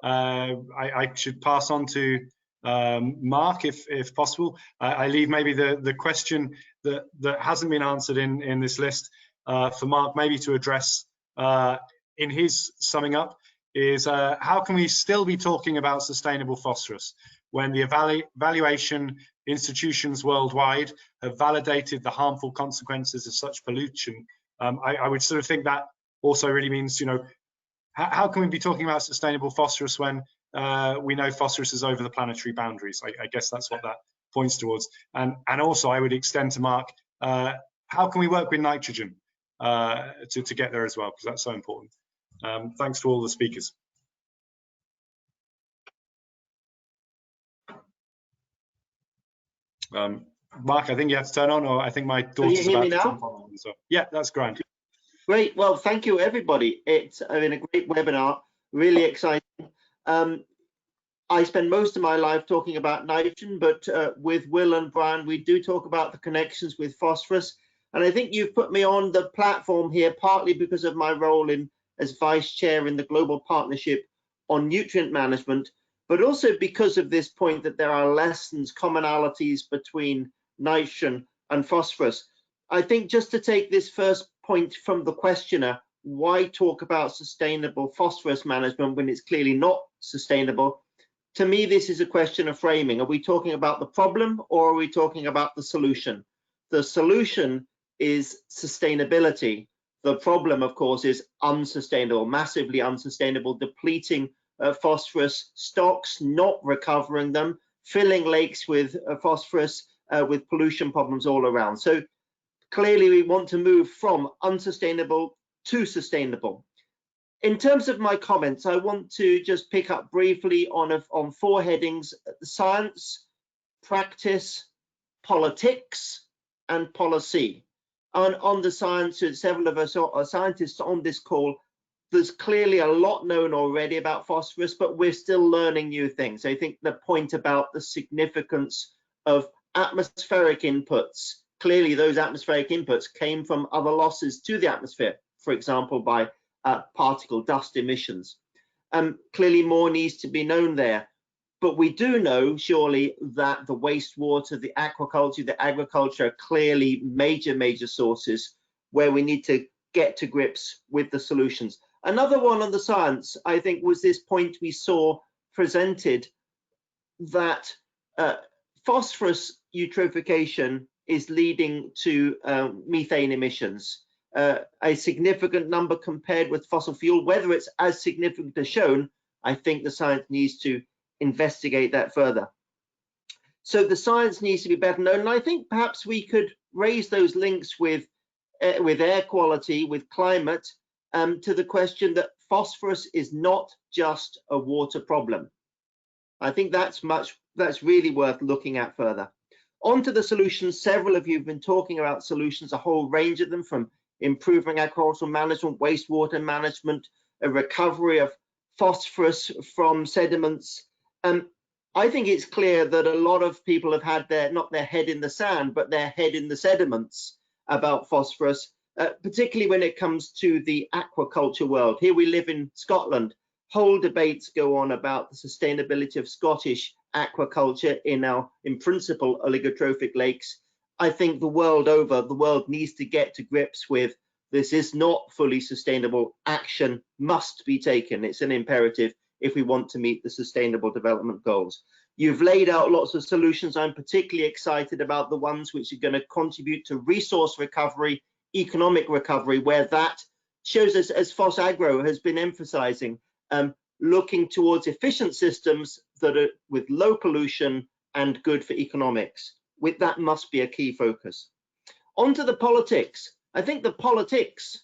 I should pass on to Mark if possible. I leave maybe the question that hasn't been answered in this list. for Mark maybe to address in his summing up is how can we still be talking about sustainable phosphorus when the evaluation institutions worldwide have validated the harmful consequences of such pollution? I would sort of think that also really means, you know, how can we be talking about sustainable phosphorus when we know phosphorus is over the planetary boundaries? I guess that's what that points towards. And also I would extend to Mark, how can we work with nitrogen to get there as well, because that's so important. Thanks to all the speakers. Mark, I think you have to turn on, or I think my daughter's about to jump on. So yeah, that's grand. Great. Well, thank you, everybody. It's been a great webinar, really exciting. I spend most of my life talking about nitrogen, but with Will and Brian, we do talk about the connections with phosphorus. And I think you've put me on the platform here partly because of my role as vice chair in the Global Partnership on Nutrient Management, but also because of this point that there are lessons, commonalities between nitrogen and phosphorus. I think just to take this first point from the questioner, why talk about sustainable phosphorus management when it's clearly not sustainable? To me, this is a question of framing. Are we talking about the problem or are we talking about the solution? The solution is sustainability. The problem, of course, is unsustainable, massively unsustainable, depleting phosphorus stocks, not recovering them, filling lakes with phosphorus, with pollution problems all around. So clearly we want to move from unsustainable to sustainable. In terms of my comments, I want to just pick up briefly on four headings: science, practice, politics, and policy. And on the science, several of us are scientists on this call. There's clearly a lot known already about phosphorus, but we're still learning new things. I think the point about the significance of atmospheric inputs, clearly those atmospheric inputs came from other losses to the atmosphere, for example, by particle dust emissions. Clearly more needs to be known there. But we do know, surely, that the wastewater, the aquaculture, the agriculture are clearly major sources where we need to get to grips with the solutions. Another one on the science, I think, was this point we saw presented that phosphorus eutrophication is leading to methane emissions. A significant number compared with fossil fuel. Whether it's as significant as shown, I think the science needs to investigate that further. So the science needs to be better known, and I think perhaps we could raise those links with air quality, with climate, to the question that phosphorus is not just a water problem. I think that's really worth looking at further. On to the solutions. Several of you have been talking about solutions, a whole range of them, from improving agricultural management, wastewater management, a recovery of phosphorus from sediments. I think it's clear that a lot of people have had not their head in the sand, but their head in the sediments about phosphorus, particularly when it comes to the aquaculture world. Here we live in Scotland. Whole debates go on about the sustainability of Scottish aquaculture in principle, oligotrophic lakes. I think the world over, the world needs to get to grips with this is not fully sustainable. Action must be taken. It's an imperative if we want to meet the Sustainable Development Goals. You've laid out lots of solutions. I'm particularly excited about the ones which are going to contribute to resource recovery, economic recovery, where that shows us, as FosAgro has been emphasizing, looking towards efficient systems that are with low pollution and good for economics. That must be a key focus. On to the politics. I think the politics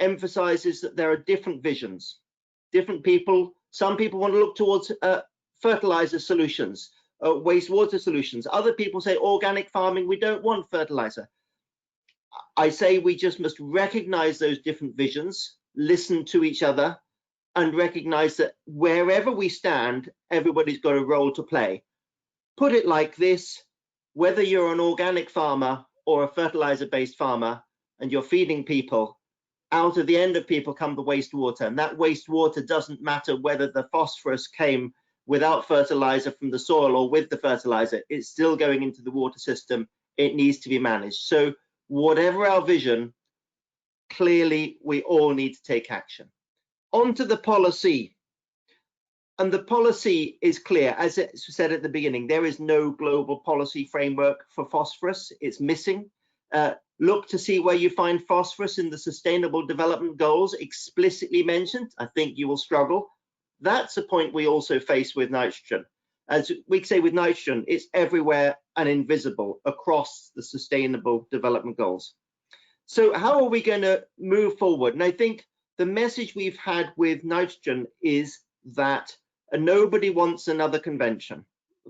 emphasizes that there are different visions, different people. Some people want to look towards fertilizer solutions, wastewater solutions. Other people say organic farming, we don't want fertilizer. I say we just must recognize those different visions, listen to each other, and recognize that wherever we stand, everybody's got a role to play. Put it like this: whether you're an organic farmer or a fertilizer-based farmer and you're feeding people, out of the end of people come the wastewater, and that wastewater doesn't matter whether the phosphorus came without fertilizer from the soil or with the fertilizer. It's still going into the water system. It needs to be managed. So whatever our vision, clearly we all need to take action. On to the policy. And the policy is clear. As it said at the beginning, there is no global policy framework for phosphorus. It's missing. Look to see where you find phosphorus in the Sustainable Development Goals explicitly mentioned. I think you will struggle. That's a point we also face with nitrogen. As we say with nitrogen, it's everywhere and invisible across the Sustainable Development Goals. So how are we going to move forward? And I think the message we've had with nitrogen is that nobody wants another convention.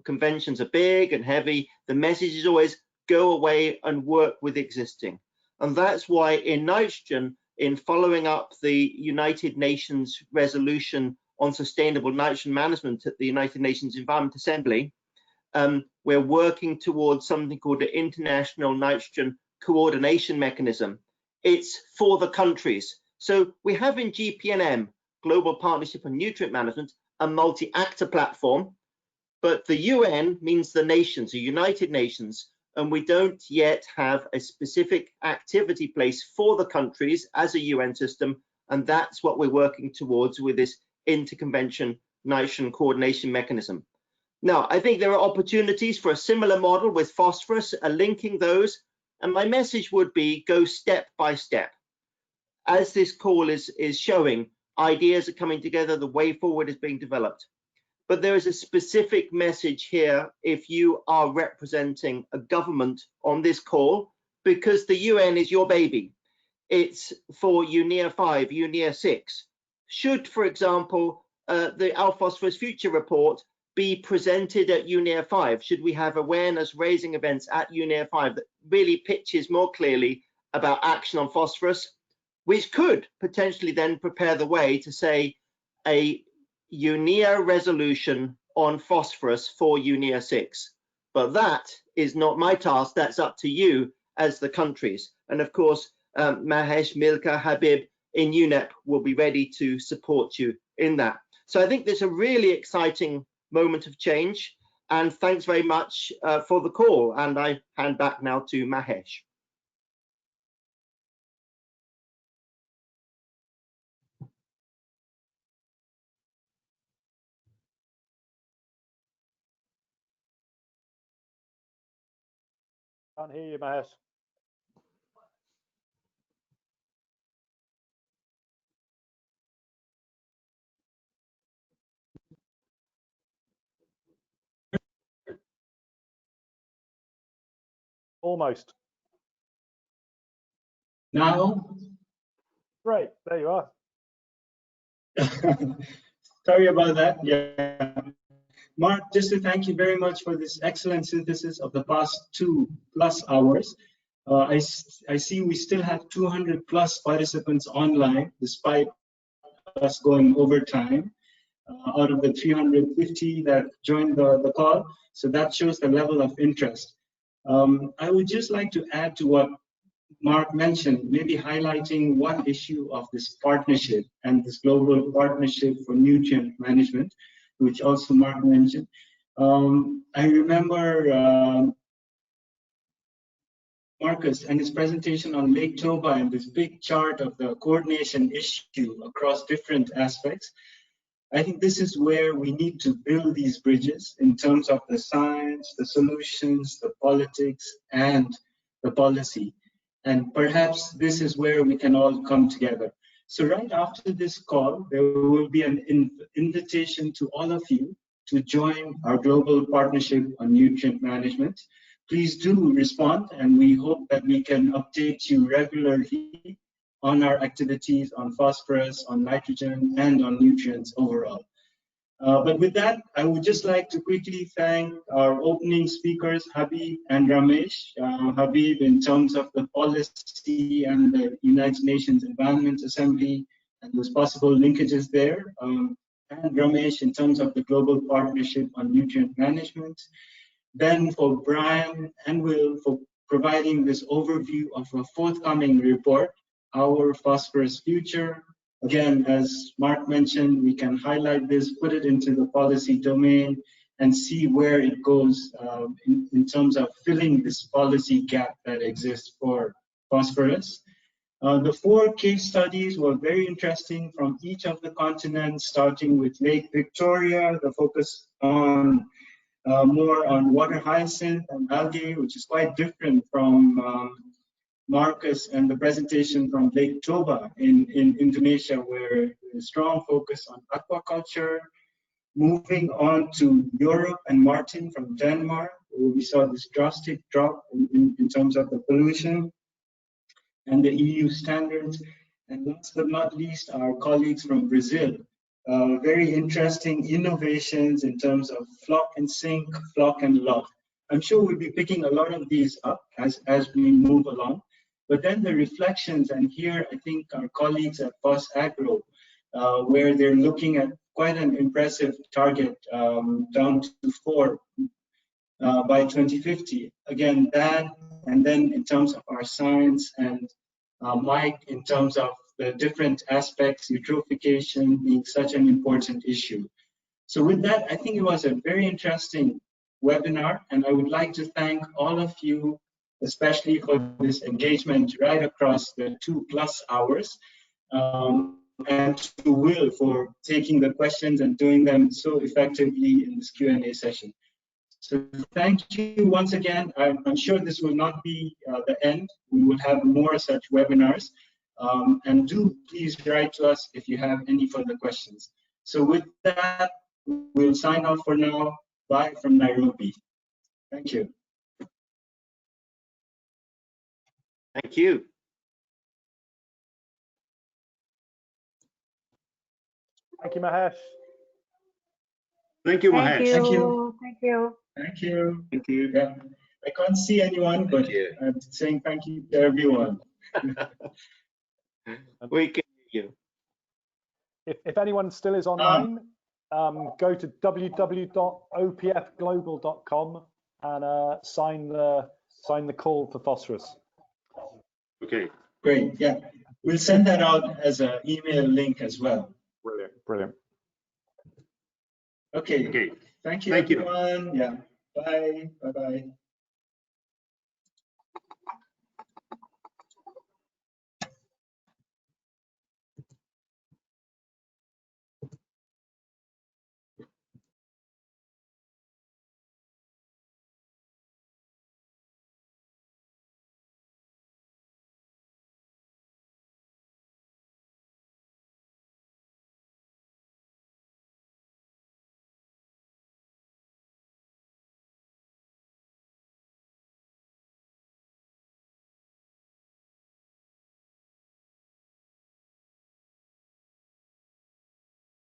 Conventions are big and heavy. The message is always go away and work with existing. And that's why in nitrogen, in following up the United Nations resolution on sustainable nitrogen management at the United Nations Environment Assembly, we're working towards something called the International Nitrogen Coordination Mechanism. It's for the countries. So we have in GPNM, Global Partnership on Nutrient Management, a multi-actor platform, but the UN means the nations, the United Nations, and we don't yet have a specific activity place for the countries as a UN system, and that's what we're working towards with this interconvention nitrogen coordination mechanism. Now, I think there are opportunities for a similar model with phosphorus, linking those, and my message would be go step by step. As this call is showing, ideas are coming together, the way forward is being developed. But there is a specific message here if you are representing a government on this call, because the UN is your baby. It's for UNEP 5, UNEP 6. Should, for example, the Phosphorus Future Report be presented at UNEP 5? Should we have awareness raising events at UNEP 5 that really pitches more clearly about action on phosphorus, which could potentially then prepare the way to say a UNEP resolution on phosphorus for UNEP 6. But that is not my task. That's up to you as the countries. And of course, Mahesh, Milka, Habib in UNEP will be ready to support you in that. So I think there's a really exciting moment of change. And thanks very much for the call. And I hand back now to Mahesh. Can't hear you, Mahesh. Almost. Now? Great, there you are. Sorry about that. Yeah. Mark, just to thank you very much for this excellent synthesis of the past 2+ hours. I see we still have 200+ participants online, despite us going over time, out of the 350 that joined the call. So that shows the level of interest. I would just like to add to what Mark mentioned, maybe highlighting one issue of this partnership and this global partnership for nutrient management, which also Mark mentioned. I remember Marcus and his presentation on Lake Toba and this big chart of the coordination issue across different aspects. I think this is where we need to build these bridges in terms of the science, the solutions, the politics, and the policy. And perhaps this is where we can all come together. So right after this call, there will be an invitation to all of you to join our global partnership on nutrient management. Please do respond, and we hope that we can update you regularly on our activities on phosphorus, on nitrogen, and on nutrients overall. But with that, I would just like to quickly thank our opening speakers, Habib and Ramesh. Habib in terms of the policy and the United Nations Environment Assembly and those possible linkages there, and Ramesh in terms of the Global Partnership on Nutrient Management. Then for Brian and Will for providing this overview of a forthcoming report, Our Phosphorus Future. Again, as Mark mentioned, we can highlight this, put it into the policy domain, and see where it goes in terms of filling this policy gap that exists for phosphorus. The 4 case studies were very interesting from each of the continents, starting with Lake Victoria, the focus on more on water hyacinth and algae, which is quite different from Marcus and the presentation from Lake Toba in Indonesia, where a strong focus on aquaculture. Moving on to Europe and Martin from Denmark, where we saw this drastic drop in terms of the pollution and the EU standards. And last but not least, our colleagues from Brazil. Very interesting innovations in terms of flock and sink, flock and lock. I'm sure we'll be picking a lot of these up as we move along. But then the reflections, and here I think our colleagues at Phos Agro, where they're looking at quite an impressive target down to 4 by 2050. Again, that, and then in terms of our science, and Mike, in terms of the different aspects, eutrophication being such an important issue. So with that, I think it was a very interesting webinar, and I would like to thank all of you, especially for this engagement right across the 2+ hours. And to Will for taking the questions and doing them so effectively in this Q&A session. So thank you once again. I'm sure this will not be the end. We will have more such webinars. And do please write to us if you have any further questions. So with that, we'll sign off for now. Bye from Nairobi. Thank you. Thank you. Thank you, Mahesh. Thank you, Mahesh. Thank you. Thank you. Thank you. Thank you. Yeah. I can't see anyone, but I'm saying thank you to everyone. We can hear you. If anyone still is online, go to www.opfglobal.com and sign the call for Phosphorus. Okay. Great. Yeah. We'll send that out as an email link as well. Brilliant. Brilliant. Okay. Okay. Thank you, Thank you. everyone. Yeah. Bye. Bye-bye.